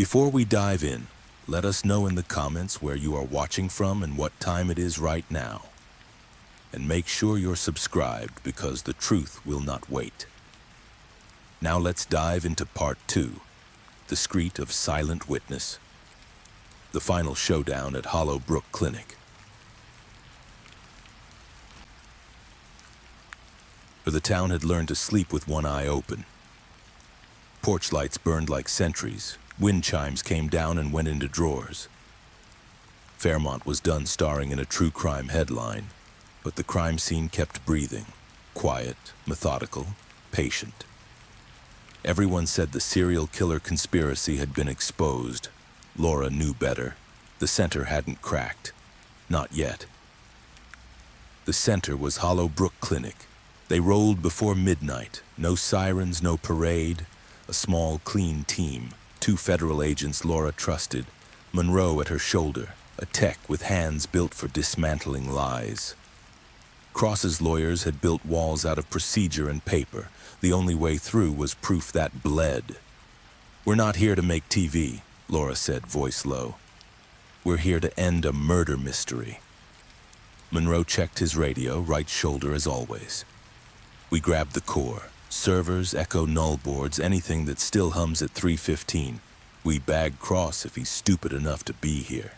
Before we dive in, let us know in the comments where you are watching from and what time it is right now. And make sure you're subscribed because the truth will not wait. Now let's dive into part 2, the Street of Silent Witness. The final showdown at Hollow Brook Clinic. For the town had learned to sleep with one eye open. Porch lights burned like sentries, wind chimes came down and went into drawers. Fairmont was done starring in a true crime headline, but the crime scene kept breathing, quiet, methodical, patient. Everyone said the serial killer conspiracy had been exposed. Laura knew better. The center hadn't cracked. Not yet. The center was Hollow Brook Clinic. They rolled before midnight. No sirens, no parade. A small, clean team. 2 federal agents Laura trusted. Monroe at her shoulder. A tech with hands built for dismantling lies. Cross's lawyers had built walls out of procedure and paper. The only way through was proof that bled. "We're not here to make TV," Laura said, voice low. "We're here to end a murder mystery." Monroe checked his radio, right shoulder as always. "We grabbed the core. Servers, Echo-Null boards, anything that still hums at 3:15. We bag Cross if he's stupid enough to be here."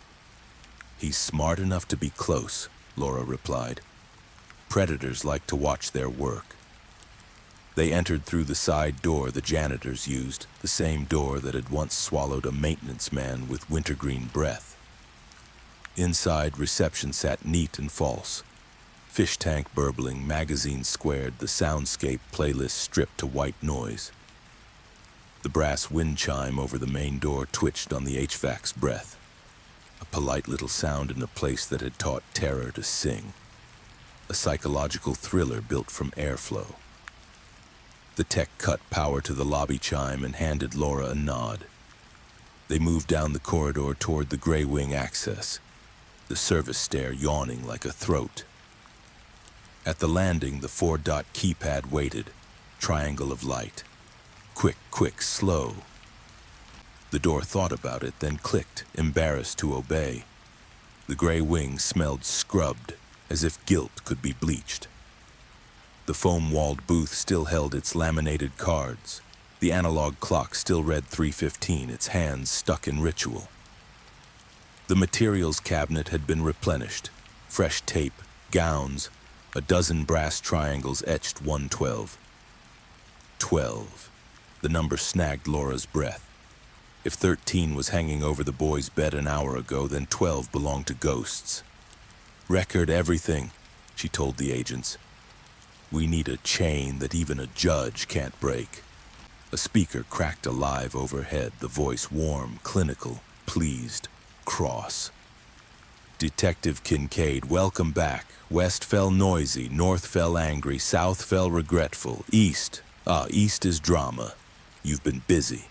"He's smart enough to be close," Laura replied. "Predators like to watch their work." They entered through the side door the janitors used, the same door that had once swallowed a maintenance man with wintergreen breath. Inside, reception sat neat and false. Fish tank burbling, magazine squared, the soundscape playlist stripped to white noise. The brass wind chime over the main door twitched on the HVAC's breath. A polite little sound in a place that had taught terror to sing. A psychological thriller built from airflow. The tech cut power to the lobby chime and handed Laura a nod. They moved down the corridor toward the gray wing access, the service stair yawning like a throat. At the landing, the 4-dot keypad waited, triangle of light. Quick, quick, slow. The door thought about it, then clicked, embarrassed to obey. The gray wing smelled scrubbed, as if guilt could be bleached. The foam-walled booth still held its laminated cards. The analog clock still read 3:15, its hands stuck in ritual. The materials cabinet had been replenished. Fresh tape, gowns, a dozen brass triangles etched 112. 12. The number snagged Laura's breath. If 13 was hanging over the boy's bed an hour ago, then 12 belonged to ghosts. "Record everything," she told the agents. "We need a chain that even a judge can't break." A speaker cracked alive overhead, the voice warm, clinical, pleased, cross. "Detective Kincaid, welcome back. West fell noisy, north fell angry, south fell regretful, east is drama. You've been busy."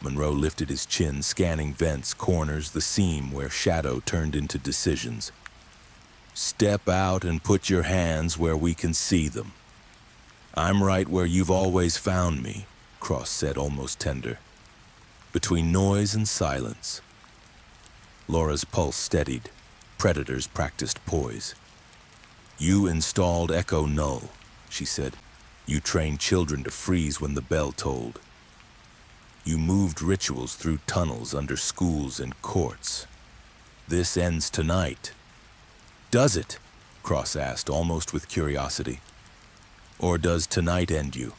Monroe lifted his chin, scanning vents, corners, the seam where shadow turned into decisions. "Step out and put your hands where we can see them." "I'm right where you've always found me," Cross said, almost tender. "Between noise and silence." Laura's pulse steadied. Predators practiced poise. "You installed Echo-Null," she said. "You trained children to freeze when the bell tolled. You moved rituals through tunnels under schools and courts. This ends tonight." "Does it?" Cross asked, almost with curiosity. "Or does tonight end you?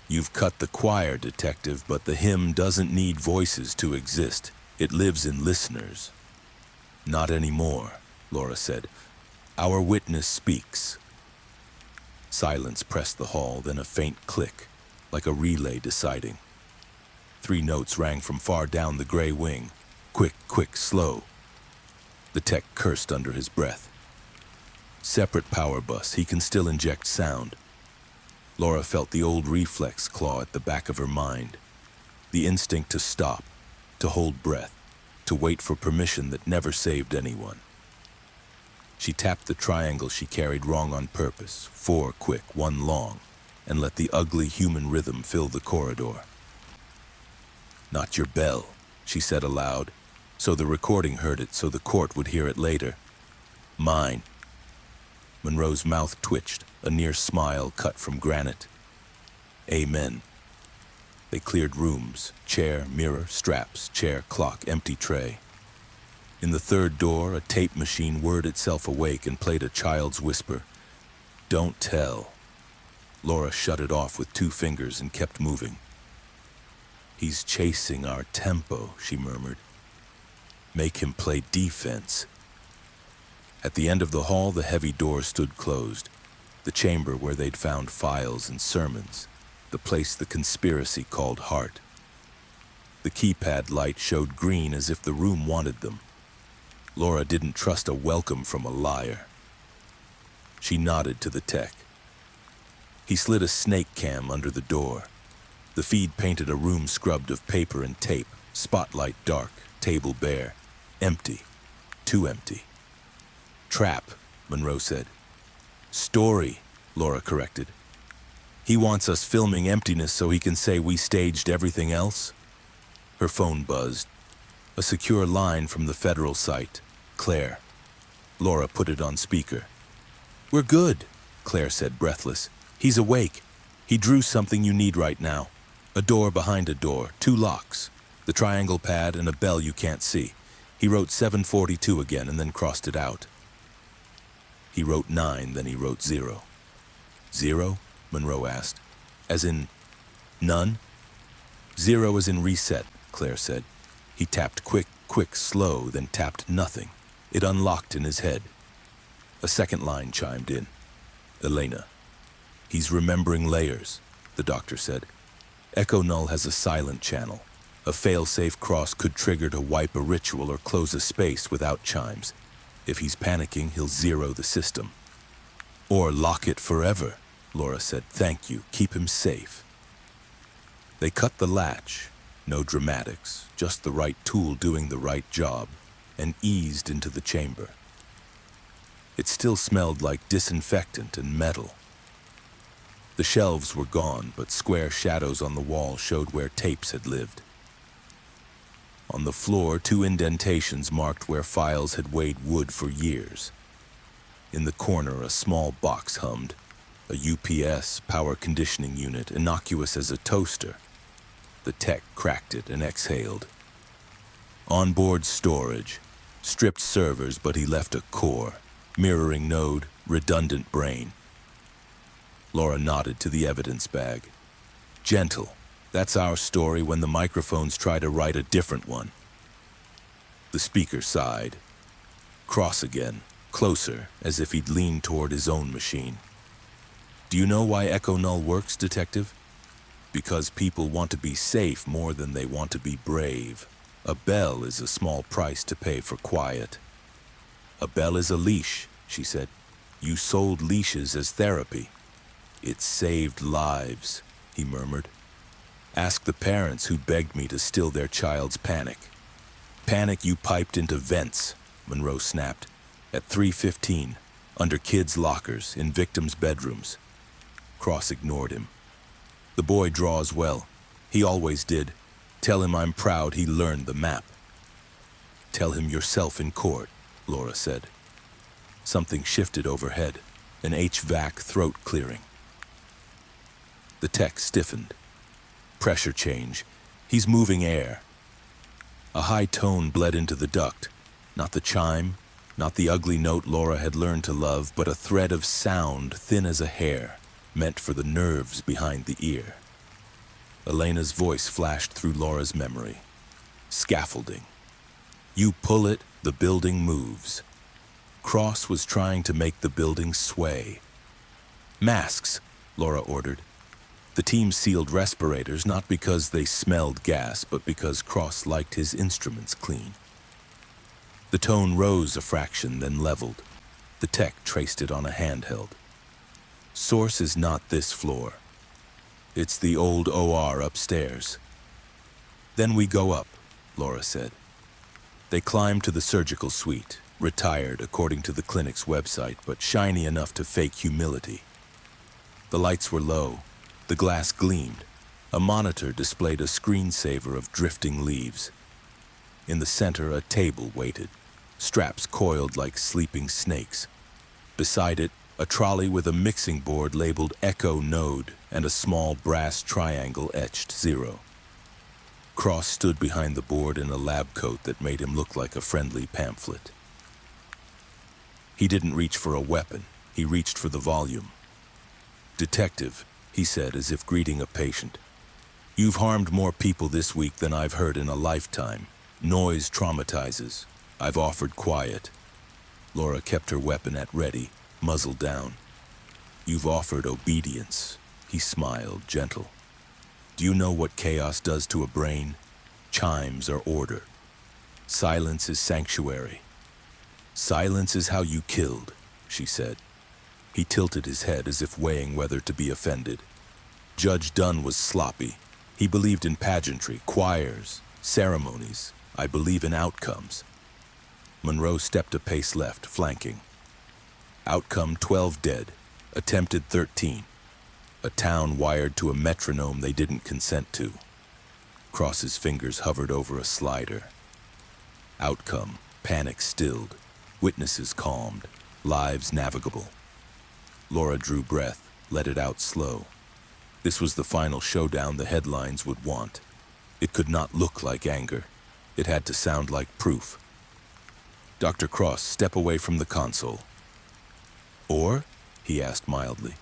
You've cut the choir, detective, but the hymn doesn't need voices to exist. It lives in listeners." "Not anymore," Laura said. "Our witness speaks." Silence pressed the hall, then a faint click, like a relay deciding. 3 notes rang from far down the gray wing. Quick, quick, slow. The tech cursed under his breath. "Separate power bus, he can still inject sound." Laura felt the old reflex claw at the back of her mind. The instinct to stop, to hold breath, to wait for permission that never saved anyone. She tapped the triangle she carried wrong on purpose, 4 quick, 1 long, and let the ugly human rhythm fill the corridor. "Not your bell," she said aloud, so the recording heard it so the court would hear it later. Mine. Monroe's mouth twitched, a near smile cut from granite. Amen. They cleared rooms, chair, mirror, straps, chair, clock, empty tray. In the third door, a tape machine whirred itself awake and played a child's whisper. Don't tell. Laura shut it off with 2 fingers and kept moving. He's chasing our tempo, she murmured. Make him play defense. At the end of the hall, the heavy door stood closed. The chamber where they'd found files and sermons. The place the conspiracy called heart. The keypad light showed green as if the room wanted them. Laura didn't trust a welcome from a liar. She nodded to the tech. He slid a snake cam under the door. The feed painted a room scrubbed of paper and tape, spotlight dark, table bare, empty, too empty. Trap, Monroe said. Story, Laura corrected. He wants us filming emptiness so he can say we staged everything else? Her phone buzzed. A secure line from the federal site. Claire. Laura put it on speaker. We're good, Claire said, breathless. He's awake. He drew something you need right now. A door behind a door, 2 locks, the triangle pad and a bell you can't see. He wrote 742 again and then crossed it out. He wrote 9, then he wrote 0. 0? Monroe asked. As in, none? 0 as in reset, Claire said. He tapped quick, slow, then tapped nothing. It unlocked in his head. A second line chimed in. Elena. He's remembering layers, the doctor said. Echo-Null has a silent channel. A fail-safe cross could trigger to wipe a ritual or close a space without chimes. If he's panicking, he'll 0 the system. Or lock it forever, Laura said. Thank you. Keep him safe. They cut the latch. No dramatics, just the right tool doing the right job, and eased into the chamber. It still smelled like disinfectant and metal. The shelves were gone, but square shadows on the wall showed where tapes had lived. On the floor, 2 indentations marked where files had weighed wood for years. In the corner, a small box hummed, a UPS power conditioning unit, innocuous as a toaster. The tech cracked it and exhaled. Onboard storage, stripped servers, but he left a core, mirroring node, redundant brain. Laura nodded to the evidence bag. Gentle. That's our story when the microphones try to write a different one. The speaker sighed. Cross again, closer, as if he'd leaned toward his own machine. Do you know why Echo-Null works, Detective? Because people want to be safe more than they want to be brave. A bell is a small price to pay for quiet. A bell is a leash, she said. You sold leashes as therapy. It saved lives, he murmured. Ask the parents who begged me to still their child's panic. Panic you piped into vents, Monroe snapped. At 3:15, under kids' lockers, in victims' bedrooms. Cross ignored him. The boy draws well. He always did. Tell him I'm proud he learned the map. Tell him yourself in court, Laura said. Something shifted overhead, an HVAC throat clearing. The tech stiffened. Pressure change. He's moving air. A high tone bled into the duct. Not the chime, not the ugly note Laura had learned to love, but a thread of sound thin as a hair, meant for the nerves behind the ear. Elena's voice flashed through Laura's memory. Scaffolding. You pull it, the building moves. Cross was trying to make the building sway. Masks, Laura ordered. The team sealed respirators not because they smelled gas, but because Cross liked his instruments clean. The tone rose a fraction, then leveled. The tech traced it on a handheld. Source is not this floor. It's the old OR upstairs. Then we go up, Laura said. They climbed to the surgical suite, retired according to the clinic's website, but shiny enough to fake humility. The lights were low. The glass gleamed. A monitor displayed a screensaver of drifting leaves. In the center, a table waited, straps coiled like sleeping snakes. Beside it, a trolley with a mixing board labeled Echo-Null and a small brass triangle etched 0. Cross stood behind the board in a lab coat that made him look like a friendly pamphlet. He didn't reach for a weapon. He reached for the volume. "Detective," he said as if greeting a patient. "You've harmed more people this week than I've heard in a lifetime. Noise traumatizes. I've offered quiet." Laura kept her weapon at ready, muzzle down. "You've offered obedience." He smiled, gentle. "Do you know what chaos does to a brain? Chimes are order. Silence is sanctuary. Silence is how you killed," she said. He tilted his head as if weighing whether to be offended. Judge Dunn was sloppy. He believed in pageantry, choirs, ceremonies. I believe in outcomes. Monroe stepped a pace left, flanking. Outcome 12 dead, attempted 13. A town wired to a metronome they didn't consent to. Cross's fingers hovered over a slider. Outcome, panic stilled, witnesses calmed, lives navigable. Laura drew breath, let it out slow. This was the final showdown the headlines would want. It could not look like anger. It had to sound like proof. "Dr. Cross, step away from the console." "Or?" he asked mildly.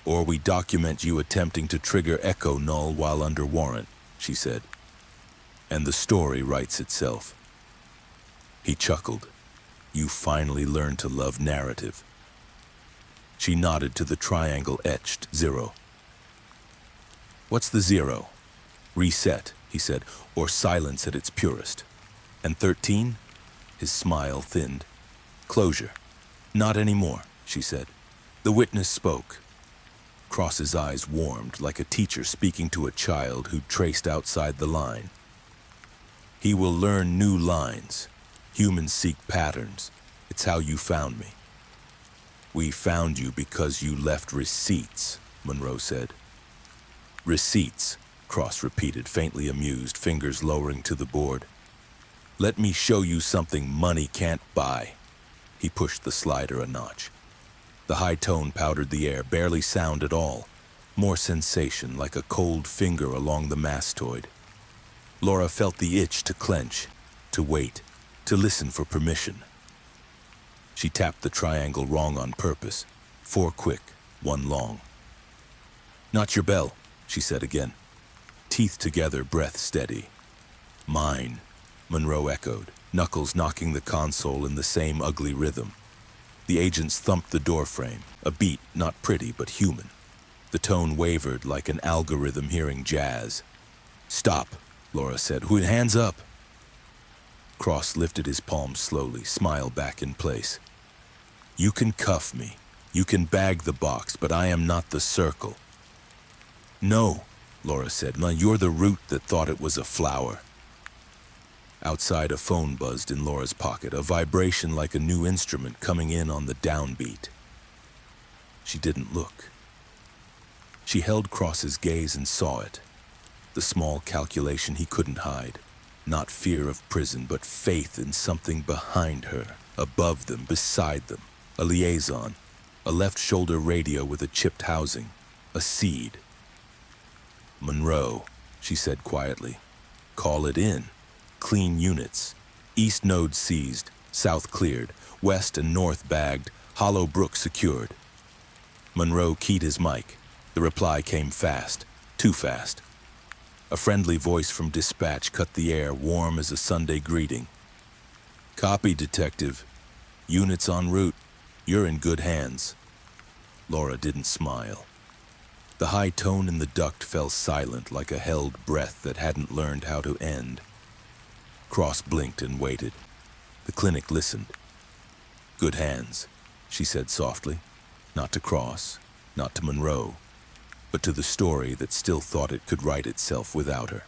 "Or we document you attempting to trigger Echo-Null while under warrant," she said. "And the story writes itself." He chuckled. "You finally learned to love narrative." She nodded to the triangle etched 0. "What's the 0? Reset," he said, "or silence at its purest. And 13? His smile thinned. "Closure." "Not anymore," she said. The witness spoke. Cross's eyes warmed like a teacher speaking to a child who'd traced outside the line. "He will learn new lines. Humans seek patterns. It's how you found me." "We found you because you left receipts," Monroe said. "Receipts," Cross repeated, faintly amused, fingers lowering to the board. "Let me show you something money can't buy." He pushed the slider a notch. The high tone powdered the air, barely sound at all. More sensation, like a cold finger along the mastoid. Laura felt the itch to clench, to wait, to listen for permission. She tapped the triangle wrong on purpose. 4 quick, 1 long. "Not your bell," she said again. Teeth together, breath steady. "Mine," Monroe echoed, knuckles knocking the console in the same ugly rhythm. The agents thumped the doorframe, a beat not pretty but human. The tone wavered like an algorithm hearing jazz. "Stop," Laura said. "Hands up." Cross lifted his palms slowly, smile back in place. "You can cuff me. You can bag the box, but I am not the circle." "No," Laura said. "No, you're the root that thought it was a flower." Outside, a phone buzzed in Laura's pocket, a vibration like a new instrument coming in on the downbeat. She didn't look. She held Cross's gaze and saw it. The small calculation he couldn't hide. Not fear of prison, but faith in something behind her, above them, beside them. A liaison, a left shoulder radio with a chipped housing, a seed. "Monroe," she said quietly. "Call it in. Clean units. East node seized, south cleared, west and north bagged, Hollow Brook secured." Monroe keyed his mic. The reply came fast, too fast. A friendly voice from dispatch cut the air, warm as a Sunday greeting. "Copy, Detective. Units en route. You're in good hands." Laura didn't smile. The high tone in the duct fell silent like a held breath that hadn't learned how to end. Cross blinked and waited. The clinic listened. "Good hands," she said softly. Not to Cross, not to Monroe, but to the story that still thought it could write itself without her.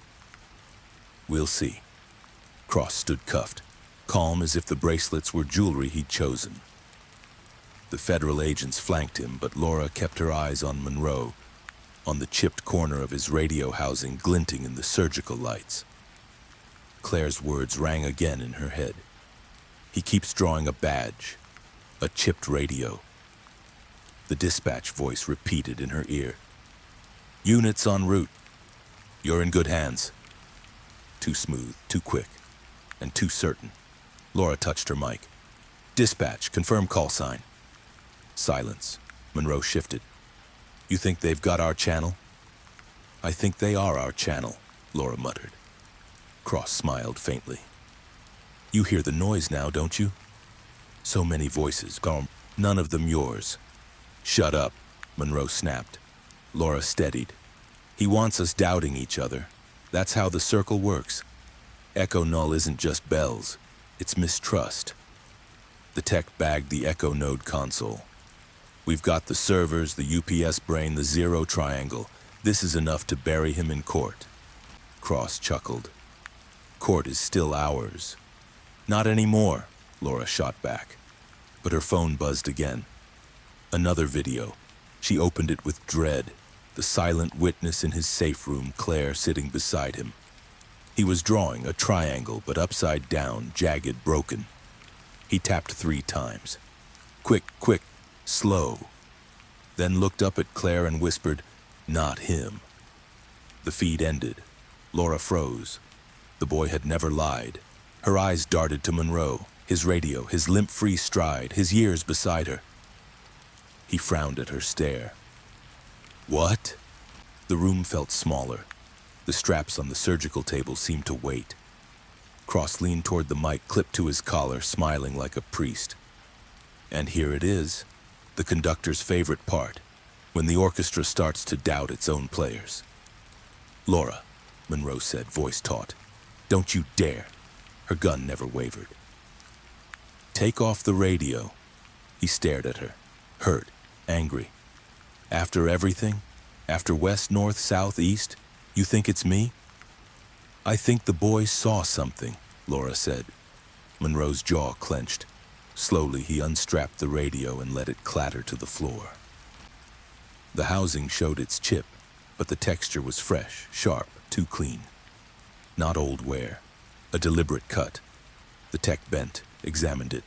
"We'll see." Cross stood cuffed, calm as if the bracelets were jewelry he'd chosen. The federal agents flanked him, but Laura kept her eyes on Monroe, on the chipped corner of his radio housing glinting in the surgical lights. Claire's words rang again in her head. He keeps drawing a badge, a chipped radio. The dispatch voice repeated in her ear. Units en route. You're in good hands. Too smooth, too quick, and too certain. Laura touched her mic. Dispatch, confirm call sign. Silence. Monroe shifted. You think they've got our channel? I think they are our channel, Laura muttered. Cross smiled faintly. You hear the noise now, don't you? So many voices, none of them yours. Shut up, Monroe snapped. Laura steadied. He wants us doubting each other. That's how the circle works. Echo-Null isn't just bells, it's mistrust. The tech bagged the Echo node console. We've got the servers, the UPS brain, the zero triangle. This is enough to bury him in court. Cross chuckled. Court is still ours. Not anymore, Laura shot back. But her phone buzzed again. Another video. She opened it with dread. The silent witness in his safe room, Claire sitting beside him. He was drawing a triangle, but upside down, jagged, broken. He tapped 3 times. Quick, quick, slow. Then looked up at Claire and whispered, not him. The feed ended. Laura froze. The boy had never lied. Her eyes darted to Monroe, his radio, his limp-free stride, his years beside her. He frowned at her stare. What? The room felt smaller. The straps on the surgical table seemed to wait. Cross leaned toward the mic, clipped to his collar, smiling like a priest. And here it is, the conductor's favorite part, when the orchestra starts to doubt its own players. Laura, Monroe said, voice taut. Don't you dare. Her gun never wavered. Take off the radio. He stared at her, hurt, angry. After everything? After west, north, south, east? You think it's me? I think the boy saw something, Laura said. Monroe's jaw clenched. Slowly, he unstrapped the radio and let it clatter to the floor. The housing showed its chip, but the texture was fresh, sharp, too clean. Not old wear, a deliberate cut. The tech bent, examined it.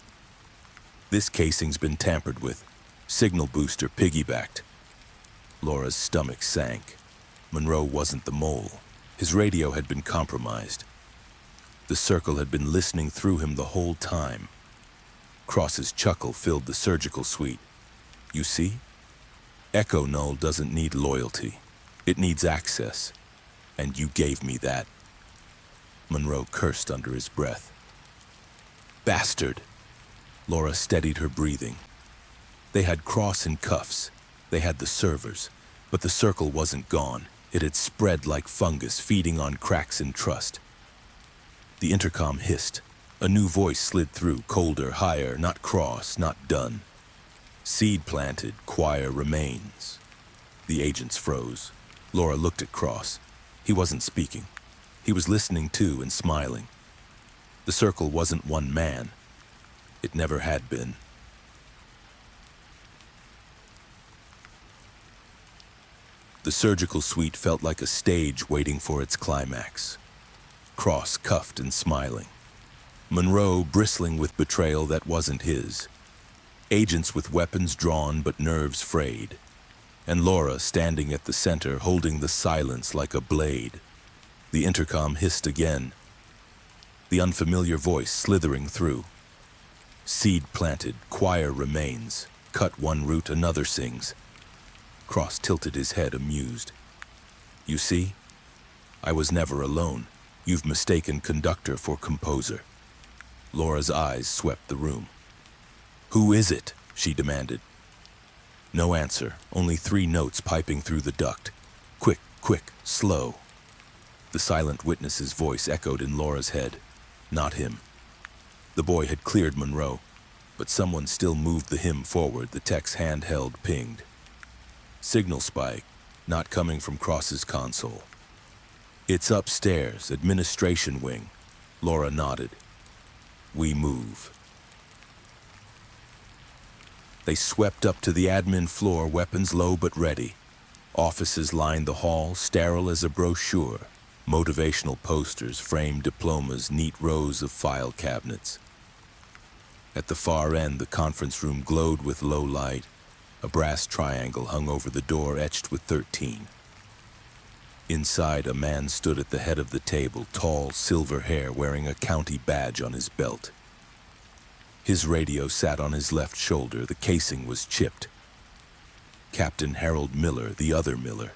This casing's been tampered with. Signal booster piggybacked. Laura's stomach sank. Monroe wasn't the mole. His radio had been compromised. The circle had been listening through him the whole time. Cross's chuckle filled the surgical suite. You see? Echo-Null doesn't need loyalty. It needs access. And you gave me that. Monroe cursed under his breath. Bastard! Laura steadied her breathing. They had Cross in cuffs. They had the servers. But the circle wasn't gone. It had spread like fungus, feeding on cracks in trust. The intercom hissed. A new voice slid through, colder, higher, not Cross, not done. Seed planted, choir remains. The agents froze. Laura looked at Cross. He wasn't speaking. He was listening too and smiling. The circle wasn't one man. It never had been. The surgical suite felt like a stage waiting for its climax. Cross cuffed and smiling. Monroe bristling with betrayal that wasn't his. Agents with weapons drawn but nerves frayed. And Laura standing at the center, holding the silence like a blade. The intercom hissed again. The unfamiliar voice slithering through. Seed planted, choir remains. Cut one root, another sings. Cross tilted his head, amused. You see? I was never alone. You've mistaken conductor for composer. Laura's eyes swept the room. Who is it? She demanded. No answer, only 3 notes piping through the duct. Quick, quick, slow. The silent witness's voice echoed in Laura's head. Not him. The boy had cleared Monroe, but someone still moved the hymn forward. The tech's handheld pinged. Signal spike, not coming from Cross's console. It's upstairs, administration wing. Laura nodded. We move. They swept up to the admin floor, weapons low but ready. Offices lined the hall, sterile as a brochure. Motivational posters framed diplomas, neat rows of file cabinets. At the far end, the conference room glowed with low light. A brass triangle hung over the door, etched with 13. Inside, a man stood at the head of the table, tall, silver hair, wearing a county badge on his belt. His radio sat on his left shoulder. The casing was chipped. Captain Harold Miller, the other Miller.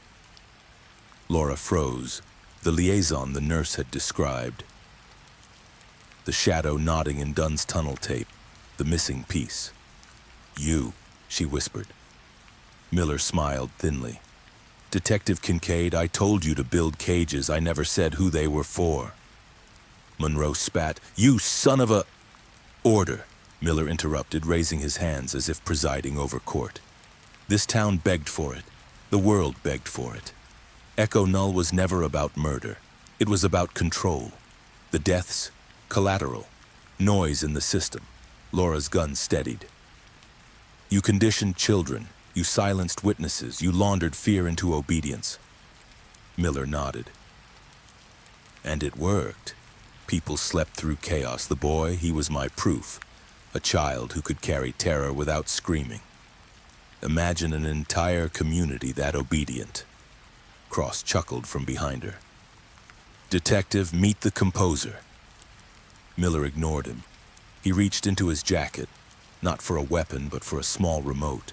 Laura froze. The liaison the nurse had described. The shadow nodding in Dunn's tunnel tape. The missing piece. "You," she whispered. Miller smiled thinly. "Detective Kincaid, I told you to build cages. I never said who they were for." Monroe spat. "You son of a—" "Order," Miller interrupted, raising his hands as if presiding over court. "This town begged for it. The world begged for it. Echo-Null was never about murder. It was about control. The deaths, collateral. Noise in the system." Laura's gun steadied. "You conditioned children. You silenced witnesses. You laundered fear into obedience." Miller nodded. "And it worked. People slept through chaos. The boy, he was my proof. A child who could carry terror without screaming. Imagine an entire community that obedient." Cross chuckled from behind her. "Detective, meet the composer." Miller ignored him. He reached into his jacket, not for a weapon, but for a small remote.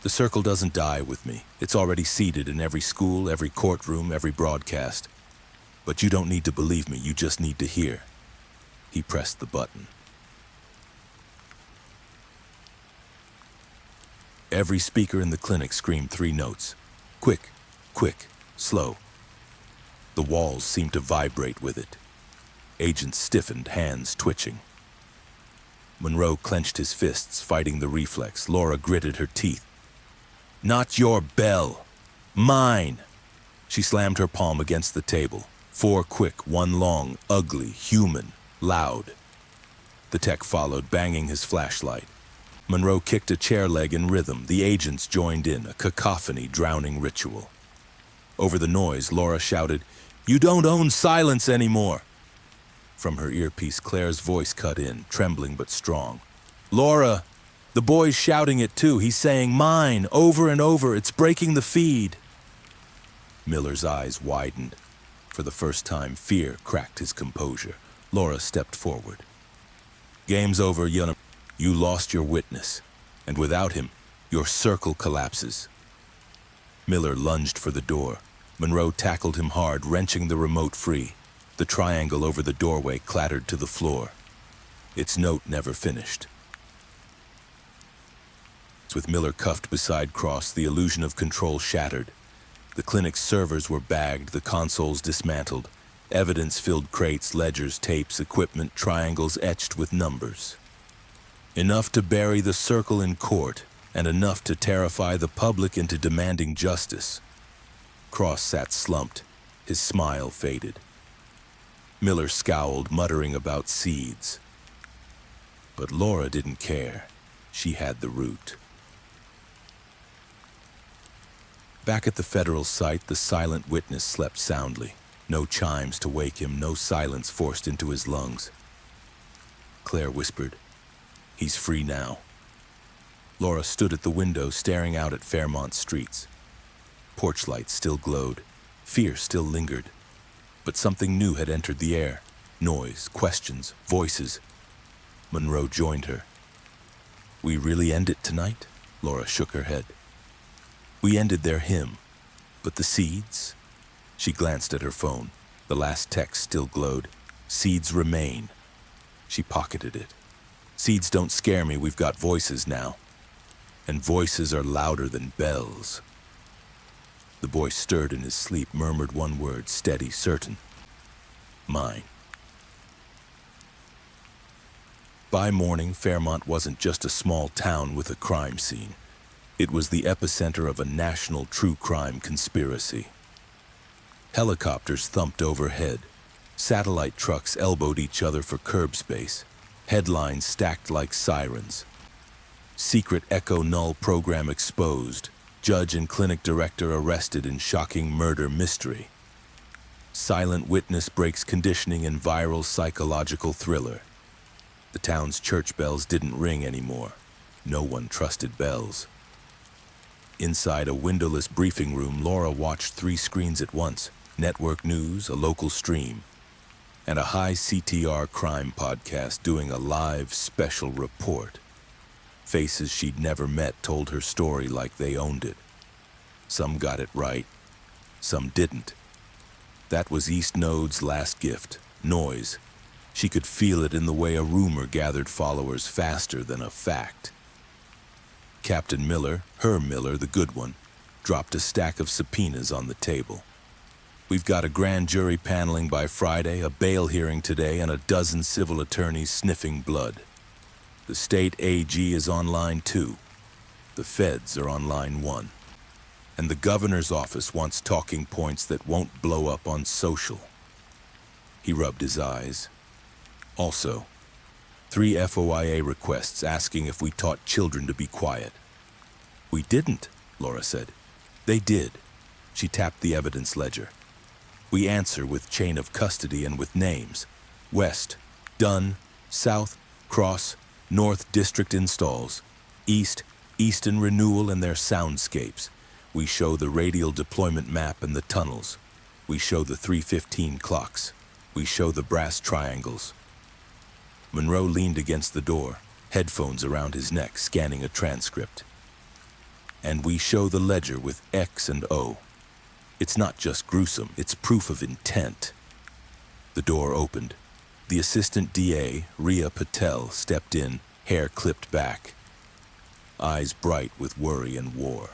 "The circle doesn't die with me. It's already seated in every school, every courtroom, every broadcast. But you don't need to believe me, you just need to hear." He pressed the button. Every speaker in the clinic screamed 3 notes. Quick, quick, slow. The walls seemed to vibrate with it. Agents stiffened, hands twitching. Monroe clenched his fists, fighting the reflex. Laura gritted her teeth. "Not your bell. Mine." She slammed her palm against the table. 4 quick, 1 long, ugly, human, loud. The tech followed, banging his flashlight. Monroe kicked a chair leg in rhythm. The agents joined in, a cacophony drowning ritual. Over the noise, Laura shouted, "You don't own silence anymore." From her earpiece, Claire's voice cut in, trembling but strong. "Laura, the boy's shouting it too. He's saying mine over and over. It's breaking the feed." Miller's eyes widened. For the first time, fear cracked his composure. Laura stepped forward. "Game's over, you lost your witness. And without him, your circle collapses." Miller lunged for the door. Monroe tackled him hard, wrenching the remote free. The triangle over the doorway clattered to the floor. Its note never finished. With Miller cuffed beside Cross, the illusion of control shattered. The clinic's servers were bagged, the consoles dismantled. Evidence filled crates, ledgers, tapes, equipment, triangles etched with numbers. Enough to bury the circle in court, and enough to terrify the public into demanding justice. Cross sat slumped. His smile faded. Miller scowled, muttering about seeds. But Laura didn't care. She had the root. Back at the federal site, the silent witness slept soundly. No chimes to wake him, no silence forced into his lungs. Claire whispered, "He's free now." Laura stood at the window, staring out at Fairmont streets. Porch lights still glowed. Fear still lingered. But something new had entered the air. Noise, questions, voices. Monroe joined her. "We really end it tonight?" Laura shook her head. "We ended their hymn. But the seeds?" She glanced at her phone. The last text still glowed. "Seeds remain." She pocketed it. "Seeds don't scare me. We've got voices now. And voices are louder than bells." The boy stirred in his sleep, murmured one word, steady, certain. "Mine." By morning, Fairmont wasn't just a small town with a crime scene. It was the epicenter of a national true crime conspiracy. Helicopters thumped overhead. Satellite trucks elbowed each other for curb space. Headlines stacked like sirens. Secret Echo-Null program exposed. Judge and clinic director arrested in shocking murder mystery. Silent witness breaks conditioning in viral psychological thriller. The town's church bells didn't ring anymore. No one trusted bells. Inside a windowless briefing room, Laura watched 3 screens at once: network news, a local stream, and a high CTR crime podcast doing a live special report. Faces she'd never met told her story like they owned it. Some got it right, some didn't. That was East Node's last gift, noise. She could feel it in the way a rumor gathered followers faster than a fact. Captain Miller, her Miller, the good one, dropped a stack of subpoenas on the table. We've got a grand jury paneling by Friday, a bail hearing today, and a dozen civil attorneys sniffing blood. The state AG is on line 2. The feds are on line 1. And the governor's office wants talking points that won't blow up on social. He rubbed his eyes. Also, 3 FOIA requests asking if we taught children to be quiet. We didn't, Laura said. They did. She tapped the evidence ledger. We answer with chain of custody and with names. West, Dunn, South, Cross, North District installs. East, Easton Renewal and their soundscapes. We show the radial deployment map and the tunnels. We show the 315 clocks. We show the brass triangles. Monroe leaned against the door, headphones around his neck, scanning a transcript. And we show the ledger with X and O. It's not just gruesome, it's proof of intent. The door opened. The assistant DA, Rhea Patel, stepped in, hair clipped back, eyes bright with worry and war.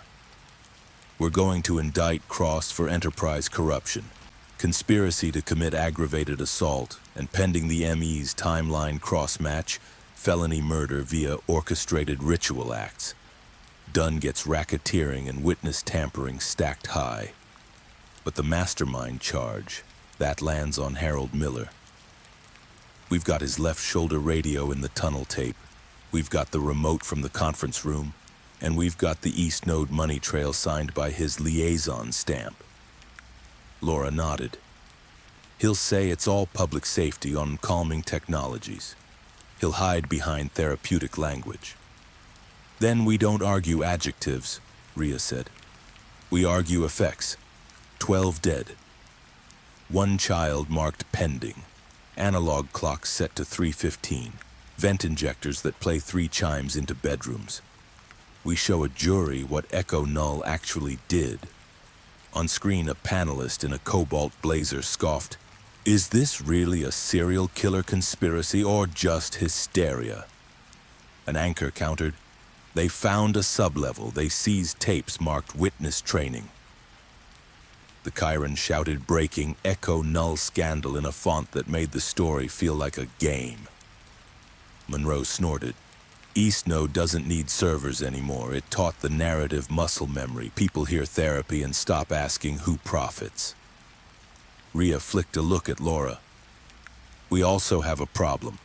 We're going to indict Cross for enterprise corruption, conspiracy to commit aggravated assault, and pending the ME's timeline cross-match, felony murder via orchestrated ritual acts. Dunn gets racketeering and witness tampering stacked high. But the mastermind charge, that lands on Harold Miller. We've got his left shoulder radio in the tunnel tape. We've got the remote from the conference room. And we've got the East Node money trail signed by his liaison stamp. Laura nodded. He'll say it's all public safety on calming technologies. He'll hide behind therapeutic language. Then we don't argue adjectives, Rhea said. We argue effects. 12 dead. 1 child marked pending. Analog clocks set to 3:15. Vent injectors that play 3 chimes into bedrooms. We show a jury what Echo-Null actually did. On screen, a panelist in a cobalt blazer scoffed, "Is this really a serial killer conspiracy or just hysteria?" An anchor countered, "They found a sublevel. They seized tapes marked witness training." The Chiron shouted breaking Echo-Null scandal in a font that made the story feel like a game. Monroe snorted. East Node doesn't need servers anymore. It taught the narrative muscle memory. People hear therapy and stop asking who profits. Rhea flicked a look at Laura. We also have a problem.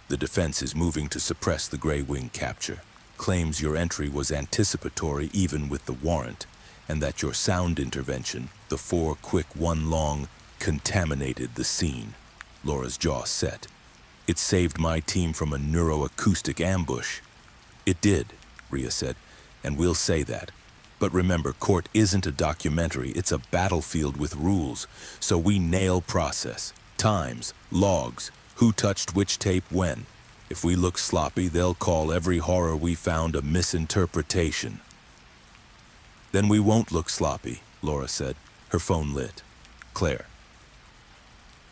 The defense is moving to suppress the Grey Wing capture. Claims your entry was anticipatory even with the warrant, and that your sound intervention, the 4 quick 1 long, contaminated the scene. Laura's jaw set. It saved my team from a neuroacoustic ambush. It did, Rhea said, and we'll say that. But remember, court isn't a documentary, it's a battlefield with rules. So we nail process, times, logs, who touched which tape when. If we look sloppy, they'll call every horror we found a misinterpretation. Then we won't look sloppy, Laura said. Her phone lit. Claire.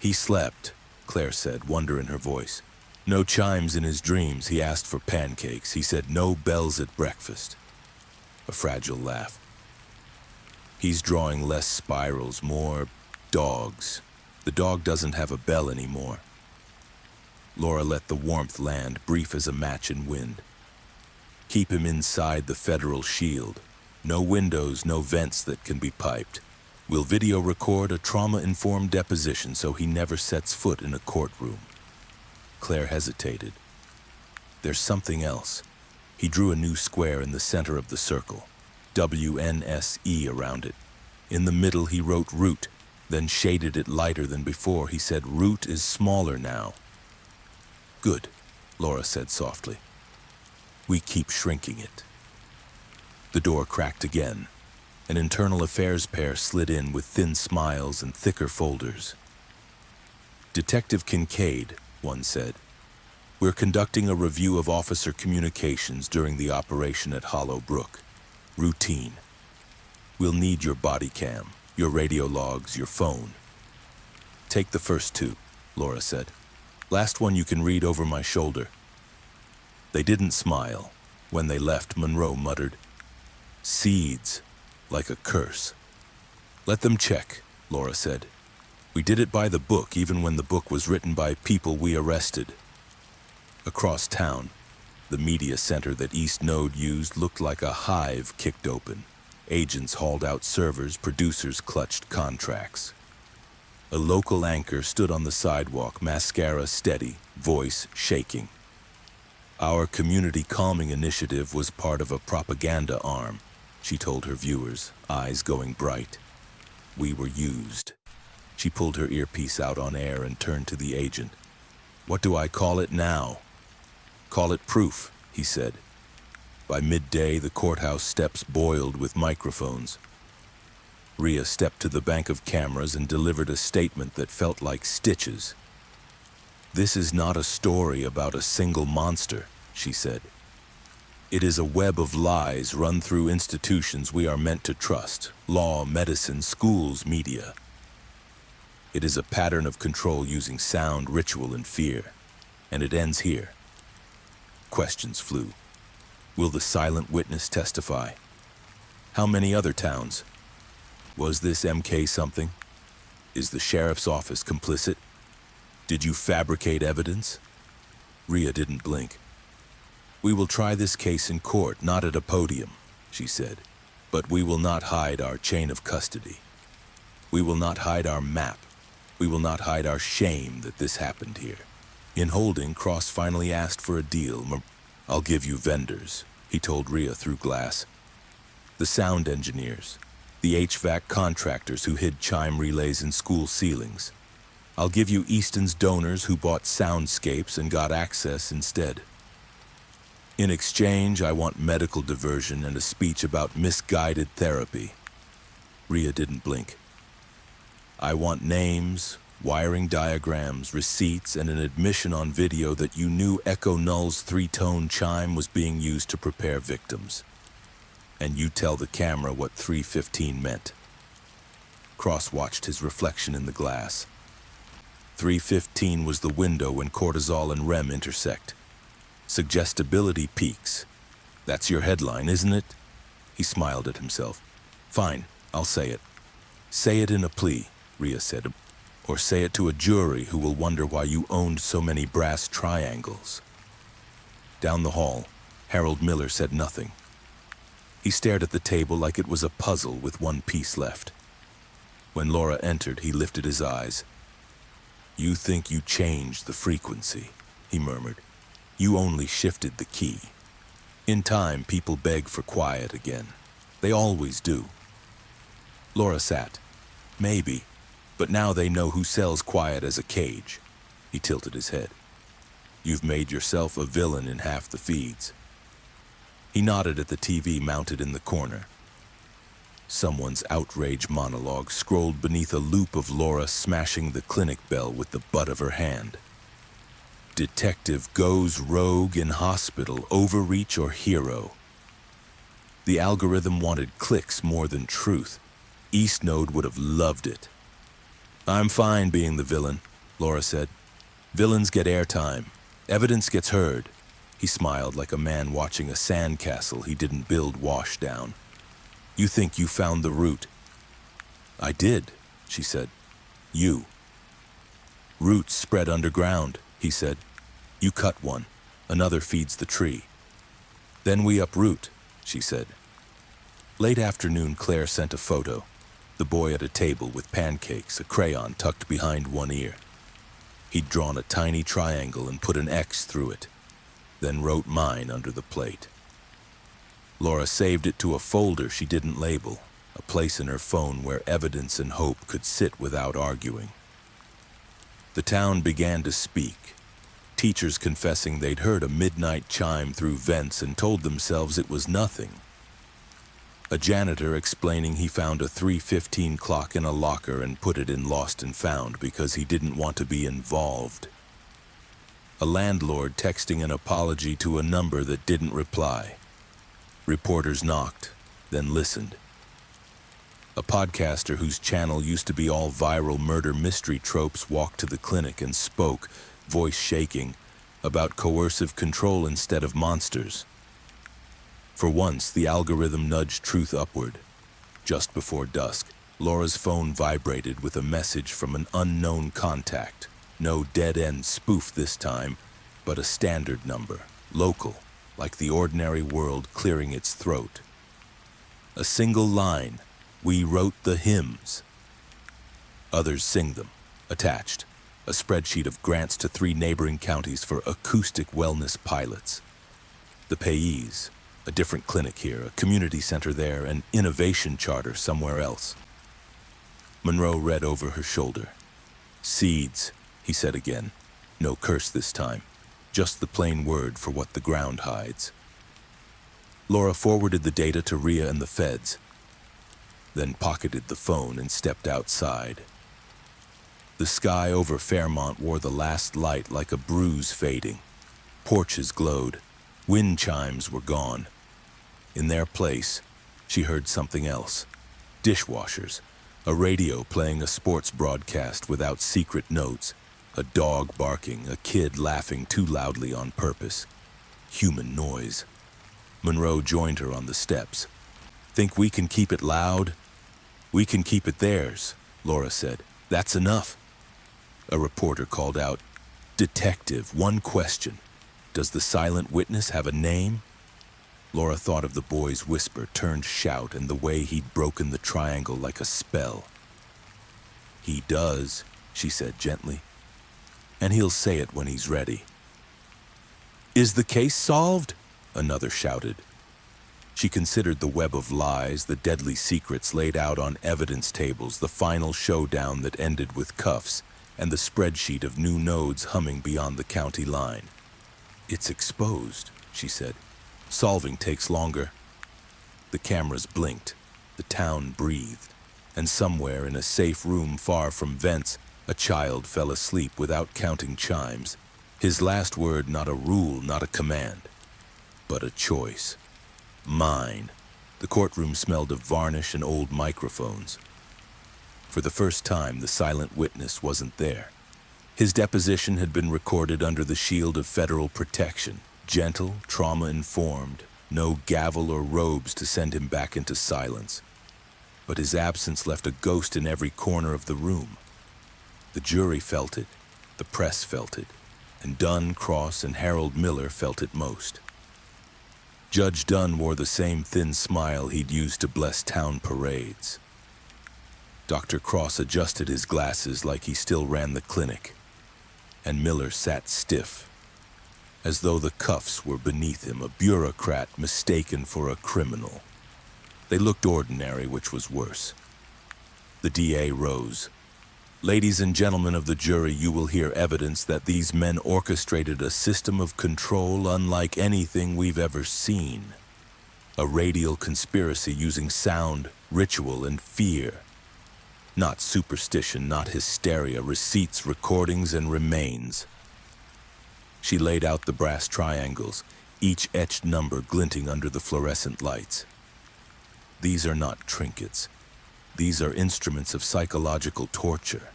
He slept, Claire said, wonder in her voice. No chimes in his dreams. He asked for pancakes. He said no bells at breakfast. A fragile laugh. He's drawing less spirals, more dogs. The dog doesn't have a bell anymore. Laura let the warmth land, brief as a match in wind. Keep him inside the federal shield. No windows, no vents that can be piped. We'll video record a trauma-informed deposition so he never sets foot in a courtroom. Claire hesitated. There's something else. He drew a new square in the center of the circle, WNSE around it. In the middle he wrote root, then shaded it lighter than before. He said, "Root is smaller now." "Good," Laura said softly. "We keep shrinking it." The door cracked again. An internal affairs pair slid in with thin smiles and thicker folders. "Detective Kincaid," one said. "We're conducting a review of officer communications during the operation at Hollow Brook. Routine. We'll need your body cam, your radio logs, your phone." "Take the first two," Laura said. "Last one you can read over my shoulder." They didn't smile. When they left, Monroe muttered, "Seeds, like a curse." "Let them check," Laura said. "We did it by the book, even when the book was written by people we arrested." Across town, the media center that East Node used looked like a hive kicked open. Agents hauled out servers, producers clutched contracts. A local anchor stood on the sidewalk, mascara steady, voice shaking. "Our community calming initiative was part of a propaganda arm," she told her viewers, eyes going bright. "We were used." She pulled her earpiece out on air and turned to the agent. "What do I call it now?" "Call it proof," he said. By midday, the courthouse steps boiled with microphones. Rhea stepped to the bank of cameras and delivered a statement that felt like stitches. "This is not a story about a single monster," she said. "It is a web of lies run through institutions we are meant to trust: law, medicine, schools, media. It is a pattern of control using sound, ritual, and fear. And it ends here." Questions flew. Will the silent witness testify? How many other towns? Was this MK something? Is the sheriff's office complicit? Did you fabricate evidence? Rhea didn't blink. "We will try this case in court, not at a podium," she said. "But we will not hide our chain of custody. We will not hide our map. We will not hide our shame that this happened here." In holding, Cross finally asked for a deal. "I'll give you vendors," he told Rhea through glass. "The sound engineers, the HVAC contractors who hid chime relays in school ceilings. I'll give you Easton's donors who bought soundscapes and got access instead. In exchange, I want medical diversion and a speech about misguided therapy." Rhea didn't blink. "I want names, wiring diagrams, receipts, and an admission on video that you knew Echo-Null's 3-tone chime was being used to prepare victims. And you tell the camera what 315 meant." Cross watched his reflection in the glass. 315 was the window when cortisol and REM intersect. Suggestibility peaks. That's your headline, isn't it? He smiled at himself. "Fine, I'll say it." "Say it in a plea," Rhea said. "Or say it to a jury who will wonder why you owned so many brass triangles." Down the hall, Harold Miller said nothing. He stared at the table like it was a puzzle with one piece left. When Laura entered, he lifted his eyes. "You think you changed the frequency," he murmured. "You only shifted the key. In time, people beg for quiet again. They always do." Laura sat. "Maybe. But now they know who sells quiet as a cage." He tilted his head. "You've made yourself a villain in half the feeds." He nodded at the TV mounted in the corner. Someone's outrage monologue scrolled beneath a loop of Laura smashing the clinic bell with the butt of her hand. "Detective goes rogue in hospital, overreach or hero." The algorithm wanted clicks more than truth. East Node would have loved it. "I'm fine being the villain," Laura said. "Villains get airtime. Evidence gets heard." He smiled like a man watching a sandcastle he didn't build wash down. "You think you found the root?" "I did," she said. "You." "Roots spread underground," he said. "You cut one. Another feeds the tree." "Then we uproot," she said. Late afternoon, Claire sent a photo. The boy at a table with pancakes, a crayon tucked behind one ear. He'd drawn a tiny triangle and put an X through it, then wrote mine under the plate. Laura saved it to a folder she didn't label. a place in her phone where evidence and hope could sit without arguing. The town began to speak, teachers confessing they'd heard a midnight chime through vents and told themselves it was nothing. A janitor explaining he found a 3:15 clock in a locker and put it in lost and found because he didn't want to be involved. A landlord texting an apology to a number that didn't reply. Reporters knocked, then listened. A podcaster whose channel used to be all viral murder mystery tropes walked to the clinic and spoke, voice shaking, about coercive control instead of monsters. For once, the algorithm nudged truth upward. Just before dusk, Laura's phone vibrated with a message from an unknown contact. No dead-end spoof this time, but a standard number, local, like the ordinary world clearing its throat. A single line, "We wrote the hymns." Others sing them, attached, a spreadsheet of grants to 3 neighboring counties for acoustic wellness pilots. The payees, a different clinic here, a community center there, an innovation charter somewhere else. Monroe read over her shoulder. "Seeds," he said again. No curse this time, just the plain word for what the ground hides. Laura forwarded the data to Rhea and the feds, then pocketed the phone and stepped outside. The sky over Fairmont wore the last light like a bruise fading. Porches glowed. Wind chimes were gone. In their place, she heard something else. Dishwashers, a radio playing a sports broadcast without secret notes, a dog barking, a kid laughing too loudly on purpose. Human noise. Monroe joined her on the steps. "Think we can keep it loud?" "We can keep it theirs," Laura said. "That's enough." A reporter called out, "Detective, one question. Does the silent witness have a name?" Laura thought of the boy's whisper turned shout and the way he'd broken the triangle like a spell. "He does," she said gently. "And he'll say it when he's ready." "Is the case solved?" another shouted. She considered the web of lies, the deadly secrets laid out on evidence tables, the final showdown that ended with cuffs, and the spreadsheet of new nodes humming beyond the county line. "It's exposed," she said. "Solving takes longer." The cameras blinked. The town breathed. And somewhere in a safe room far from vents, a child fell asleep without counting chimes. His last word not a rule, not a command, but a choice. Mine. The courtroom smelled of varnish and old microphones. For the first time, the silent witness wasn't there. His deposition had been recorded under the shield of federal protection. Gentle, trauma-informed, no gavel or robes to send him back into silence. But his absence left a ghost in every corner of the room. The jury felt it, the press felt it, and Dunn, Cross, and Harold Miller felt it most. Judge Dunn wore the same thin smile he'd used to bless town parades. Dr. Cross adjusted his glasses like he still ran the clinic, and Miller sat stiff, as though the cuffs were beneath him, a bureaucrat mistaken for a criminal. They looked ordinary, which was worse. The DA rose. "Ladies and gentlemen of the jury, you will hear evidence that these men orchestrated a system of control unlike anything we've ever seen. A radial conspiracy using sound, ritual, and fear. Not superstition, not hysteria, receipts, recordings, and remains." She laid out the brass triangles, each etched number glinting under the fluorescent lights. "These are not trinkets. These are instruments of psychological torture."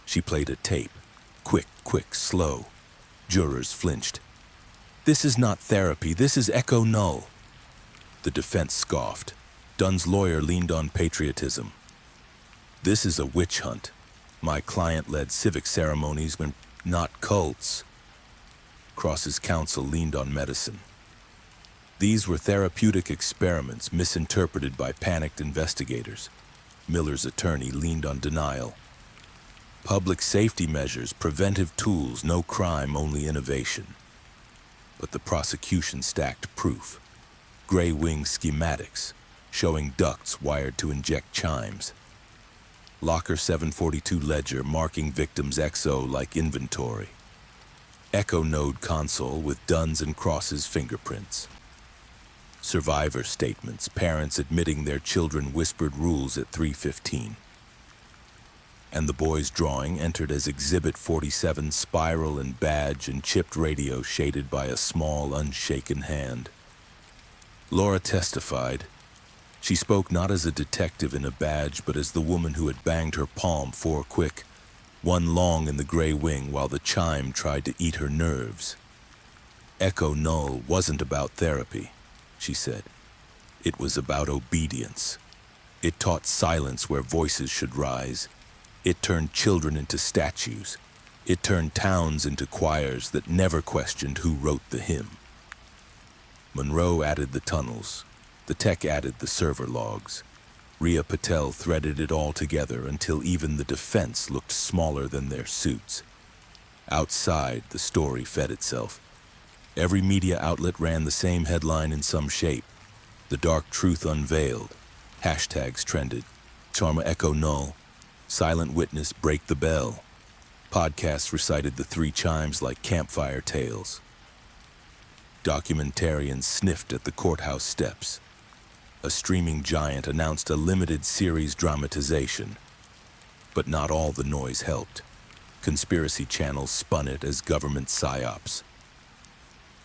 She played a tape. Quick, quick, slow. Jurors flinched. "This is not therapy. This is Echo-Null." The defense scoffed. Dunn's lawyer leaned on patriotism. "This is a witch hunt. My client led civic ceremonies when not cults." Cross's counsel leaned on medicine. "These were therapeutic experiments misinterpreted by panicked investigators." Miller's attorney leaned on denial. "Public safety measures, preventive tools, no crime, only innovation." But the prosecution stacked proof. Gray wing schematics, showing ducts wired to inject chimes. Locker 742 ledger marking victims' XO like inventory. Echo-Node console with Duns and Crosses fingerprints. Survivor statements, parents admitting their children whispered rules at 3:15. And the boy's drawing entered as Exhibit 47, spiral and badge and chipped radio shaded by a small, unshaken hand. Laura testified. She spoke not as a detective in a badge, but as the woman who had banged her palm 4 quick, 1 long in the gray wing while the chime tried to eat her nerves. Echo-Null wasn't about therapy, she said. It was about obedience. It taught silence where voices should rise. It turned children into statues. It turned towns into choirs that never questioned who wrote the hymn. Monroe added the tunnels. The tech added the server logs. Rhea Patel threaded it all together until even the defense looked smaller than their suits. Outside, the story fed itself. Every media outlet ran the same headline in some shape. The dark truth unveiled. Hashtags trended. Charma Echo-Null. Silent witness break the bell. Podcasts recited the 3 chimes like campfire tales. Documentarians sniffed at the courthouse steps. A streaming giant announced a limited series dramatization. But not all the noise helped. Conspiracy channels spun it as government psyops.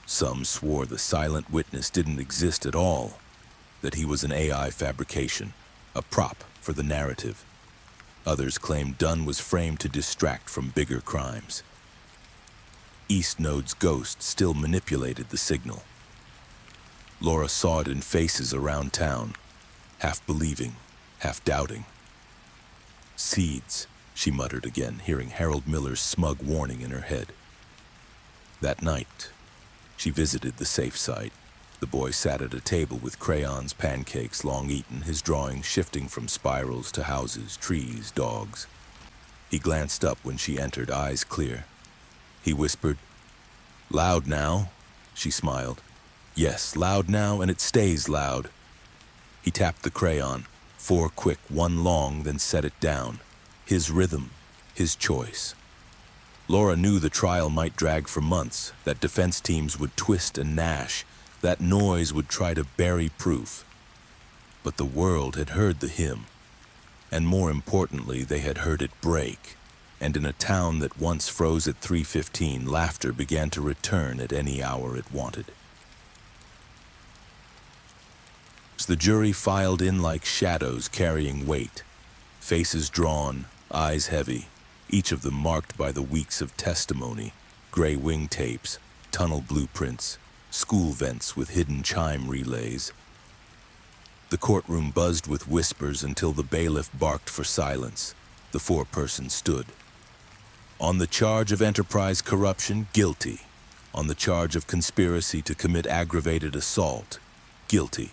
Some swore the silent witness didn't exist at all, that he was an AI fabrication, a prop for the narrative. Others claimed Dunn was framed to distract from bigger crimes. East-Node's ghost still manipulated the signal. Laura saw it in faces around town, half believing, half doubting. Seeds, she muttered again, hearing Harold Miller's smug warning in her head. That night, she visited the safe site. The boy sat at a table with crayons, pancakes long eaten, his drawings shifting from spirals to houses, trees, dogs. He glanced up when she entered, eyes clear. He whispered, "Loud now?" She smiled. "Yes, loud now, and it stays loud." He tapped the crayon, 4 quick, 1 long, then set it down. His rhythm, his choice. Laura knew the trial might drag for months, that defense teams would twist and gnash, that noise would try to bury proof. But the world had heard the hymn, and more importantly, they had heard it break. And in a town that once froze at 3:15, laughter began to return at any hour it wanted. The jury filed in like shadows carrying weight, faces drawn, eyes heavy, each of them marked by the weeks of testimony, gray wing tapes, tunnel blueprints, school vents with hidden chime relays. The courtroom buzzed with whispers until the bailiff barked for silence. The 4 persons stood. On the charge of enterprise corruption, guilty. On the charge of conspiracy to commit aggravated assault, guilty.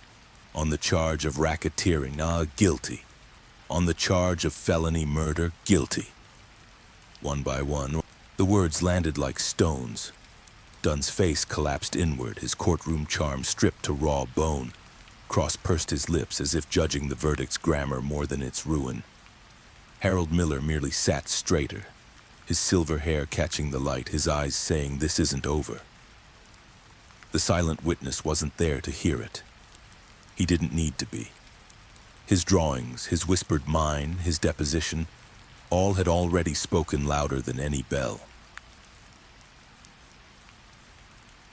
On the charge of racketeering, guilty. On the charge of felony murder, guilty. One by one, the words landed like stones. Dunn's face collapsed inward, his courtroom charm stripped to raw bone. Cross pursed his lips as if judging the verdict's grammar more than its ruin. Harold Miller merely sat straighter, his silver hair catching the light, his eyes saying, "This isn't over." The silent witness wasn't there to hear it. He didn't need to be. His drawings, his whispered mine, his deposition, all had already spoken louder than any bell.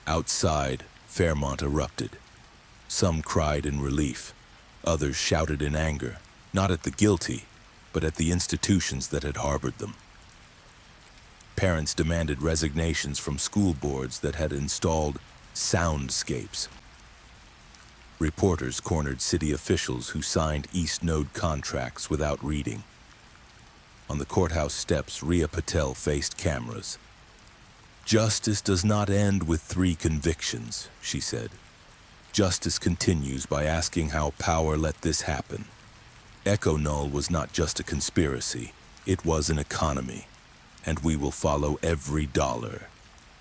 Outside, Fairmont erupted. Some cried in relief. Others shouted in anger, not at the guilty, but at the institutions that had harbored them. Parents demanded resignations from school boards that had installed soundscapes. Reporters cornered city officials who signed East-Node contracts without reading. On the courthouse steps, Rhea Patel faced cameras. "Justice does not end with 3 convictions," she said. "Justice continues by asking how power let this happen. Echo-Null was not just a conspiracy, it was an economy, and we will follow every dollar."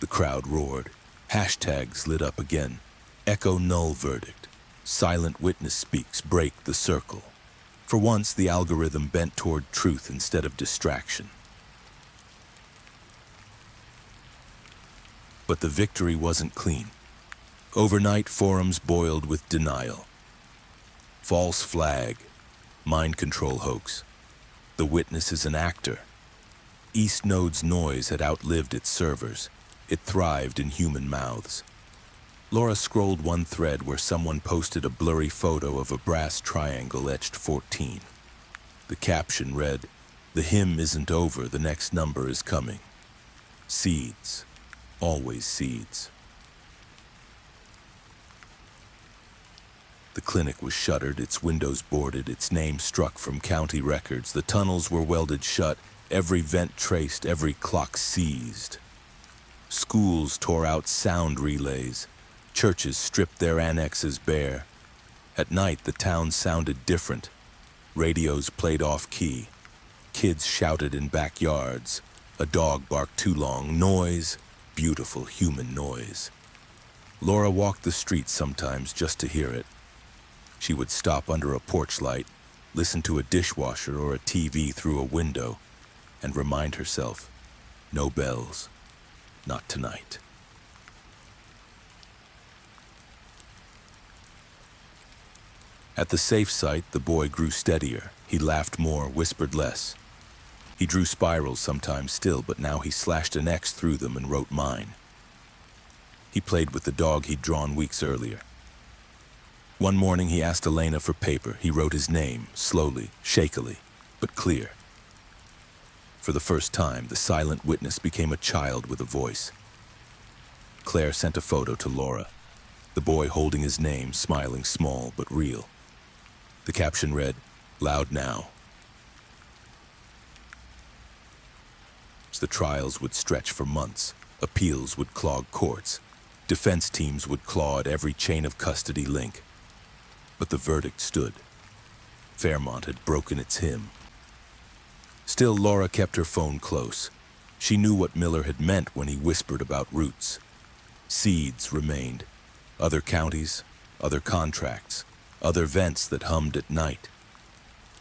The crowd roared. Hashtags lit up again. Echo-Null verdict. Silent witness speaks, break the circle. For once, the algorithm bent toward truth instead of distraction. But the victory wasn't clean. Overnight, forums boiled with denial. False flag, mind control hoax. The witness is an actor. East Node's noise had outlived its servers. It thrived in human mouths. Laura scrolled one thread where someone posted a blurry photo of a brass triangle etched 14. The caption read, "The hymn isn't over, the next number is coming." Seeds. Always seeds. The clinic was shuttered, its windows boarded, its name struck from county records. The tunnels were welded shut, every vent traced, every clock seized. Schools tore out sound relays. Churches stripped their annexes bare. At night, the town sounded different. Radios played off-key. Kids shouted in backyards. A dog barked too long. Noise, beautiful human noise. Laura walked the streets sometimes just to hear it. She would stop under a porch light, listen to a dishwasher or a TV through a window, and remind herself, no bells, not tonight. At the safe site, the boy grew steadier. He laughed more, whispered less. He drew spirals sometimes still, but now he slashed an X through them and wrote mine. He played with the dog he'd drawn weeks earlier. One morning he asked Elena for paper. He wrote his name, slowly, shakily, but clear. For the first time, the silent witness became a child with a voice. Claire sent a photo to Laura, the boy holding his name, smiling small but real. The caption read, "Loud now." The trials would stretch for months. Appeals would clog courts. Defense teams would claw at every chain of custody link. But the verdict stood. Fairmont had broken its hymn. Still, Laura kept her phone close. She knew what Miller had meant when he whispered about roots. Seeds remained. Other counties, other contracts, other vents that hummed at night.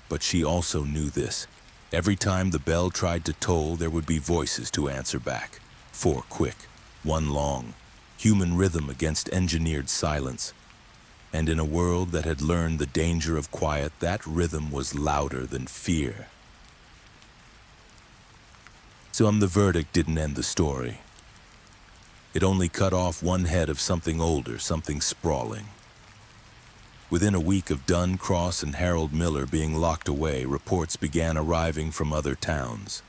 But she also knew this. Every time the bell tried to toll, there would be voices to answer back. 4 quick, 1 long. Human rhythm against engineered silence. And in a world that had learned the danger of quiet, that rhythm was louder than fear. The verdict didn't end the story. It only cut off one head of something older, something sprawling. Within a week of Dunn, Cross, and Harold Miller being locked away, reports began arriving from other towns.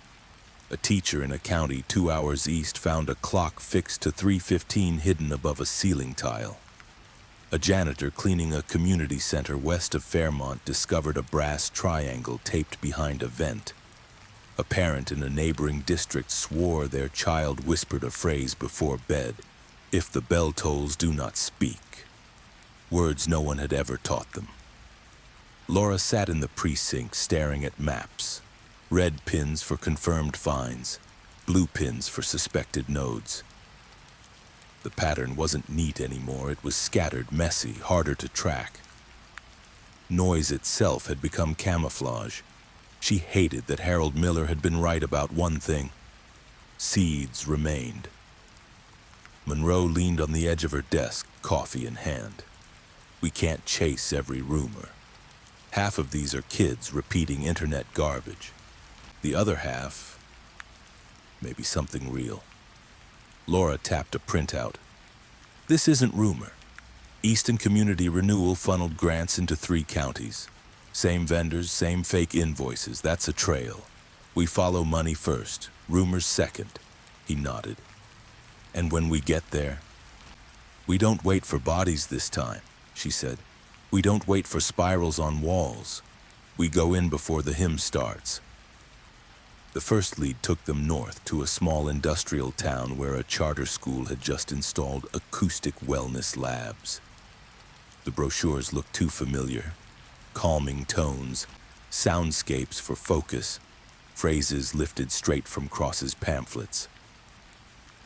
A teacher in a county 2 hours east found a clock fixed to 3:15 hidden above a ceiling tile. A janitor cleaning a community center west of Fairmont discovered a brass triangle taped behind a vent. A parent in a neighboring district swore their child whispered a phrase before bed, "If the bell tolls, do not speak." Words no one had ever taught them. Laura sat in the precinct staring at maps. Red pins for confirmed fines, blue pins for suspected nodes. The pattern wasn't neat anymore. It was scattered, messy, harder to track. Noise itself had become camouflage. She hated that Harold Miller had been right about one thing. Seeds remained. Monroe leaned on the edge of her desk, coffee in hand. We can't chase every rumor. Half of these are kids repeating internet garbage. The other half, maybe something real. Laura tapped a printout. This isn't rumor. Easton Community Renewal funneled grants into 3 counties. Same vendors, same fake invoices. That's a trail. We follow money first, rumors second. He nodded. And when we get there, we don't wait for bodies this time, she said. We don't wait for spirals on walls. We go in before the hymn starts. The first lead took them north to a small industrial town where a charter school had just installed acoustic wellness labs. The brochures looked too familiar. Calming tones, soundscapes for focus, phrases lifted straight from Cross's pamphlets.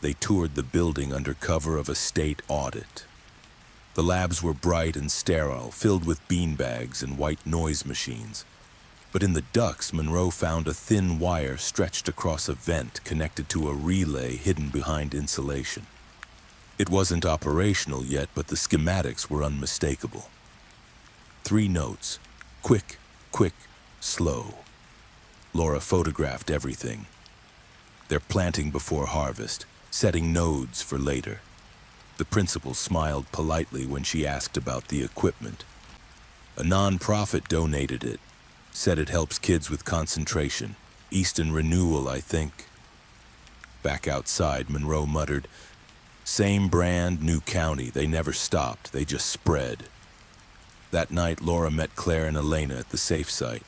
They toured the building under cover of a state audit. The labs were bright and sterile, filled with beanbags and white noise machines. But in the ducts, Monroe found a thin wire stretched across a vent connected to a relay hidden behind insulation. It wasn't operational yet, but the schematics were unmistakable. 3 notes: quick, quick, slow. Laura photographed everything. They're planting before harvest, setting nodes for later. The principal smiled politely when she asked about the equipment. A non-profit donated it. Said it helps kids with concentration. Easton Renewal, I think. Back outside, Monroe muttered, "Same brand, new county. They never stopped. They just spread." That night, Laura met Claire and Elena at the safe site.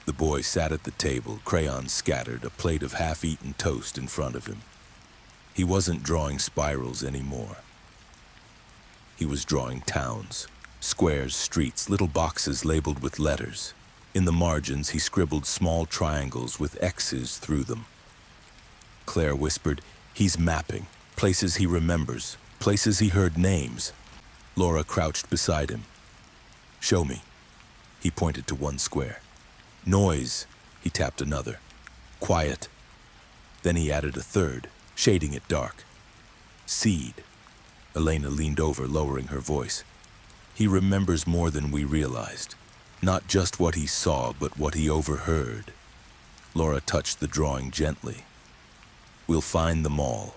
The boy sat at the table, crayons scattered, a plate of half-eaten toast in front of him. He wasn't drawing spirals anymore. He was drawing towns, squares, streets, little boxes labeled with letters. In the margins, he scribbled small triangles with X's through them. Claire whispered, "He's mapping. Places he remembers. Places he heard names." Laura crouched beside him. "Show me." He pointed to one square. "Noise." He tapped another. "Quiet." Then he added a third, shading it dark. "Seed." Elena leaned over, lowering her voice. "He remembers more than we realized. Not just what he saw, but what he overheard." Laura touched the drawing gently. "We'll find them all.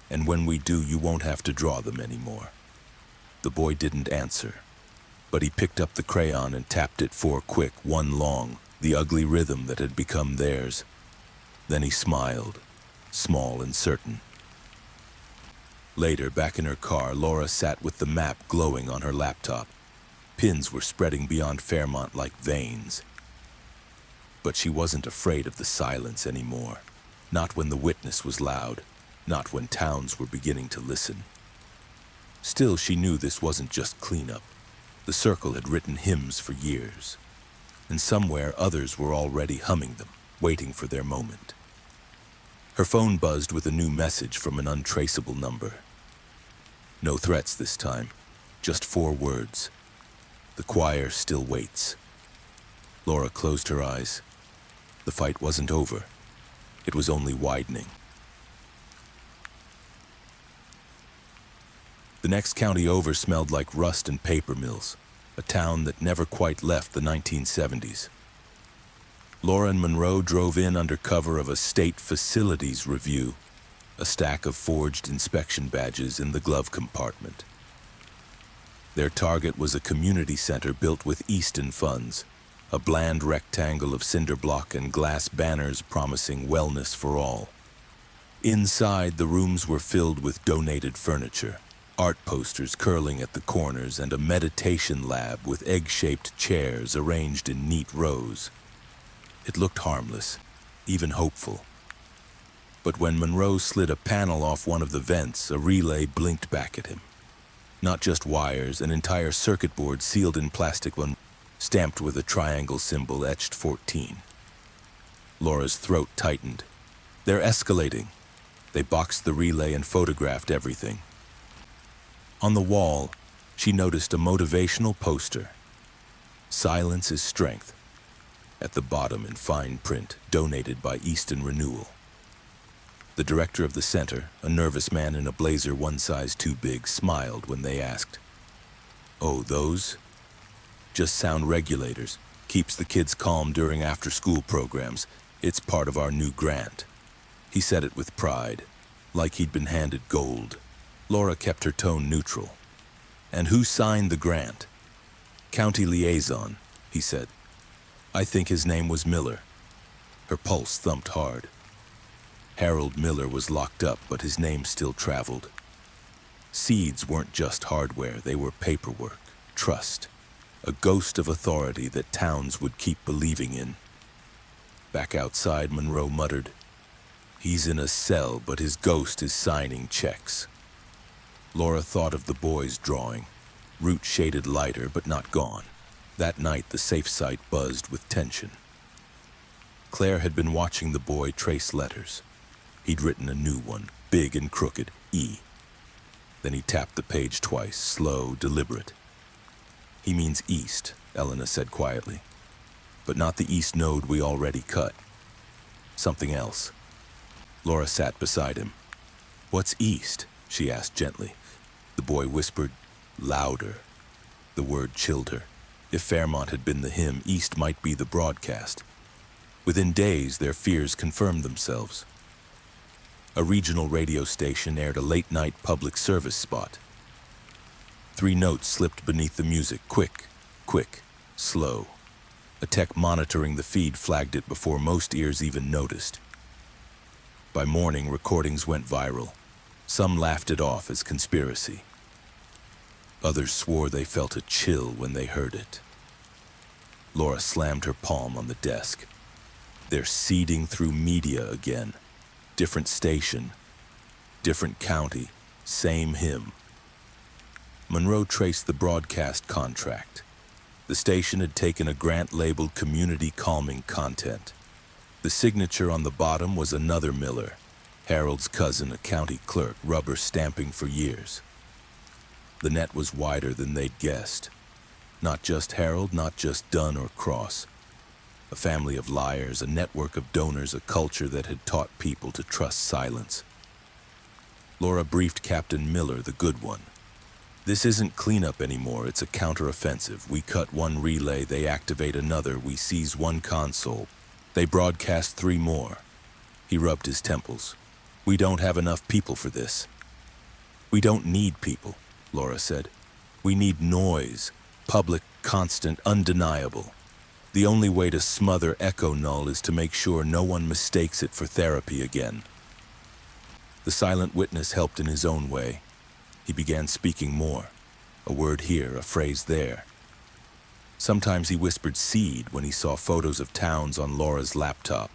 And when we do, you won't have to draw them anymore." The boy didn't answer, but he picked up the crayon and tapped it 4 quick, 1 long, the ugly rhythm that had become theirs. Then he smiled, small and certain. Later, back in her car, Laura sat with the map glowing on her laptop. Pins were spreading beyond Fairmont like veins. But she wasn't afraid of the silence anymore. Not when the witness was loud. Not when towns were beginning to listen. Still, she knew this wasn't just cleanup. The Circle had written hymns for years. And somewhere others were already humming them, waiting for their moment. Her phone buzzed with a new message from an untraceable number. No threats this time, just 4 words. "The choir still waits." Laura closed her eyes. The fight wasn't over. It was only widening. The next county over smelled like rust and paper mills, a town that never quite left the 1970s. Laura and Monroe drove in under cover of a state facilities review, a stack of forged inspection badges in the glove compartment. Their target was a community center built with Easton funds, a bland rectangle of cinder block and glass banners promising wellness for all. Inside, the rooms were filled with donated furniture, art posters curling at the corners, and a meditation lab with egg-shaped chairs arranged in neat rows. It looked harmless, even hopeful. But when Monroe slid a panel off one of the vents, a relay blinked back at him. Not just wires, an entire circuit board sealed in plastic, one stamped with a triangle symbol etched 14. Laura's throat tightened. "They're escalating." They boxed the relay and photographed everything. On the wall, she noticed a motivational poster. "Silence is strength." At the bottom in fine print, donated by Easton Renewal. The director of the center, a nervous man in a blazer 1 size too big, smiled when they asked. "Oh, those? Just sound regulators. Keeps the kids calm during after-school programs. It's part of our new grant." He said it with pride, like he'd been handed gold. Laura kept her tone neutral. "And who signed the grant?" "County liaison," he said. "I think his name was Miller." Her pulse thumped hard. Harold Miller was locked up, but his name still traveled. Seeds weren't just hardware, they were paperwork, trust, a ghost of authority that towns would keep believing in. Back outside, Monroe muttered, "He's in a cell, but his ghost is signing checks." Laura thought of the boy's drawing, root shaded lighter but not gone. That night, the safe site buzzed with tension. Claire had been watching the boy trace letters. He'd written a new one, big and crooked, E. Then he tapped the page twice, slow, deliberate. "He means east," Elena said quietly. "But not the east node we already cut. Something else." Laura sat beside him. "What's east?" she asked gently. The boy whispered, "Louder." The word chilled her. If Fairmont had been the hymn, east might be the broadcast. Within days, their fears confirmed themselves. A regional radio station aired a late-night public service spot. 3 notes slipped beneath the music, quick, quick, slow. A tech monitoring the feed flagged it before most ears even noticed. By morning, recordings went viral. Some laughed it off as conspiracy. Others swore they felt a chill when they heard it. Laura slammed her palm on the desk. They're seeding through media again. Different station, different county, same hymn. Monroe traced the broadcast contract. The station had taken a grant labeled community calming content. The signature on the bottom was another Miller, Harold's cousin, a county clerk, rubber stamping for years. The net was wider than they'd guessed. Not just Harold, not just Dunn or Cross. A family of liars, a network of donors, a culture that had taught people to trust silence. Laura briefed Captain Miller, the good one. "This isn't cleanup anymore, it's a counteroffensive. We cut one relay, they activate another, we seize one console. They broadcast 3 more. He rubbed his temples. "We don't have enough people for this." "We don't need people," Laura said. "We need noise, public, constant, undeniable. The only way to smother Echo-Null is to make sure no one mistakes it for therapy again." The silent witness helped in his own way. He began speaking more. A word here, a phrase there. Sometimes he whispered seed when he saw photos of towns on Laura's laptop.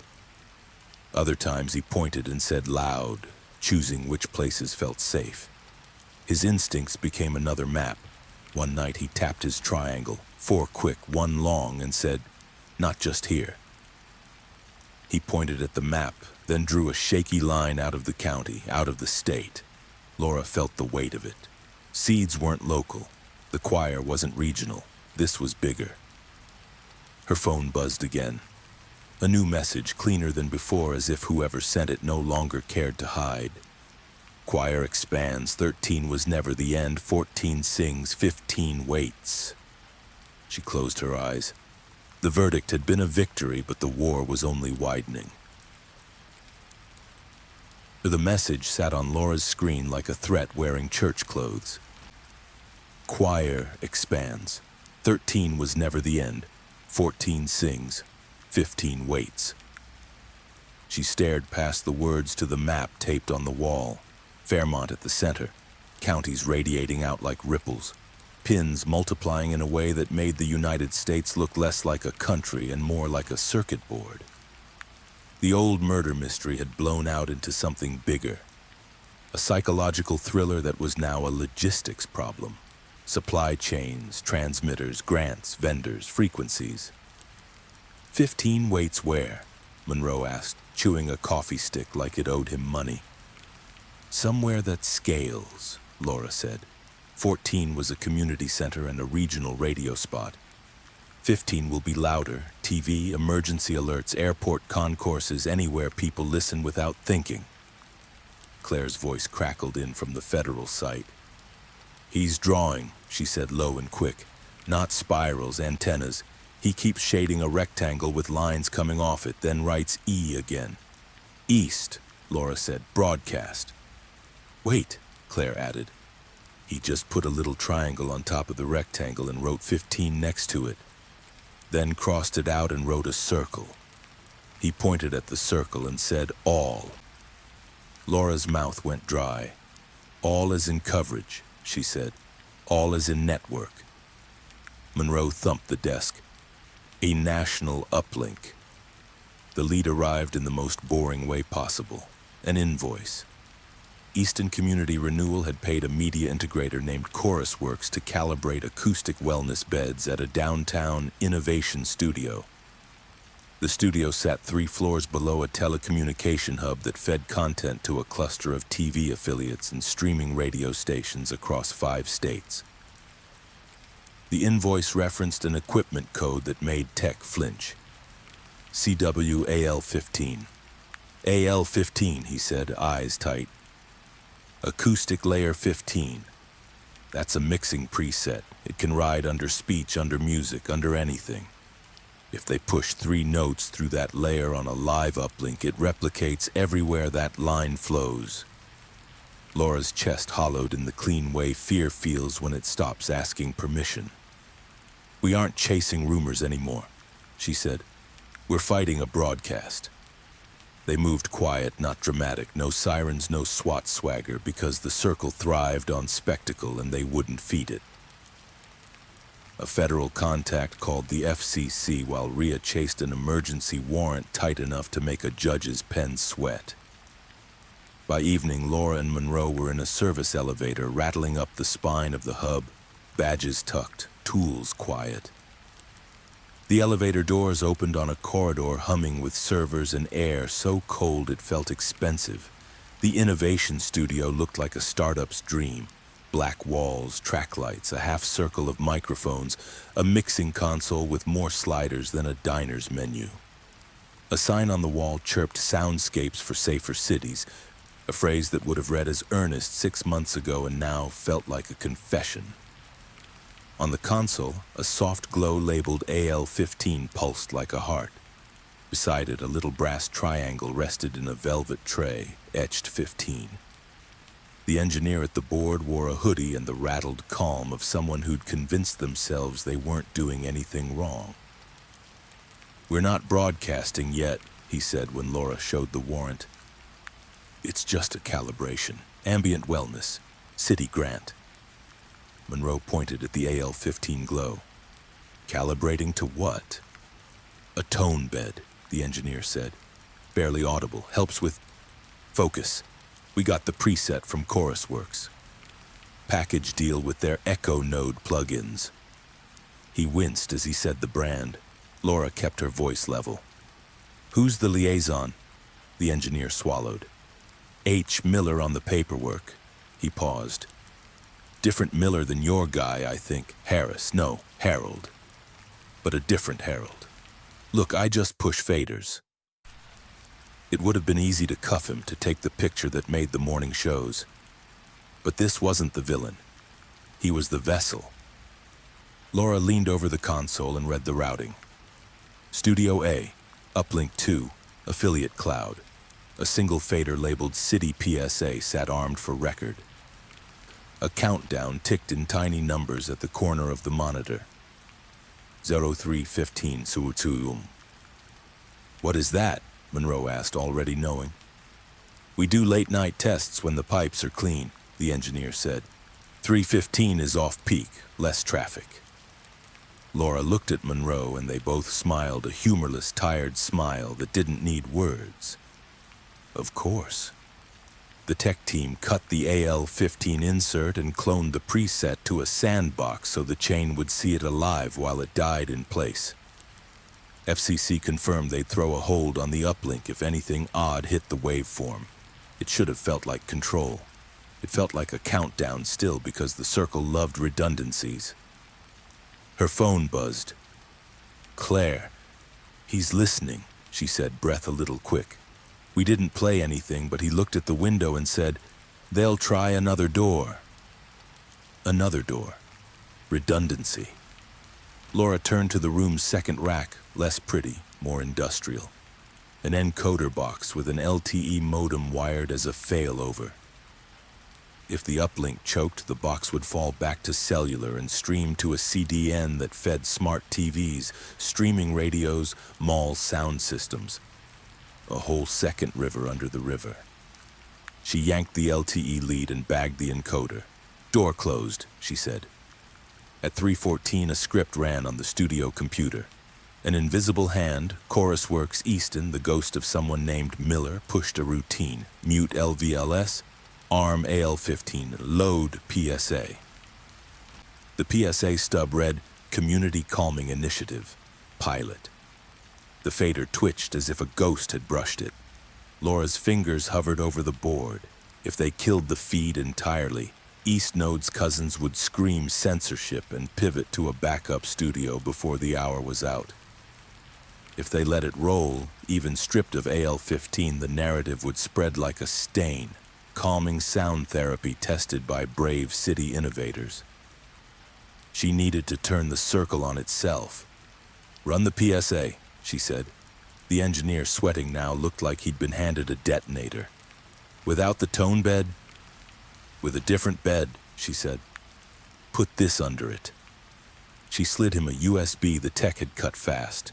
Other times he pointed and said loud, choosing which places felt safe. His instincts became another map. One night he tapped his triangle, 4 quick, 1 long, and said, "Not just here." He pointed at the map, then drew a shaky line out of the county, out of the state. Laura felt the weight of it. Seeds weren't local. The choir wasn't regional. This was bigger. Her phone buzzed again. A new message, cleaner than before, as if whoever sent it no longer cared to hide. Choir expands, 13 was never the end, 14 sings, 15 waits. She closed her eyes. The verdict had been a victory, but the war was only widening. The message sat on Laura's screen like a threat wearing church clothes. Choir expands. 13 was never the end. 14 sings. 15 waits. She stared past the words to the map taped on the wall. Fairmont at the center. Counties radiating out like ripples. Pins multiplying in a way that made the United States look less like a country and more like a circuit board. The old murder mystery had blown out into something bigger. A psychological thriller that was now a logistics problem. Supply chains, transmitters, grants, vendors, frequencies. 15 waits where? Monroe asked, chewing a coffee stick like it owed him money. Somewhere that scales, Laura said. 14 was a community center and a regional radio spot. 15 will be louder, TV, emergency alerts, airport concourses, anywhere people listen without thinking. Claire's voice crackled in from the federal site. "He's drawing," she said low and quick. "Not spirals, antennas. He keeps shading a rectangle with lines coming off it, then writes E again." "East," Laura said, "broadcast." "Wait," Claire added. "He just put a little triangle on top of the rectangle and wrote 15 next to it. Then crossed it out and wrote a circle. He pointed at the circle and said, 'All.'" Laura's mouth went dry. "All is in coverage," she said. "All is in network." Monroe thumped the desk. "A national uplink." The lead arrived in the most boring way possible. An invoice. Easton Community Renewal had paid a media integrator named Chorus Works to calibrate acoustic wellness beds at a downtown innovation studio. The studio sat 3 floors below a telecommunication hub that fed content to a cluster of TV affiliates and streaming radio stations across 5 states. The invoice referenced an equipment code that made tech flinch. CWAL-15. AL-15, he said, eyes tight. Acoustic layer 15. That's a mixing preset. It can ride under speech, under music, under anything. If they push 3 notes through that layer on a live uplink, it replicates everywhere that line flows. Laura's chest hollowed in the clean way fear feels when it stops asking permission. We aren't chasing rumors anymore, she said. We're fighting a broadcast. They moved quiet, not dramatic, no sirens, no SWAT swagger, because the circle thrived on spectacle and they wouldn't feed it. A federal contact called the FCC while Rhea chased an emergency warrant tight enough to make a judge's pen sweat. By evening, Laura and Monroe were in a service elevator rattling up the spine of the hub, badges tucked, tools quiet. The elevator doors opened on a corridor humming with servers and air so cold it felt expensive. The innovation studio looked like a startup's dream. Black walls, track lights, a half circle of microphones, a mixing console with more sliders than a diner's menu. A sign on the wall chirped soundscapes for safer cities, a phrase that would have read as earnest 6 months ago and now felt like a confession. On the console, a soft glow labeled AL-15 pulsed like a heart. Beside it, a little brass triangle rested in a velvet tray, etched 15. The engineer at the board wore a hoodie and the rattled calm of someone who'd convinced themselves they weren't doing anything wrong. We're not broadcasting yet, he said when Laura showed the warrant. It's just a calibration, ambient wellness, city grant. Monroe pointed at the AL-15 glow. Calibrating to what? A tone bed, the engineer said. Barely audible, helps with focus. We got the preset from ChorusWorks. Package deal with their Echo-Null plugins. He winced as he said the brand. Laura kept her voice level. Who's the liaison? The engineer swallowed. H. Miller on the paperwork. He paused. Different Miller than your guy, I think. Harris. No, Harold. But a different Harold. Look, I just push faders. It would have been easy to cuff him, to take the picture that made the morning shows. But this wasn't the villain. He was the vessel. Laura leaned over the console and read the routing. Studio A, Uplink 2, Affiliate Cloud. A single fader labeled City PSA sat armed for record. A countdown ticked in tiny numbers at the corner of the monitor. 0315 Suutuum. What is that? Monroe asked, already knowing. We do late-night tests when the pipes are clean, the engineer said. 315 is off-peak, less traffic. Laura looked at Monroe and they both smiled, a humorless, tired smile that didn't need words. Of course. The tech team cut the AL-15 insert and cloned the preset to a sandbox so the chain would see it alive while it died in place. FCC confirmed they'd throw a hold on the uplink if anything odd hit the waveform. It should have felt like control. It felt like a countdown still because the circle loved redundancies. Her phone buzzed. Claire. He's listening, she said, breath a little quick. We didn't play anything, but he looked at the window and said, they'll try another door. Another door. Redundancy. Laura turned to the room's second rack, less pretty, more industrial. An encoder box with an LTE modem wired as a failover. If the uplink choked, the box would fall back to cellular and stream to a CDN that fed smart TVs, streaming radios, mall sound systems. A whole second river under the river. She yanked the LTE lead and bagged the encoder. Door closed, she said. At 3:14, a script ran on the studio computer. An invisible hand, ChorusWorks Easton, the ghost of someone named Miller, pushed a routine. Mute LVLS, arm AL-15, load PSA. The PSA stub read, Community Calming Initiative, Pilot. The fader twitched as if a ghost had brushed it. Laura's fingers hovered over the board. If they killed the feed entirely, East Node's cousins would scream censorship and pivot to a backup studio before the hour was out. If they let it roll, even stripped of AL-15, the narrative would spread like a stain, calming sound therapy tested by brave city innovators. She needed to turn the circle on itself. "Run the PSA," she said. The engineer, sweating now, looked like he'd been handed a detonator. "Without the tone bed?" "With a different bed," she said. "Put this under it." She slid him a USB the tech had cut fast.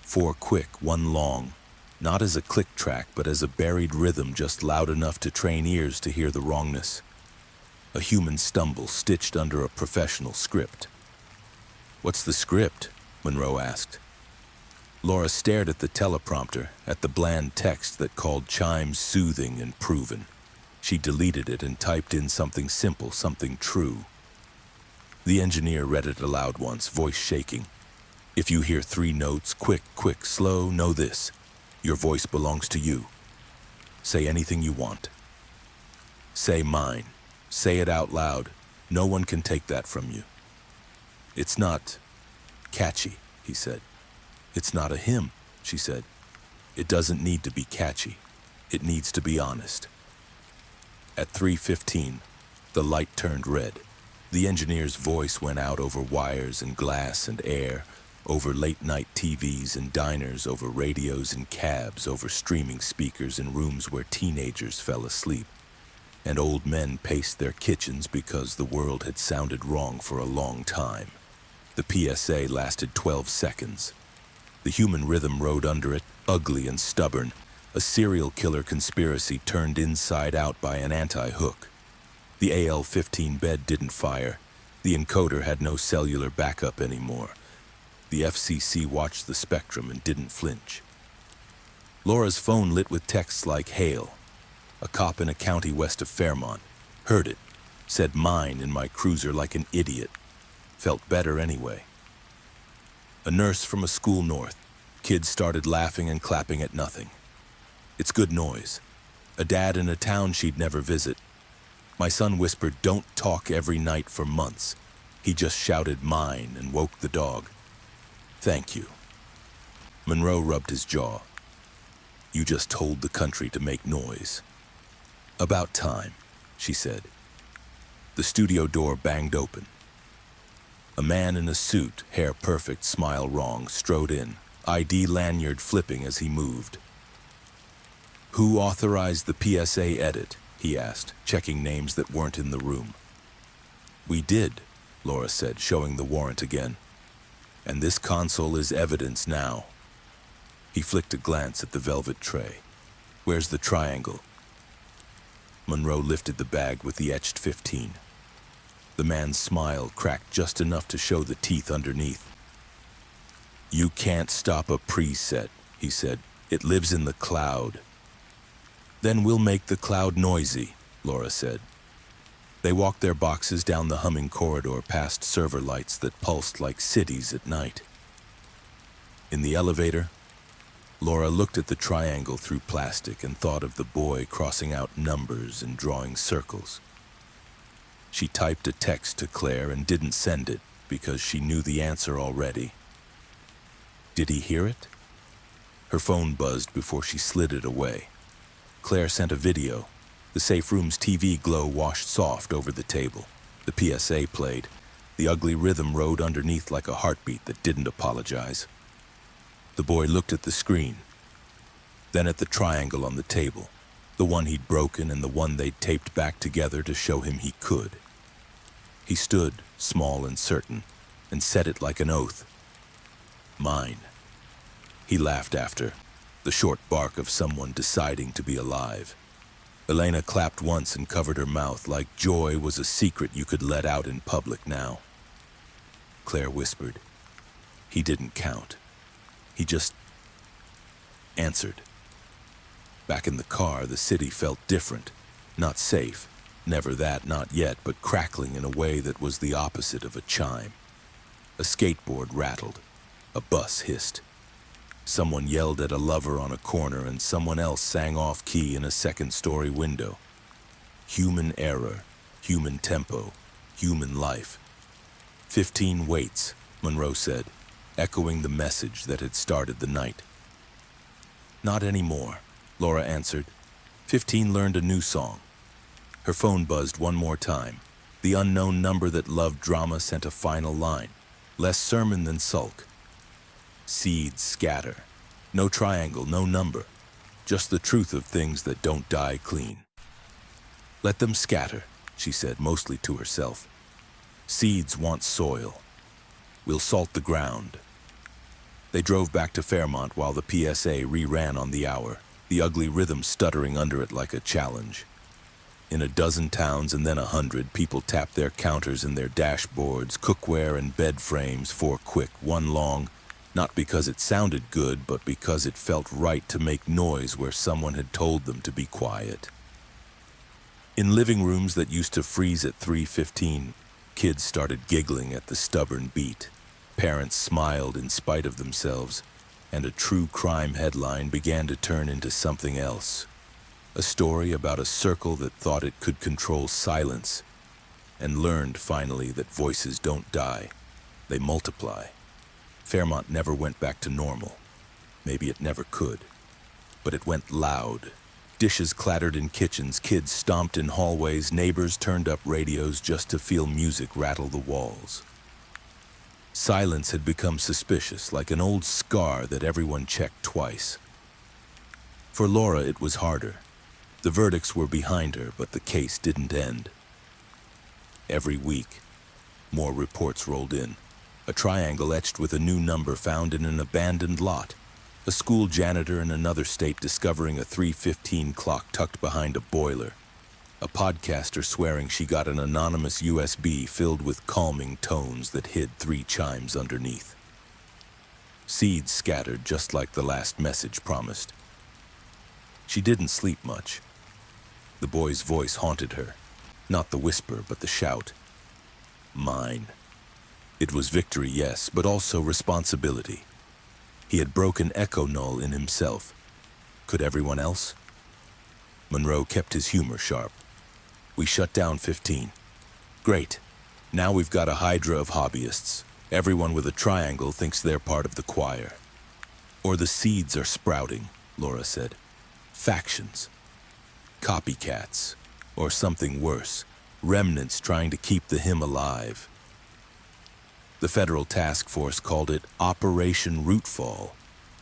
4 quick, 1 long. Not as a click track, but as a buried rhythm just loud enough to train ears to hear the wrongness. A human stumble stitched under a professional script. "What's the script?" Monroe asked. Laura stared at the teleprompter, at the bland text that called chimes soothing and proven. She deleted it and typed in something simple, something true. The engineer read it aloud once, voice shaking. "If you hear 3 notes, quick, quick, slow, know this. Your voice belongs to you. Say anything you want. Say mine. Say it out loud. No one can take that from you." "It's not catchy," he said. "It's not a hymn," she said. "It doesn't need to be catchy. It needs to be honest." At 3:15, the light turned red. The engineer's voice went out over wires and glass and air, over late-night TVs and diners, over radios and cabs, over streaming speakers in rooms where teenagers fell asleep, and old men paced their kitchens because the world had sounded wrong for a long time. The PSA lasted 12 seconds. The human rhythm rode under it, ugly and stubborn, a serial killer conspiracy turned inside out by an anti-hook. The AL-15 bed didn't fire. The encoder had no cellular backup anymore. The FCC watched the spectrum and didn't flinch. Laura's phone lit with texts like hail. A cop in a county west of Fairmont. Heard it. Said mine in my cruiser like an idiot. Felt better anyway. A nurse from a school north. Kids started laughing and clapping at nothing. It's good noise. A dad in a town she'd never visit. My son whispered, "Don't talk every night for months." He just shouted mine and woke the dog. "Thank you." Monroe rubbed his jaw. "You just told the country to make noise." "About time," she said. The studio door banged open. A man in a suit, hair perfect, smile wrong, strode in, ID lanyard flipping as he moved. "Who authorized the PSA edit?" he asked, checking names that weren't in the room. "We did," Laura said, showing the warrant again. "And this console is evidence now." He flicked a glance at the velvet tray. "Where's the triangle?" Monroe lifted the bag with the etched 15. The man's smile cracked just enough to show the teeth underneath. "You can't stop a preset," he said. "It lives in the cloud." "Then we'll make the cloud noisy," Laura said. They walked their boxes down the humming corridor past server lights that pulsed like cities at night. In the elevator, Laura looked at the triangle through plastic and thought of the boy crossing out numbers and drawing circles. She typed a text to Claire and didn't send it because she knew the answer already. Did he hear it? Her phone buzzed before she slid it away. Claire sent a video. The safe room's TV glow washed soft over the table. The PSA played. The ugly rhythm rode underneath like a heartbeat that didn't apologize. The boy looked at the screen, then at the triangle on the table, the one he'd broken and the one they'd taped back together to show him he could. He stood, small and certain, and said it like an oath. "Mine." He laughed after, the short bark of someone deciding to be alive. Elena clapped once and covered her mouth like joy was a secret you could let out in public now. Claire whispered. He didn't count. He just answered. Back in the car, the city felt different. Not safe. Never that, not yet, but crackling in a way that was the opposite of a chime. A skateboard rattled. A bus hissed. Someone yelled at a lover on a corner and someone else sang off-key in a second-story window. Human error, human tempo, human life. 15 waits, Monroe said, echoing the message that had started the night. Not anymore, Laura answered. 15 learned a new song. Her phone buzzed one more time. The unknown number that loved drama sent a final line. Less sermon than sulk. Seeds scatter. No triangle, no number. Just the truth of things that don't die clean. Let them scatter, she said, mostly to herself. Seeds want soil. We'll salt the ground. They drove back to Fairmont while the PSA re-ran on the hour, the ugly rhythm stuttering under it like a challenge. In a dozen towns and then 100, people tapped their counters and their dashboards, cookware and bed frames, 4 quick, 1 long, not because it sounded good, but because it felt right to make noise where someone had told them to be quiet. In living rooms that used to freeze at 3:15, kids started giggling at the stubborn beat. Parents smiled in spite of themselves, and a true crime headline began to turn into something else. A story about a circle that thought it could control silence and learned finally that voices don't die, they multiply. Fairmont never went back to normal. Maybe it never could. But it went loud. Dishes clattered in kitchens, kids stomped in hallways, neighbors turned up radios just to feel music rattle the walls. Silence had become suspicious, like an old scar that everyone checked twice. For Laura, it was harder. The verdicts were behind her, but the case didn't end. Every week, more reports rolled in. A triangle etched with a new number found in an abandoned lot. A school janitor in another state discovering a 3:15 clock tucked behind a boiler. A podcaster swearing she got an anonymous USB filled with calming tones that hid 3 chimes underneath. Seeds scattered just like the last message promised. She didn't sleep much. The boy's voice haunted her. Not the whisper, but the shout. Mine. It was victory, yes, but also responsibility. He had broken Echo-Null in himself. Could everyone else? Monroe kept his humor sharp. We shut down 15. Great. Now we've got a hydra of hobbyists. Everyone with a triangle thinks they're part of the choir. Or the seeds are sprouting, Laura said. Factions. Copycats. Or something worse. Remnants trying to keep the hymn alive. The federal task force called it Operation Rootfall.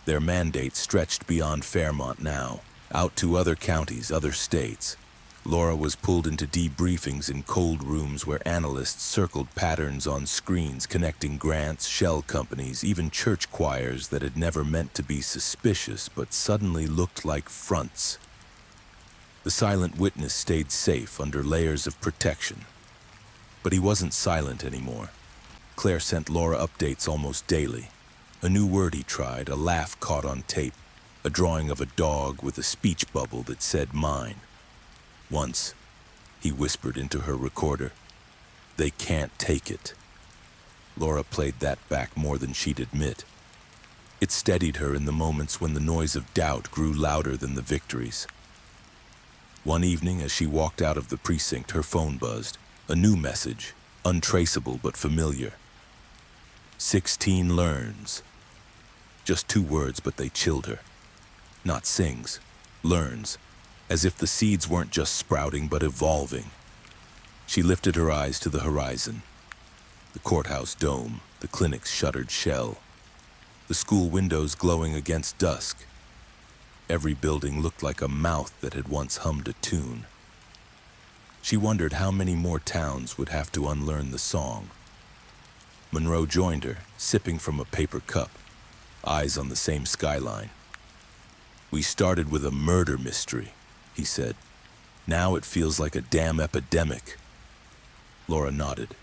Their mandate stretched beyond Fairmont now, out to other counties, other states. Laura was pulled into debriefings in cold rooms where analysts circled patterns on screens connecting grants, shell companies, even church choirs that had never meant to be suspicious but suddenly looked like fronts. The silent witness stayed safe under layers of protection. But he wasn't silent anymore. Claire sent Laura updates almost daily. A new word he tried, a laugh caught on tape, a drawing of a dog with a speech bubble that said mine. Once, he whispered into her recorder, "They can't take it." Laura played that back more than she'd admit. It steadied her in the moments when the noise of doubt grew louder than the victories. One evening, as she walked out of the precinct, her phone buzzed. A new message, untraceable but familiar. 16 learns. Just 2 words, but they chilled her. Not sings, learns, as if the seeds weren't just sprouting but evolving. She lifted her eyes to the horizon. The courthouse dome, the clinic's shuttered shell, the school windows glowing against dusk. Every building looked like a mouth that had once hummed a tune. She wondered how many more towns would have to unlearn the song. Monroe joined her, sipping from a paper cup, eyes on the same skyline. "We started with a murder mystery," he said. "Now it feels like a damn epidemic." Laura nodded.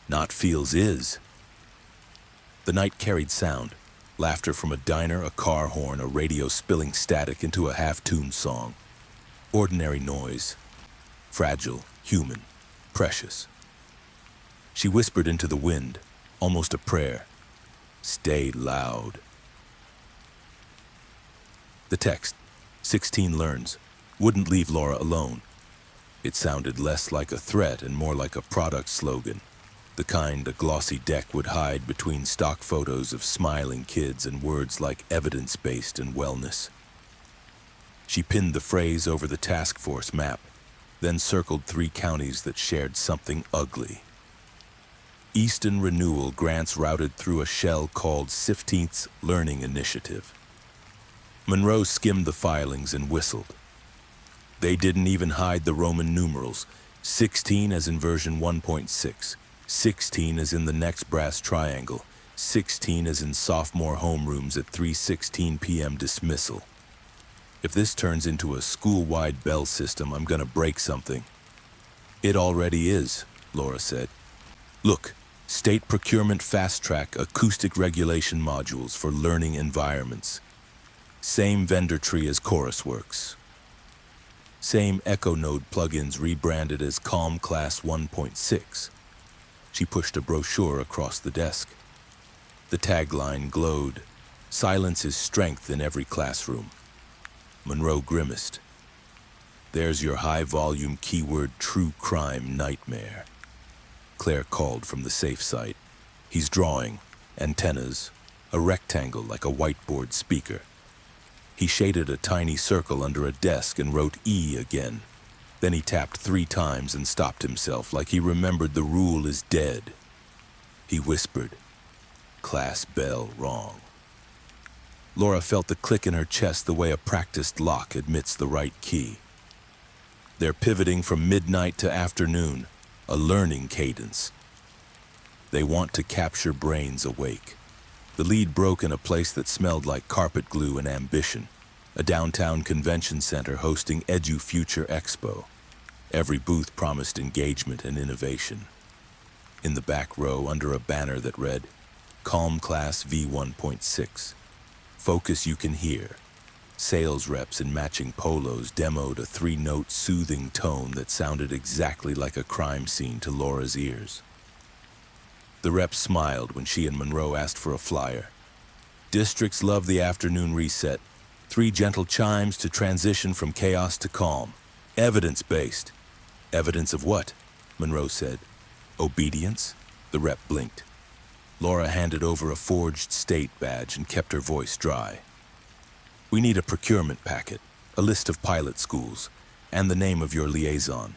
"Not feels is." The night carried sound, laughter from a diner, a car horn, a radio spilling static into a half-tuned song. Ordinary noise. Fragile, human, precious. She whispered into the wind, almost a prayer. "Stay loud." The text, 16 learns, wouldn't leave Laura alone. It sounded less like a threat and more like a product slogan, the kind a glossy deck would hide between stock photos of smiling kids and words like evidence-based and wellness. She pinned the phrase over the task force map, then circled 3 counties that shared something ugly. Easton Renewal grants routed through a shell called 15th Learning Initiative. Monroe skimmed the filings and whistled. They didn't even hide the Roman numerals, 16 as in version 1.6, 16 as in the next brass triangle, 16 as in sophomore homerooms at 3:16 p.m. dismissal. If this turns into a school-wide bell system, I'm gonna break something. It already is, Laura said. Look, state procurement fast-track acoustic regulation modules for learning environments. Same vendor tree as ChorusWorks. Same Echo-Node plugins rebranded as Calm Class 1.6. She pushed a brochure across the desk. The tagline glowed, "Silence is strength in every classroom." Monroe grimaced. "There's your high-volume keyword true crime nightmare." Claire called from the safe site. "He's drawing. Antennas. A rectangle like a whiteboard speaker." He shaded a tiny circle under a desk and wrote E again. Then he tapped 3 times and stopped himself like he remembered the rule is dead. He whispered, "Class bell wrong." Laura felt the click in her chest the way a practiced lock admits the right key. They're pivoting from midnight to afternoon, a learning cadence. They want to capture brains awake. The lead broke in a place that smelled like carpet glue and ambition, a downtown convention center hosting EduFuture Expo. Every booth promised engagement and innovation. In the back row, under a banner that read, Calm Class V1.6, Focus You Can Hear, sales reps in matching polos demoed a 3-note soothing tone that sounded exactly like a crime scene to Laura's ears. The rep smiled when she and Monroe asked for a flyer. Districts love the afternoon reset. 3 gentle chimes to transition from chaos to calm. Evidence-based. Evidence of what? Monroe said. Obedience? The rep blinked. Laura handed over a forged state badge and kept her voice dry. We need a procurement packet, a list of pilot schools, and the name of your liaison.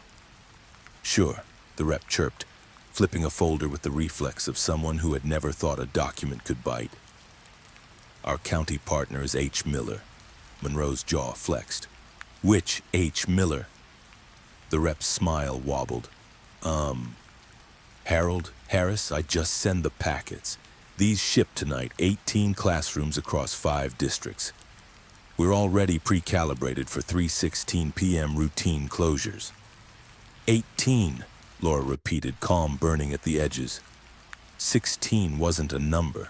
Sure, the rep chirped, flipping a folder with the reflex of someone who had never thought a document could bite. Our county partner is H. Miller. Monroe's jaw flexed. Which H. Miller? The rep's smile wobbled. Harold, Harris, I just send the packets. These ship tonight, 18 classrooms across 5 districts. We're already pre-calibrated for 3:16 p.m. routine closures. 18, Laura repeated, calm burning at the edges. 16 wasn't a number.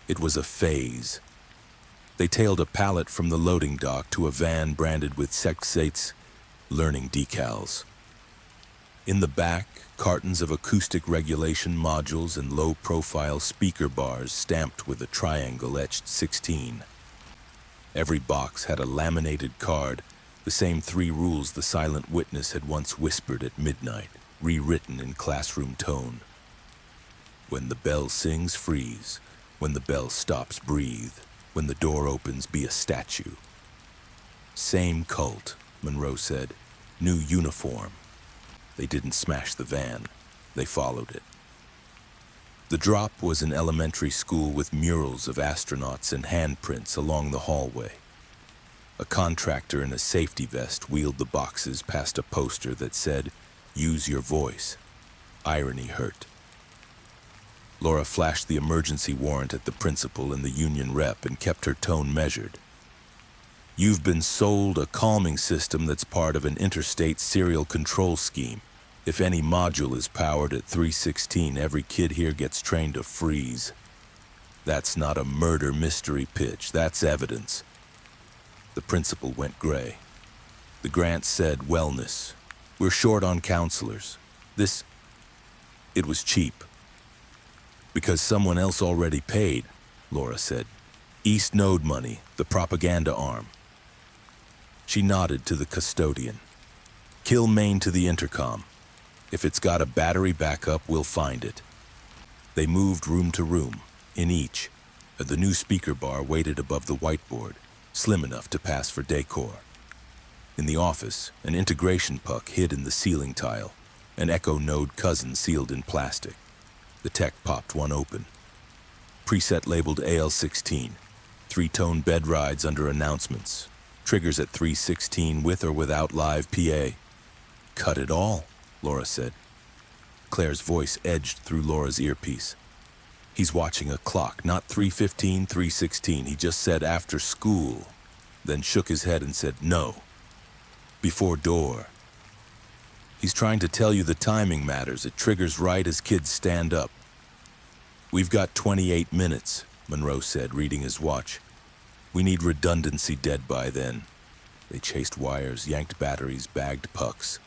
It was a phase. They tailed a pallet from the loading dock to a van branded with Sexate's learning decals. In the back, cartons of acoustic regulation modules and low-profile speaker bars stamped with a triangle etched 16. Every box had a laminated card, the same 3 rules the silent witness had once whispered at midnight, rewritten in classroom tone. When the bell sings, freeze. When the bell stops, breathe. When the door opens, be a statue. Same cult, Monroe said. New uniform. They didn't smash the van. They followed it. The drop was an elementary school with murals of astronauts and handprints along the hallway. A contractor in a safety vest wheeled the boxes past a poster that said, Use your voice. Irony hurt. Laura flashed the emergency warrant at the principal and the union rep and kept her tone measured. You've been sold a calming system that's part of an interstate serial control scheme. If any module is powered at 3:16, every kid here gets trained to freeze. That's not a murder mystery pitch, that's evidence. The principal went gray. The grant said wellness. We're short on counselors. It was cheap. Because someone else already paid, Laura said. East Node money, the propaganda arm. She nodded to the custodian. Kill main to the intercom. If it's got a battery backup, we'll find it. They moved room to room. In each, the new speaker bar waited above the whiteboard, slim enough to pass for decor. In the office, an integration puck hid in the ceiling tile, an Echo-Node cousin sealed in plastic. The tech popped one open. Preset labeled AL16, 3-tone bed rides under announcements, triggers at 3:16 with or without live PA. Cut it all, Laura said. Claire's voice edged through Laura's earpiece. He's watching a clock, not 3:15, 3:16. He just said after school, then shook his head and said no. Before door. He's trying to tell you the timing matters. It triggers right as kids stand up. We've got 28 minutes, Monroe said, reading his watch. We need redundancy dead by then. They chased wires, yanked batteries, bagged pucks.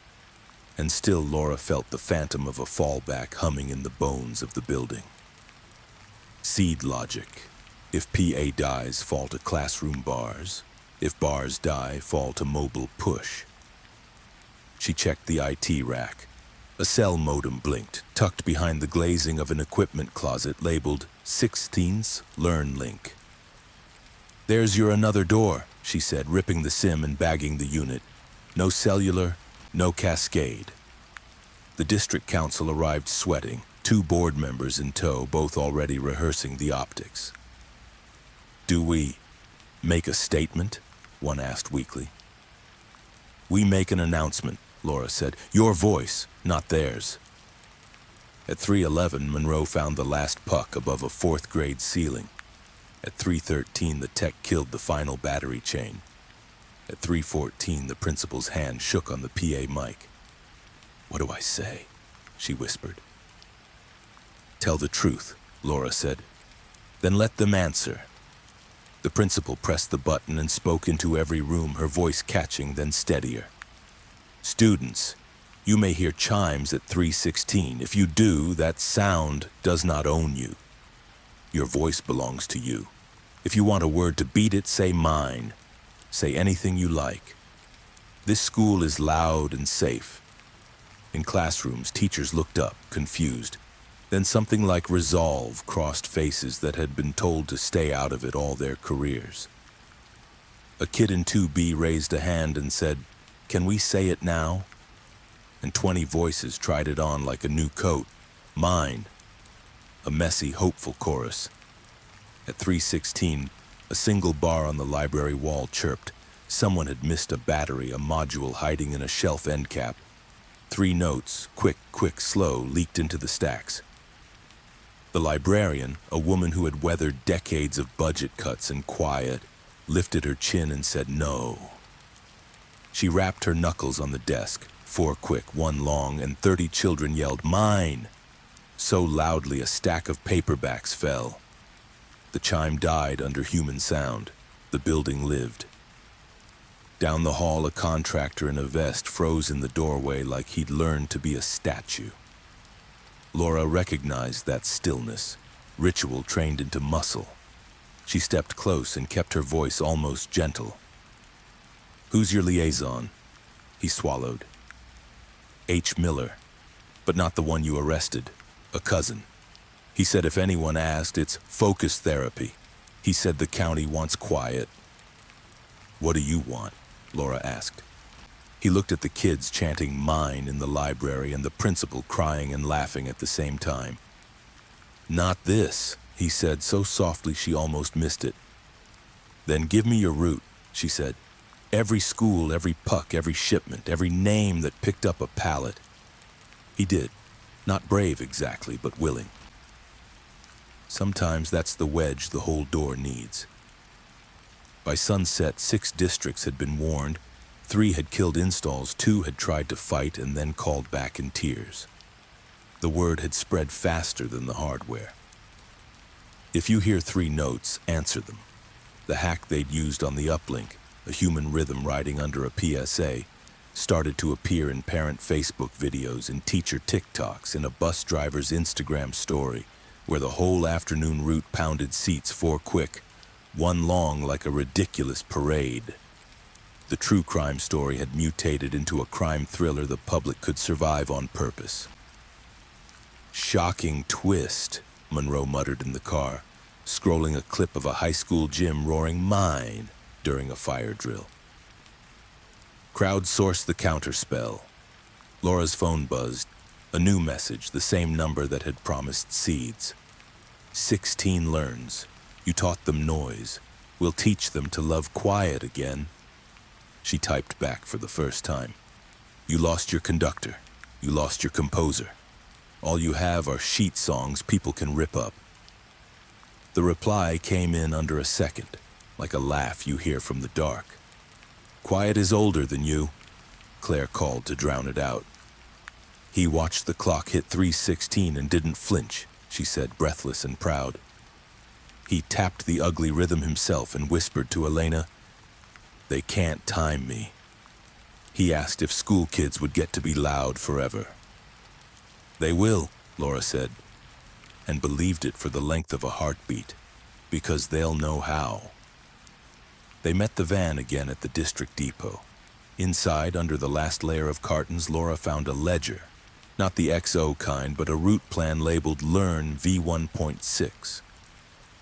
And still Laura felt the phantom of a fallback humming in the bones of the building. Seed logic. If PA dies, fall to classroom bars. If bars die, fall to mobile push. She checked the IT rack. A cell modem blinked, tucked behind the glazing of an equipment closet labeled 16's Learn Link. There's your another door, she said, ripping the SIM and bagging the unit. No cellular, no cascade. The district council arrived sweating, 2 board members in tow, both already rehearsing the optics. Do we make a statement? One asked weakly. We make an announcement, Laura said. Your voice, not theirs. At 3:11, Monroe found the last puck above a 4th grade ceiling. At 3:13, the tech killed the final battery chain. At 3:14, the principal's hand shook on the PA mic. What do I say? She whispered. Tell the truth, Laura said. Then let them answer. The principal pressed the button and spoke into every room, her voice catching, then steadier. Students, you may hear chimes at 3:16. If you do, that sound does not own you. Your voice belongs to you. If you want a word to beat it, say mine. Say anything you like. This school is loud and safe. In classrooms, teachers looked up, confused. Then something like resolve crossed faces that had been told to stay out of it all their careers. A kid in 2B raised a hand and said, Can we say it now? And 20 voices tried it on like a new coat. Mine. A messy, hopeful chorus. At 3:16, a single bar on the library wall chirped. Someone had missed a battery, a module hiding in a shelf end cap. 3 notes, quick, quick, slow, leaked into the stacks. The librarian, a woman who had weathered decades of budget cuts and quiet, lifted her chin and said no. She rapped her knuckles on the desk, 4 quick, 1 long, and 30 children yelled, Mine! So loudly a stack of paperbacks fell. The chime died under human sound. The building lived. Down the hall, a contractor in a vest froze in the doorway like he'd learned to be a statue. Laura recognized that stillness, ritual trained into muscle. She stepped close and kept her voice almost gentle. Who's your liaison? He swallowed. H. Miller, but not the one you arrested, a cousin. He said if anyone asked, it's focus therapy. He said the county wants quiet. What do you want? Laura asked. He looked at the kids chanting mine in the library and the principal crying and laughing at the same time. Not this, he said so softly she almost missed it. Then give me your route, she said. Every school, every puck, every shipment, every name that picked up a pallet. He did. Not brave exactly, but willing. Sometimes that's the wedge the whole door needs. By sunset, 6 districts had been warned. 3 had killed installs, 2 had tried to fight and then called back in tears. The word had spread faster than the hardware. If you hear 3 notes, answer them. The hack they'd used on the uplink, a human rhythm riding under a PSA, started to appear in parent Facebook videos, in teacher TikToks, in a bus driver's Instagram story, where the whole afternoon route pounded seats 4 quick, 1 long like a ridiculous parade. The true crime story had mutated into a crime thriller the public could survive on purpose. "Shocking twist," Monroe muttered in the car, scrolling a clip of a high school gym roaring "mine" during a fire drill. Crowdsource the counterspell. Laura's phone buzzed. A new message, the same number that had promised seeds. 16 learns. You taught them noise. We'll teach them to love quiet again. She typed back for the first time. You lost your conductor. You lost your composer. All you have are sheet songs people can rip up. The reply came in under a second, like a laugh you hear from the dark. Quiet is older than you, Claire called to drown it out. He watched the clock hit 3:16 and didn't flinch, she said, breathless and proud. He tapped the ugly rhythm himself and whispered to Elena, "They can't time me." He asked if school kids would get to be loud forever. "They will," Laura said, and believed it for the length of a heartbeat, because they'll know how. They met the van again at the district depot. Inside, under the last layer of cartons, Laura found a ledger. Not the XO kind, but a route plan labeled Learn V1.6.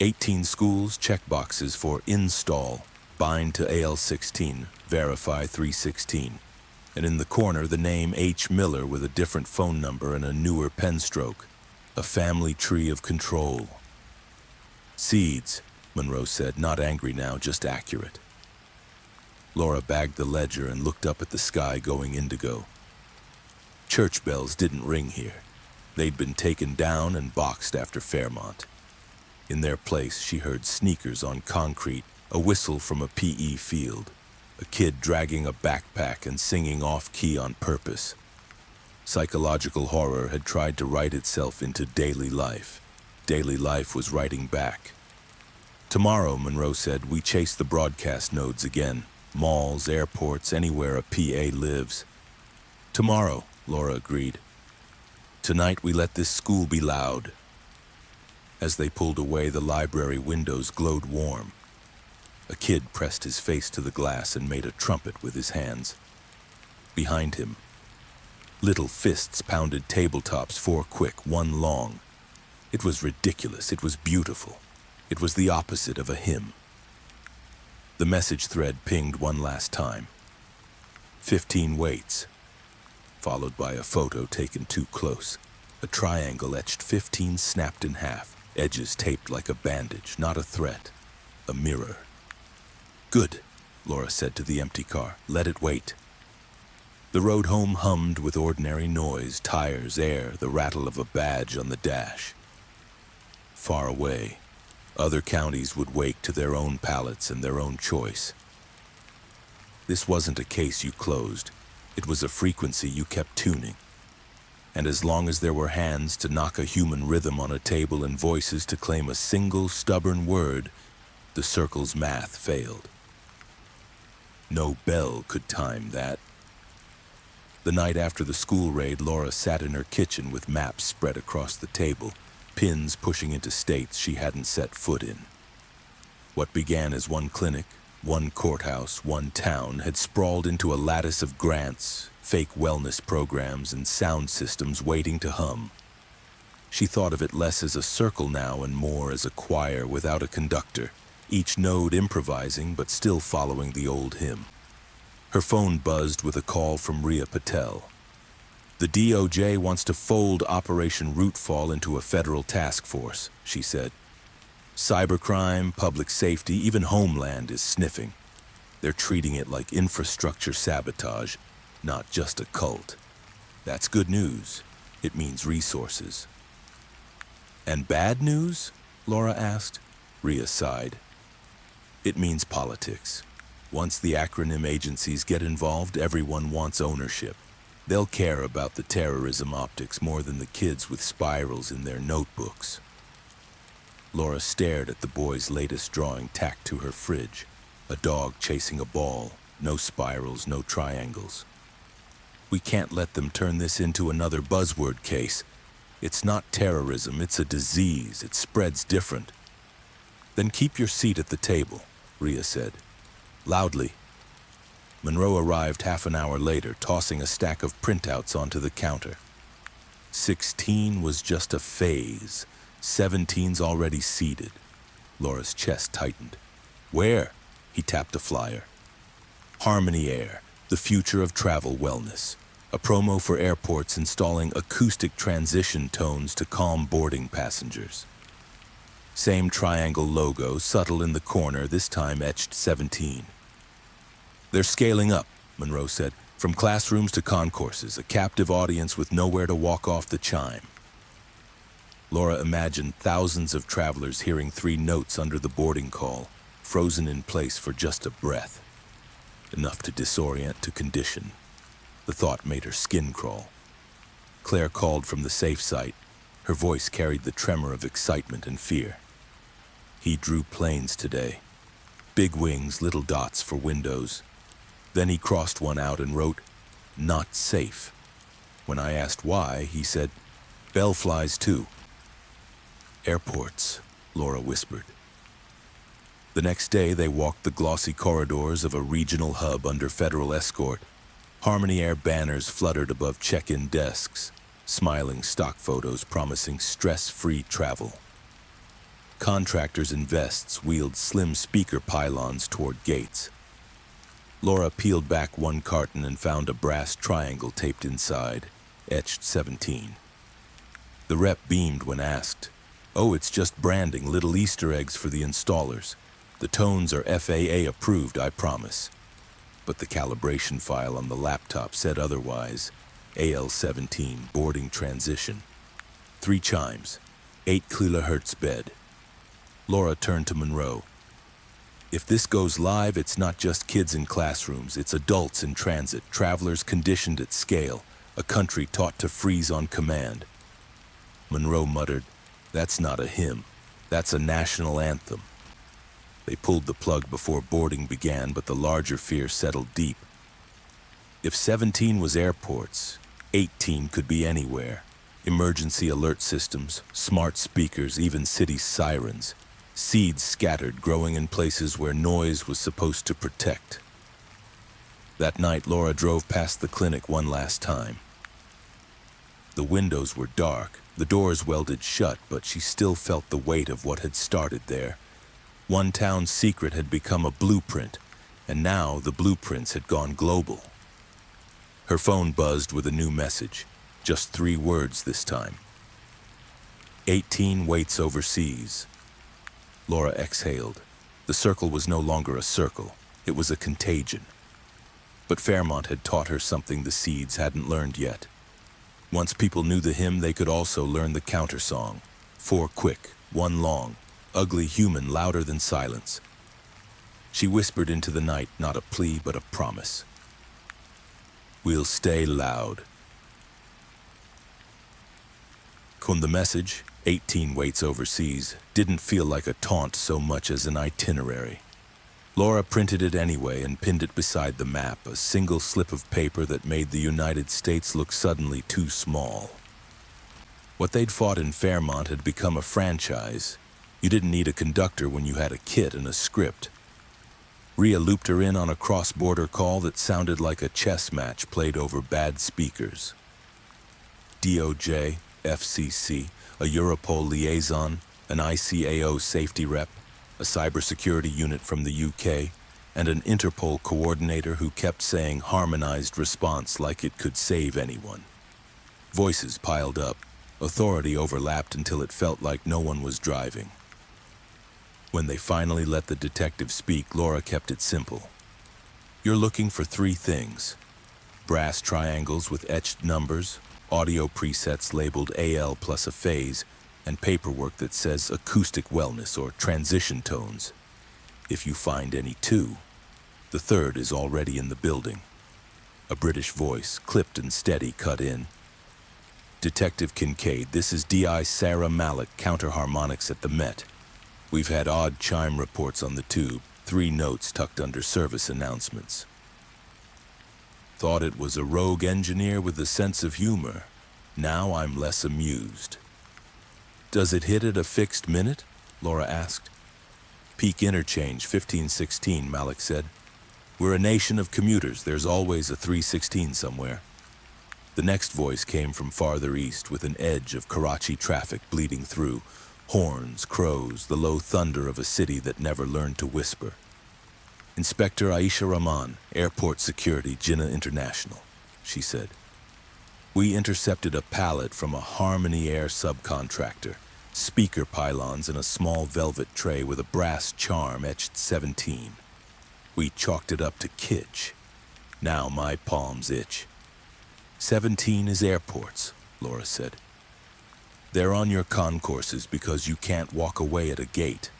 18 schools, checkboxes for install, bind to AL16, verify 316. And in the corner, the name H. Miller with a different phone number and a newer pen stroke. A family tree of control. Seeds, Monroe said, not angry now, just accurate. Laura bagged the ledger and looked up at the sky going indigo. Church bells didn't ring here. They'd been taken down and boxed after Fairmont. In their place, she heard sneakers on concrete, a whistle from a PE field, a kid dragging a backpack and singing off-key on purpose. Psychological horror had tried to write itself into daily life. Daily life was writing back. Tomorrow, Monroe said, we chase the broadcast nodes again. Malls, airports, anywhere a PA lives. Tomorrow, Laura agreed. Tonight we let this school be loud. As they pulled away, the library windows glowed warm. A kid pressed his face to the glass and made a trumpet with his hands. Behind him, little fists pounded tabletops, 4 quick, 1 long. It was ridiculous. It was beautiful. It was the opposite of a hymn. The message thread pinged one last time. 15 waits, followed by a photo taken too close. A triangle etched 15 snapped in half, edges taped like a bandage, not a threat, a mirror. Good, Laura said to the empty car. Let it wait. The road home hummed with ordinary noise, tires, air, the rattle of a badge on the dash. Far away, other counties would wake to their own palettes and their own choice. This wasn't a case you closed. It was a frequency you kept tuning. And as long as there were hands to knock a human rhythm on a table and voices to claim a single stubborn word, the circle's math failed. No bell could time that. The night after the school raid, Laura sat in her kitchen with maps spread across the table, pins pushing into states she hadn't set foot in. What began as one clinic, one courthouse, one town, had sprawled into a lattice of grants, fake wellness programs, and sound systems waiting to hum. She thought of it less as a circle now and more as a choir without a conductor, each node improvising but still following the old hymn. Her phone buzzed with a call from Rhea Patel. The DOJ wants to fold Operation Rootfall into a federal task force, she said. Cybercrime, public safety, even Homeland is sniffing. They're treating it like infrastructure sabotage, not just a cult. That's good news. It means resources. And bad news? Laura asked. Rhea sighed. It means politics. Once the acronym agencies get involved, everyone wants ownership. They'll care about the terrorism optics more than the kids with spirals in their notebooks. Laura stared at the boy's latest drawing tacked to her fridge. A dog chasing a ball. No spirals, no triangles. We can't let them turn this into another buzzword case. It's not terrorism, it's a disease. It spreads different. Then keep your seat at the table, Rhea said. Loudly. Monroe arrived half an hour later, tossing a stack of printouts onto the counter. 16 was just a phase. 17's already seated. Laura's chest tightened. Where? He tapped a flyer. Harmony Air, the future of travel wellness. A promo for airports installing acoustic transition tones to calm boarding passengers. Same triangle logo, subtle in the corner, this time etched 17. They're scaling up, Monroe said. From classrooms to concourses, a captive audience with nowhere to walk off the chime. Laura imagined thousands of travelers hearing 3 notes under the boarding call, frozen in place for just a breath. Enough to disorient, to condition. The thought made her skin crawl. Claire called from the safe site. Her voice carried the tremor of excitement and fear. He drew planes today. Big wings, little dots for windows. Then he crossed one out and wrote, "Not safe." When I asked why, he said, "Bell flies too." Airports, Laura whispered. The next day, they walked the glossy corridors of a regional hub under federal escort. Harmony Air banners fluttered above check-in desks, smiling stock photos promising stress-free travel. Contractors in vests wheeled slim speaker pylons toward gates. Laura peeled back one carton and found a brass triangle taped inside, etched 17. The rep beamed when asked. "Oh, it's just branding, little Easter eggs for the installers. The tones are FAA approved, I promise." But the calibration file on the laptop said otherwise. AL-17, boarding transition. 3 chimes, 8 kHz bed. Laura turned to Monroe. "If this goes live, it's not just kids in classrooms, it's adults in transit, travelers conditioned at scale, a country taught to freeze on command." Monroe muttered, "That's not a hymn, that's a national anthem." They pulled the plug before boarding began, but the larger fear settled deep. If 17 was airports, 18 could be anywhere. Emergency alert systems, smart speakers, even city sirens. Seeds scattered, growing in places where noise was supposed to protect. That night, Laura drove past the clinic one last time. The windows were dark, the doors welded shut, but she still felt the weight of what had started there. One town's secret had become a blueprint, and now the blueprints had gone global. Her phone buzzed with a new message, just 3 words this time. 18 waits overseas. Laura exhaled. The circle was no longer a circle, it was a contagion. But Fairmont had taught her something the seeds hadn't learned yet. Once people knew the hymn, they could also learn the countersong. 4 quick, 1 long, ugly human louder than silence. She whispered into the night, not a plea, but a promise. "We'll stay loud." Con the message, 18 waits overseas, didn't feel like a taunt so much as an itinerary. Laura printed it anyway and pinned it beside the map, a single slip of paper that made the United States look suddenly too small. What they'd fought in Fairmont had become a franchise. You didn't need a conductor when you had a kit and a script. Rhea looped her in on a cross-border call that sounded like a chess match played over bad speakers. DOJ, FCC, a Europol liaison, an ICAO safety rep, a cybersecurity unit from the UK, and an Interpol coordinator who kept saying harmonized response like it could save anyone. Voices piled up. Authority overlapped until it felt like no one was driving. When they finally let the detective speak, Laura kept it simple. "You're looking for 3 things. Brass triangles with etched numbers, audio presets labeled AL plus a phase, and paperwork that says acoustic wellness or transition tones. If you find any 2, the 3rd is already in the building." A British voice, clipped and steady, cut in. "Detective Kincaid, this is DI Sarah Malik, counter-harmonics at the Met. We've had odd chime reports on the tube, 3 notes tucked under service announcements." Thought it was a rogue engineer with a sense of humor. Now I'm less amused. "Does it hit at a fixed minute?" Laura asked. "Peak interchange, 1516, Malik said. We're a nation of commuters. There's always a 316 somewhere. The next voice came from farther east with an edge of Karachi traffic bleeding through. Horns, crows, the low thunder of a city that never learned to whisper. Inspector Aisha Rahman, Airport Security, Jinnah International, she said. We intercepted a pallet from a Harmony Air subcontractor, speaker pylons in a small velvet tray with a brass charm etched 17. We chalked it up to kitsch. Now my palms itch. 17 is airports, Laura said. They're on your concourses because you can't walk away at a gate.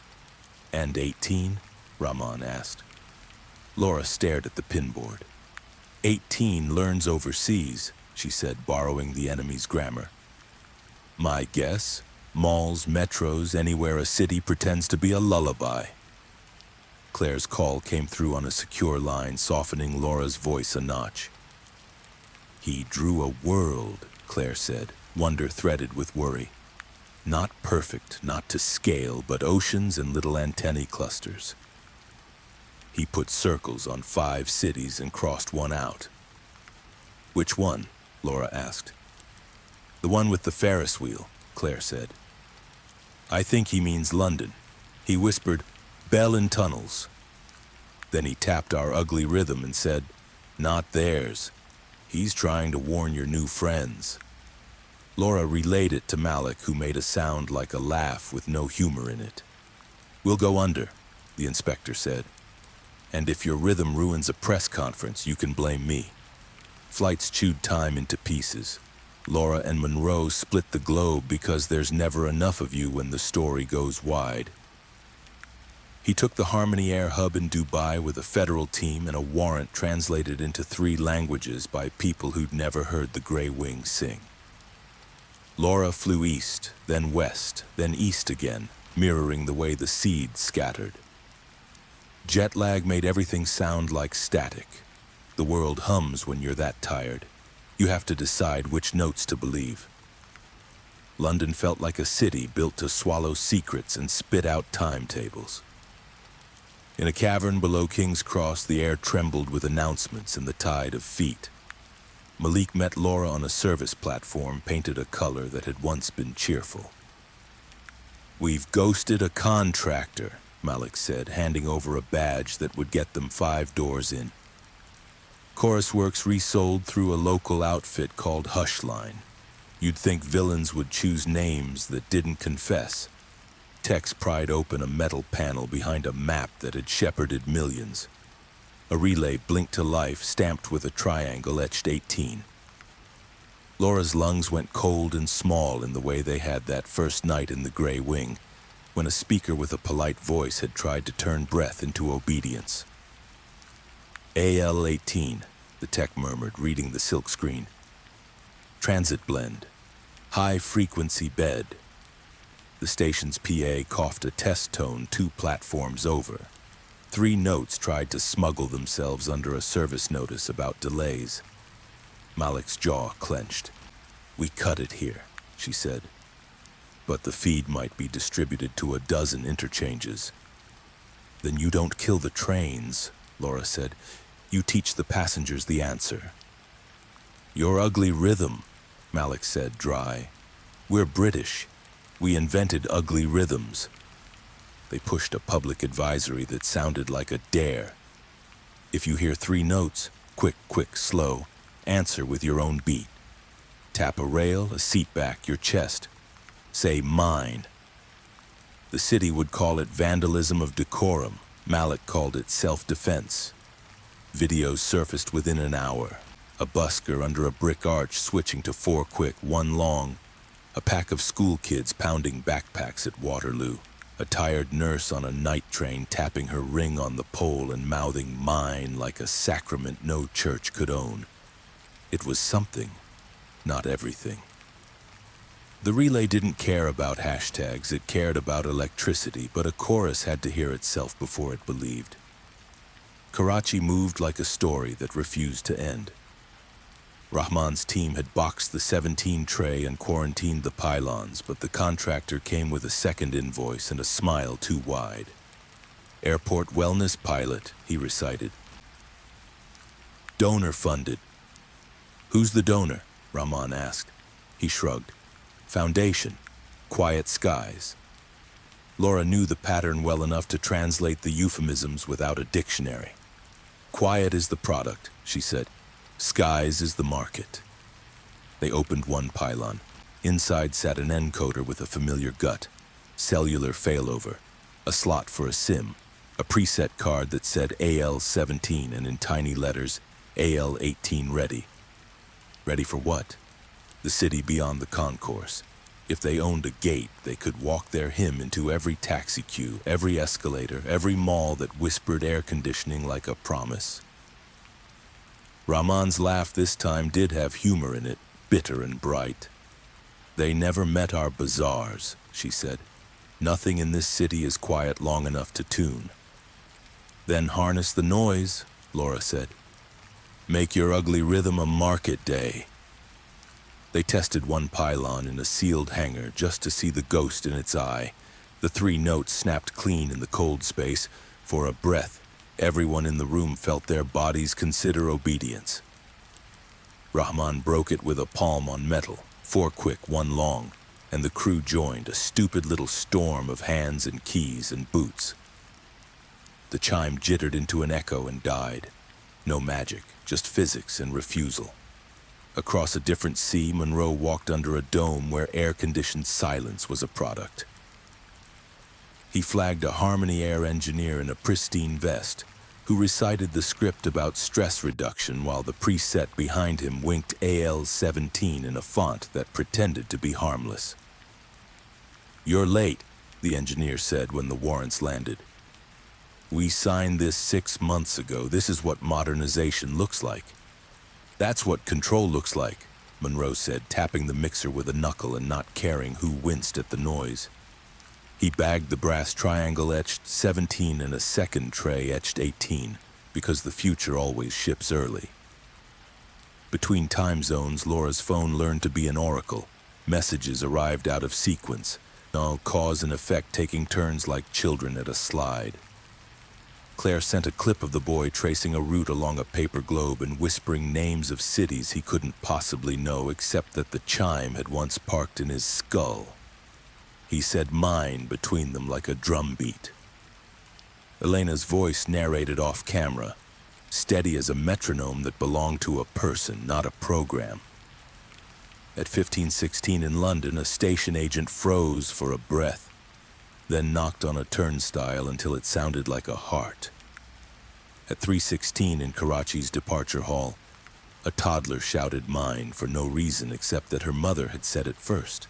And 18? Rahman asked. Laura stared at the pinboard. 18 learns overseas, she said, borrowing the enemy's grammar. My guess? Malls, metros, anywhere a city pretends to be a lullaby. Claire's call came through on a secure line, softening Laura's voice a notch. He drew a world, Claire said, wonder threaded with worry. Not perfect, not to scale, but oceans and little antennae clusters. He put circles on 5 cities and crossed one out. Which one? Laura asked. The one with the Ferris wheel, Claire said. I think he means London. He whispered, Bell in tunnels. Then he tapped our ugly rhythm and said, not theirs. He's trying to warn your new friends. Laura relayed it to Malik, who made a sound like a laugh with no humor in it. We'll go under, the inspector said. And if your rhythm ruins a press conference, you can blame me. Flights chewed time into pieces. Laura and Monroe split the globe because there's never enough of you when the story goes wide. He took the Harmony Air hub in Dubai with a federal team and a warrant translated into 3 languages by people who'd never heard the Grey Wing sing. Laura flew east, then west, then east again, mirroring the way the seeds scattered. Jet lag made everything sound like static. The world hums when you're that tired. You have to decide which notes to believe. London felt like a city built to swallow secrets and spit out timetables. In a cavern below King's Cross, the air trembled with announcements and the tide of feet. Malik met Laura on a service platform painted a color that had once been cheerful. We've ghosted a contractor, Malik said, handing over a badge that would get them 5 doors in. Chorus Works resold through a local outfit called Hushline. You'd think villains would choose names that didn't confess. Tex pried open a metal panel behind a map that had shepherded millions. A relay blinked to life, stamped with a triangle etched 18. Laura's lungs went cold and small in the way they had that first night in the Grey Wing, when a speaker with a polite voice had tried to turn breath into obedience. AL-18, the tech murmured, reading the silk screen. Transit blend. High-frequency bed. The station's PA coughed a test tone 2 platforms over. 3 notes tried to smuggle themselves under a service notice about delays. Malik's jaw clenched. We cut it here, she said. But the feed might be distributed to a dozen interchanges. Then you don't kill the trains, Laura said. You teach the passengers the answer. Your ugly rhythm, Malik said, dry. We're British. We invented ugly rhythms. They pushed a public advisory that sounded like a dare. If you hear 3 notes, quick, quick, slow, answer with your own beat. Tap a rail, a seat back, your chest. Say mine. The city would call it vandalism of decorum. Malik called it self-defense. Videos surfaced within an hour. A busker under a brick arch switching to 4 quick, 1 long. A pack of school kids pounding backpacks at Waterloo. A tired nurse on a night train tapping her ring on the pole and mouthing mine like a sacrament no church could own. It was something, not everything. The relay didn't care about hashtags, it cared about electricity, but a chorus had to hear itself before it believed. Karachi moved like a story that refused to end. Rahman's team had boxed the 17 tray and quarantined the pylons, but the contractor came with a second invoice and a smile too wide. Airport wellness pilot, he recited. Donor funded. Who's the donor? Rahman asked. He shrugged. Foundation. Quiet skies. Laura knew the pattern well enough to translate the euphemisms without a dictionary. Quiet is the product, she said. Skies is the market. They opened one pylon. Inside sat an encoder with a familiar gut. Cellular failover. A slot for a SIM. A preset card that said AL-17 and in tiny letters, AL-18 ready. Ready for what? The city beyond the concourse. If they owned a gate, they could walk their hymn into every taxi queue, every escalator, every mall that whispered air conditioning like a promise. Rahman's laugh this time did have humor in it, bitter and bright. They never met our bazaars, she said. Nothing in this city is quiet long enough to tune. Then harness the noise, Laura said. Make your ugly rhythm a market day. They tested one pylon in a sealed hangar just to see the ghost in its eye. The 3 notes snapped clean in the cold space. For a breath, everyone in the room felt their bodies consider obedience. Rahman broke it with a palm on metal, 4 quick, 1 long, and the crew joined, a stupid little storm of hands and keys and boots. The chime jittered into an echo and died. No magic, just physics and refusal. Across a different sea, Monroe walked under a dome where air-conditioned silence was a product. He flagged a Harmony Air engineer in a pristine vest, who recited the script about stress reduction while the preset behind him winked AL-17 in a font that pretended to be harmless. You're late, the engineer said when the warrants landed. We signed this 6 months ago. This is what modernization looks like. That's what control looks like, Monroe said, tapping the mixer with a knuckle and not caring who winced at the noise. He bagged the brass triangle etched 17 and a second tray etched 18, because the future always ships early. Between time zones, Laura's phone learned to be an oracle. Messages arrived out of sequence, all cause and effect taking turns like children at a slide. Claire sent a clip of the boy tracing a route along a paper globe and whispering names of cities he couldn't possibly know except that the chime had once parked in his skull. He said mine between them like a drum beat. Elena's voice narrated off camera, steady as a metronome that belonged to a person, not a program. At 15:16 in London, a station agent froze for a breath, then knocked on a turnstile until it sounded like a heart. At 3:16 in Karachi's departure hall, a toddler shouted mine for no reason except that her mother had said it first.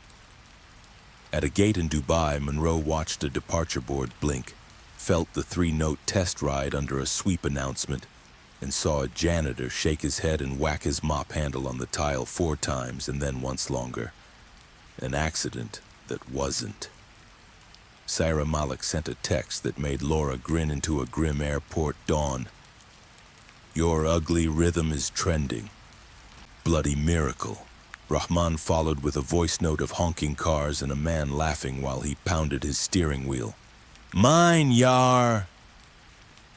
At a gate in Dubai, Monroe watched a departure board blink, felt the 3-note test ride under a sweep announcement, and saw a janitor shake his head and whack his mop handle on the tile 4 times and then once longer. An accident that wasn't. Saira Malik sent a text that made Laura grin into a grim airport dawn. Your ugly rhythm is trending. Bloody miracle. Rahman followed with a voice note of honking cars and a man laughing while he pounded his steering wheel. Mine, yar!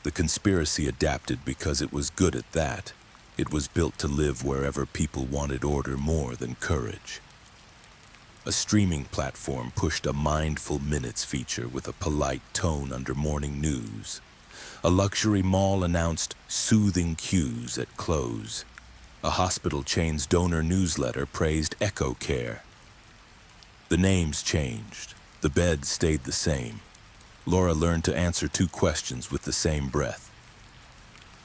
The conspiracy adapted because it was good at that. It was built to live wherever people wanted order more than courage. A streaming platform pushed a Mindful Minutes feature with a polite tone under morning news. A luxury mall announced soothing cues at close. A hospital chain's donor newsletter praised Echo Care. The names changed. The beds stayed the same. Laura learned to answer 2 questions with the same breath.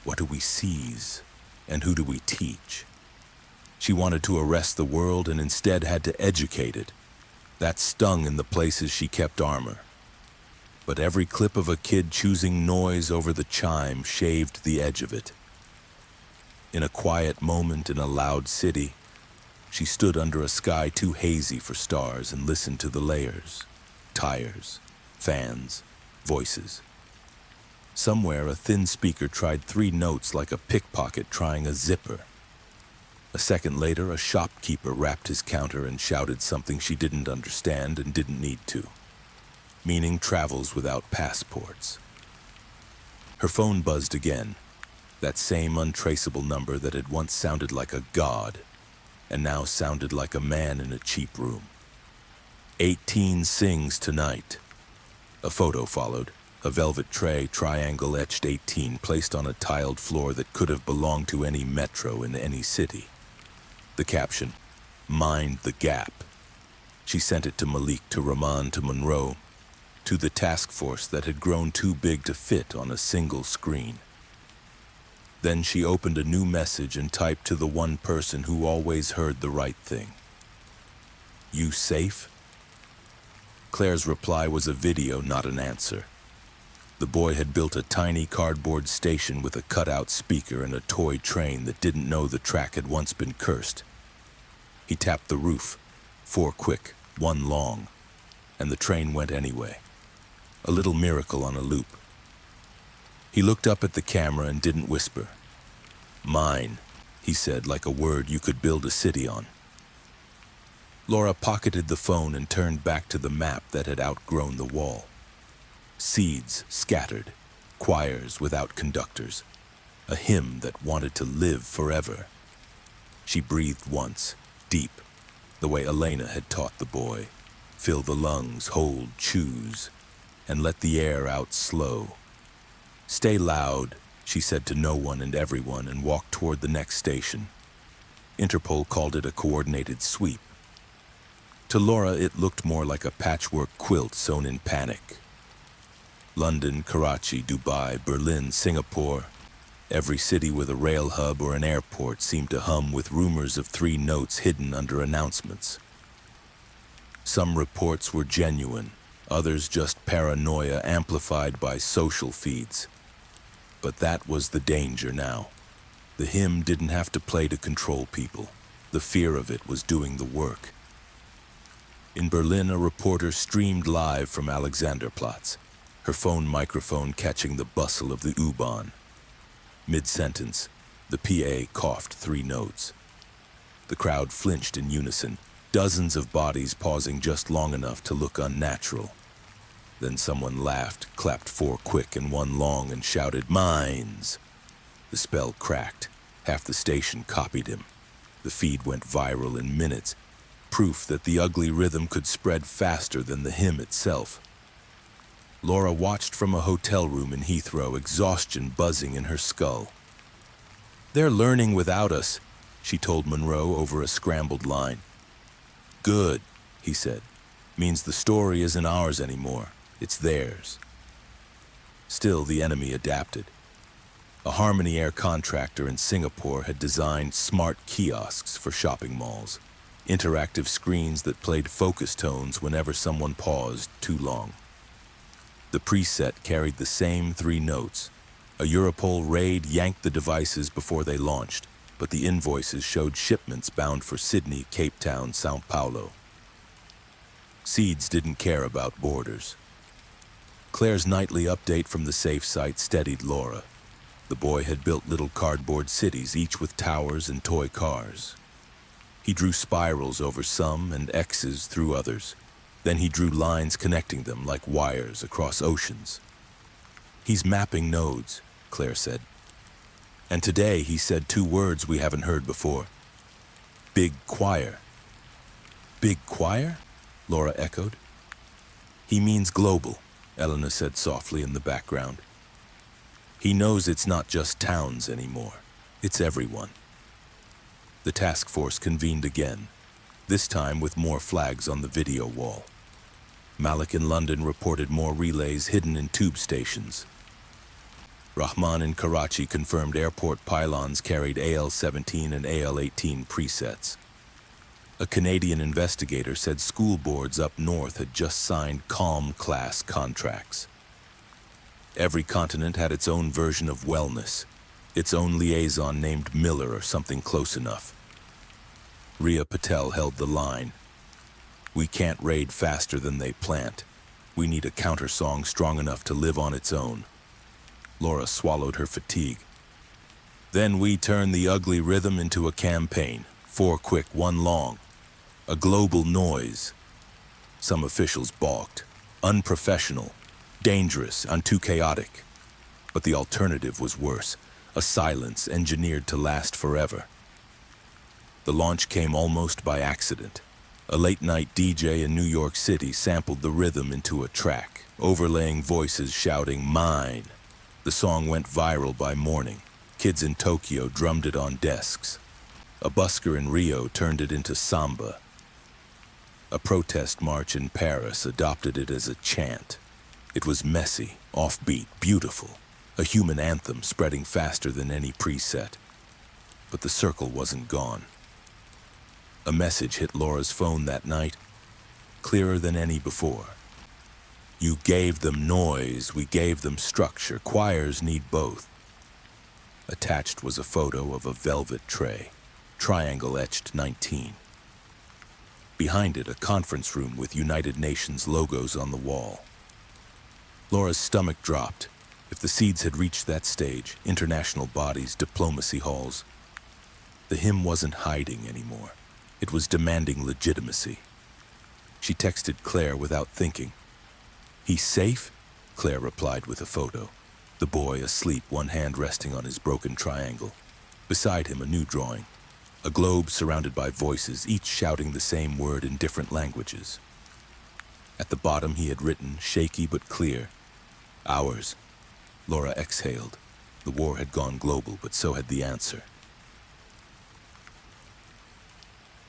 What do we seize, and who do we teach? She wanted to arrest the world and instead had to educate it. That stung in the places she kept armor. But every clip of a kid choosing noise over the chime shaved the edge of it. In a quiet moment in a loud city, she stood under a sky too hazy for stars and listened to the layers, tires, fans, voices. Somewhere, a thin speaker tried 3 notes like a pickpocket trying a zipper. A second later, a shopkeeper rapped his counter and shouted something she didn't understand and didn't need to, meaning travels without passports. Her phone buzzed again. That same untraceable number that had once sounded like a god, and now sounded like a man in a cheap room. 18 sings tonight. A photo followed, a velvet tray, triangle etched 18, placed on a tiled floor that could have belonged to any metro in any city. The caption, "Mind the gap." She sent it to Malik, to Rahman, to Monroe, to the task force that had grown too big to fit on a single screen. Then she opened a new message and typed to the one person who always heard the right thing. "You safe?" Claire's reply was a video, not an answer. The boy had built a tiny cardboard station with a cutout speaker and a toy train that didn't know the track had once been cursed. He tapped the roof, 4 quick, 1 long, and the train went anyway. A little miracle on a loop. He looked up at the camera and didn't whisper. "Mine," he said, like a word you could build a city on. Laura pocketed the phone and turned back to the map that had outgrown the wall. Seeds scattered, choirs without conductors, a hymn that wanted to live forever. She breathed once, deep, the way Elena had taught the boy. Fill the lungs, hold, choose, and let the air out slow. "Stay loud," she said to no one and everyone, and walked toward the next station. Interpol called it a coordinated sweep. To Laura, it looked more like a patchwork quilt sewn in panic. London, Karachi, Dubai, Berlin, Singapore. Every city with a rail hub or an airport seemed to hum with rumors of 3 notes hidden under announcements. Some reports were genuine, others just paranoia amplified by social feeds. But that was the danger now. The hymn didn't have to play to control people. The fear of it was doing the work. In Berlin, a reporter streamed live from Alexanderplatz, her phone microphone catching the bustle of the U-Bahn. Mid-sentence, the PA coughed 3 notes. The crowd flinched in unison, dozens of bodies pausing just long enough to look unnatural. Then someone laughed, clapped 4 quick and 1 long, and shouted, "Mines!" The spell cracked. Half the station copied him. The feed went viral in minutes, proof that the ugly rhythm could spread faster than the hymn itself. Laura watched from a hotel room in Heathrow, exhaustion buzzing in her skull. "They're learning without us," she told Monroe over a scrambled line. "Good," he said. "Means the story isn't ours anymore. It's theirs." Still, the enemy adapted. A Harmony Air contractor in Singapore had designed smart kiosks for shopping malls, interactive screens that played focus tones whenever someone paused too long. The preset carried the same 3 notes. A Europol raid yanked the devices before they launched, but the invoices showed shipments bound for Sydney, Cape Town, Sao Paulo. Seeds didn't care about borders. Claire's nightly update from the safe site steadied Laura. The boy had built little cardboard cities, each with towers and toy cars. He drew spirals over some and X's through others. Then he drew lines connecting them like wires across oceans. "He's mapping nodes," Claire said. "And today he said 2 words we haven't heard before. Big choir." "Big choir?" Laura echoed. "He means global," Elena said softly in the background. "He knows it's not just towns anymore. It's everyone." The task force convened again, this time with more flags on the video wall. Malik in London reported more relays hidden in tube stations. Rahman in Karachi confirmed airport pylons carried AL-17 and AL-18 presets. A Canadian investigator said school boards up north had just signed CALM-class contracts. Every continent had its own version of wellness, its own liaison named Miller or something close enough. Rhea Patel held the line. "We can't raid faster than they plant. We need a counter-song strong enough to live on its own." Laura swallowed her fatigue. "Then we turn the ugly rhythm into a campaign. 4 quick, 1 long. A global noise." Some officials balked. Unprofessional, dangerous, and too chaotic. But the alternative was worse. a silence engineered to last forever. The launch came almost by accident. A late-night DJ in New York City sampled the rhythm into a track, overlaying voices shouting, "Mine." The song went viral by morning. Kids in Tokyo drummed it on desks. A busker in Rio turned it into samba. A protest march in Paris adopted it as a chant. It was messy, offbeat, beautiful, a human anthem spreading faster than any preset. But the circle wasn't gone. A message hit Laura's phone that night, clearer than any before. You gave them noise, we gave them structure. Choirs need both. Attached was a photo of a velvet tray, triangle etched 19. Behind it, a conference room with United Nations logos on the wall. Laura's stomach dropped. If the seeds had reached that stage, international bodies, diplomacy halls, the hymn wasn't hiding anymore. It was demanding legitimacy. She texted Claire without thinking. "He's safe?" Claire replied with a photo. The boy asleep, one hand resting on his broken triangle. Beside him, a new drawing. A globe surrounded by voices, each shouting the same word in different languages. At the bottom he had written, shaky but clear, "Ours." Laura exhaled. The war had gone global, but so had the answer.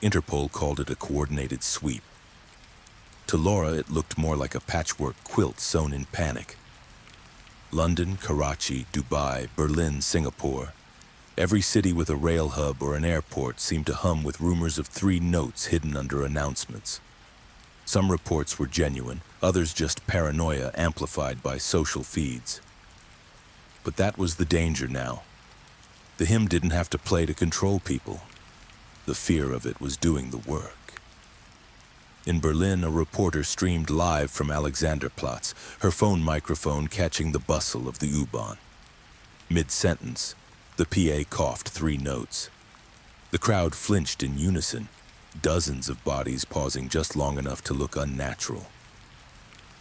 Interpol called it a coordinated sweep. To Laura, it looked more like a patchwork quilt sewn in panic. London, Karachi, Dubai, Berlin, Singapore. Every city with a rail hub or an airport seemed to hum with rumors of 3 notes hidden under announcements. Some reports were genuine, others just paranoia amplified by social feeds. But that was the danger now. The hymn didn't have to play to control people. The fear of it was doing the work. In Berlin, a reporter streamed live from Alexanderplatz, her phone microphone catching the bustle of the U-Bahn. Mid-sentence, the PA coughed 3 notes. The crowd flinched in unison, dozens of bodies pausing just long enough to look unnatural.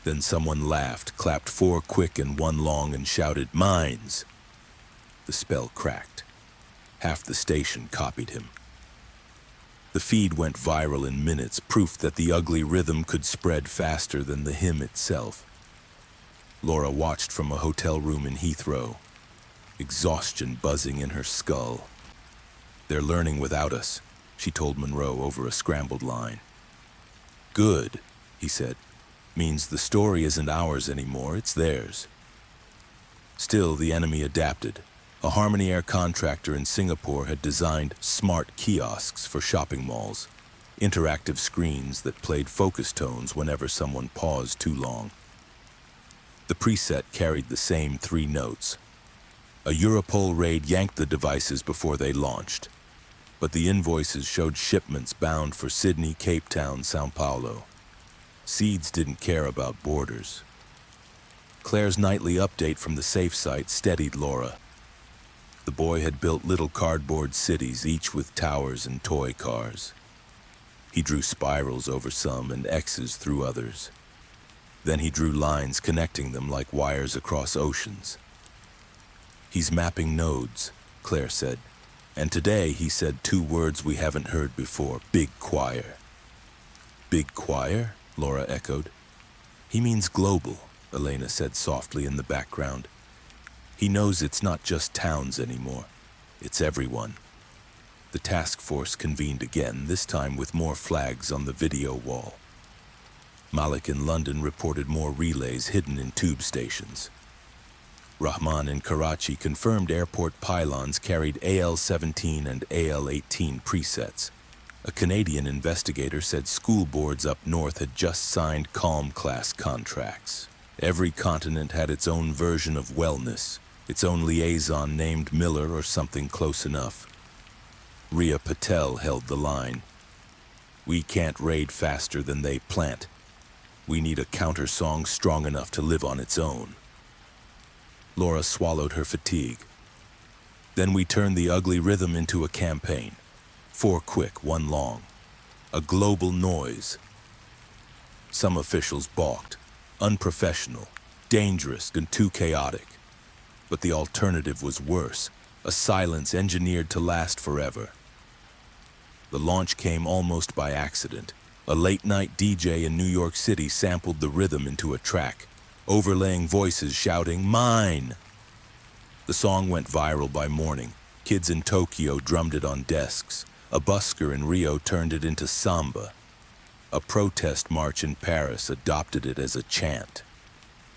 Then someone laughed, clapped 4 quick and 1 long, and shouted, "Mines!" The spell cracked. Half the station copied him. The feed went viral in minutes, proof that the ugly rhythm could spread faster than the hymn itself. Laura watched from a hotel room in Heathrow, exhaustion buzzing in her skull. "They're learning without us," she told Monroe over a scrambled line. "Good," he said. "Means the story isn't ours anymore, it's theirs." Still, the enemy adapted. A Harmony Air contractor in Singapore had designed smart kiosks for shopping malls, interactive screens that played focus tones whenever someone paused too long. The preset carried the same 3 notes. A Europol raid yanked the devices before they launched, but the invoices showed shipments bound for Sydney, Cape Town, São Paulo. Seeds didn't care about borders. Claire's nightly update from the safe site steadied Laura. The boy had built little cardboard cities, each with towers and toy cars. He drew spirals over some and X's through others. Then he drew lines connecting them like wires across oceans. "He's mapping nodes," Claire said. And today he said 2 words we haven't heard before, "big choir." "Big choir?" Laura echoed. "He means global," Elena said softly in the background. "He knows it's not just towns anymore. It's everyone." The task force convened again, this time with more flags on the video wall. Malik in London reported more relays hidden in tube stations. Rahman in Karachi confirmed airport pylons carried AL-17 and AL-18 presets. A Canadian investigator said school boards up north had just signed Calm-class contracts. Every continent had its own version of wellness, its own liaison named Miller or something close enough. Rhea Patel held the line. "We can't raid faster than they plant. We need a counter-song strong enough to live on its own." Laura swallowed her fatigue. "Then we turned the ugly rhythm into a campaign. 4 quick, 1 long. A global noise." Some officials balked. Unprofessional, dangerous, and too chaotic. But the alternative was worse. a silence engineered to last forever. The launch came almost by accident. A late-night DJ in New York City sampled the rhythm into a track, overlaying voices shouting, "Mine!" The song went viral by morning. Kids in Tokyo drummed it on desks. A busker in Rio turned it into samba. A protest march in Paris adopted it as a chant.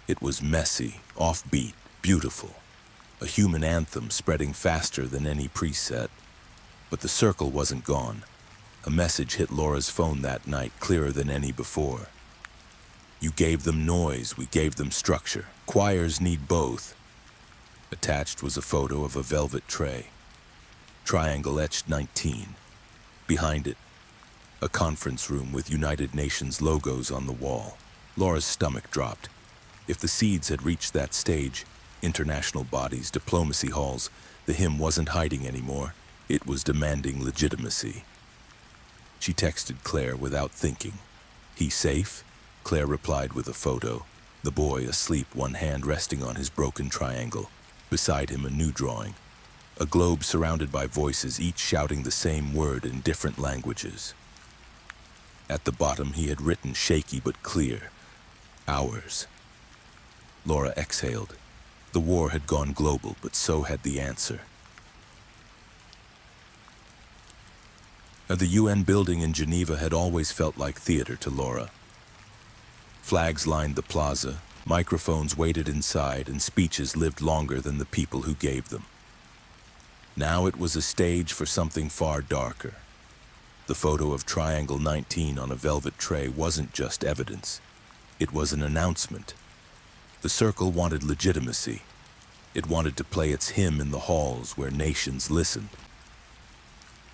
It was messy, offbeat, beautiful. A human anthem spreading faster than any preset. But the circle wasn't gone. A message hit Laura's phone that night clearer than any before. You gave them noise, we gave them structure. Choirs need both. Attached was a photo of a velvet tray. Triangle etched 19. Behind it, a conference room with United Nations logos on the wall. Laura's stomach dropped. If the seeds had reached that stage, international bodies, diplomacy halls, the hymn wasn't hiding anymore. It was demanding legitimacy. She texted Claire without thinking. "He safe?" Claire replied with a photo. The boy asleep, one hand resting on his broken triangle. Beside him, a new drawing. A globe surrounded by voices, each shouting the same word in different languages. At the bottom, he had written, shaky but clear, "Ours." Laura exhaled. The war had gone global, but so had the answer. The UN building in Geneva had always felt like theater to Laura. Flags lined the plaza, microphones waited inside, and speeches lived longer than the people who gave them. Now it was a stage for something far darker. The photo of Triangle 19 on a velvet tray wasn't just evidence. It was an announcement. The circle wanted legitimacy. It wanted to play its hymn in the halls where nations listened.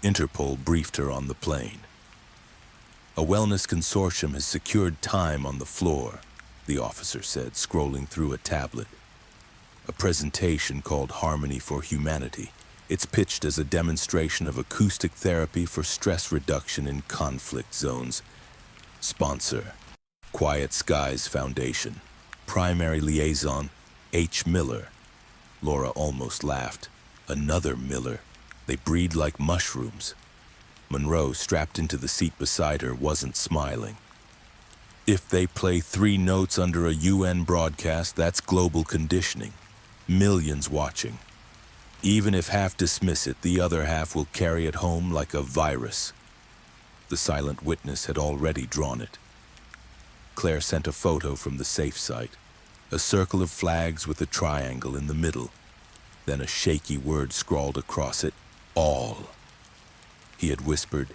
Interpol briefed her on the plane. "A wellness consortium has secured time on the floor," the officer said, scrolling through a tablet. "A presentation called Harmony for Humanity. It's pitched as a demonstration of acoustic therapy for stress reduction in conflict zones. Sponsor, Quiet Skies Foundation. Primary liaison, H. Miller." Laura almost laughed. Another Miller. They breed like mushrooms. Monroe, strapped into the seat beside her, wasn't smiling. "If they play 3 notes under a UN broadcast, that's global conditioning. Millions watching. Even if half dismiss it, the other half will carry it home like a virus." The silent witness had already drawn it. Claire sent a photo from the safe site. A circle of flags with a triangle in the middle. Then a shaky word scrawled across it, "All." He had whispered,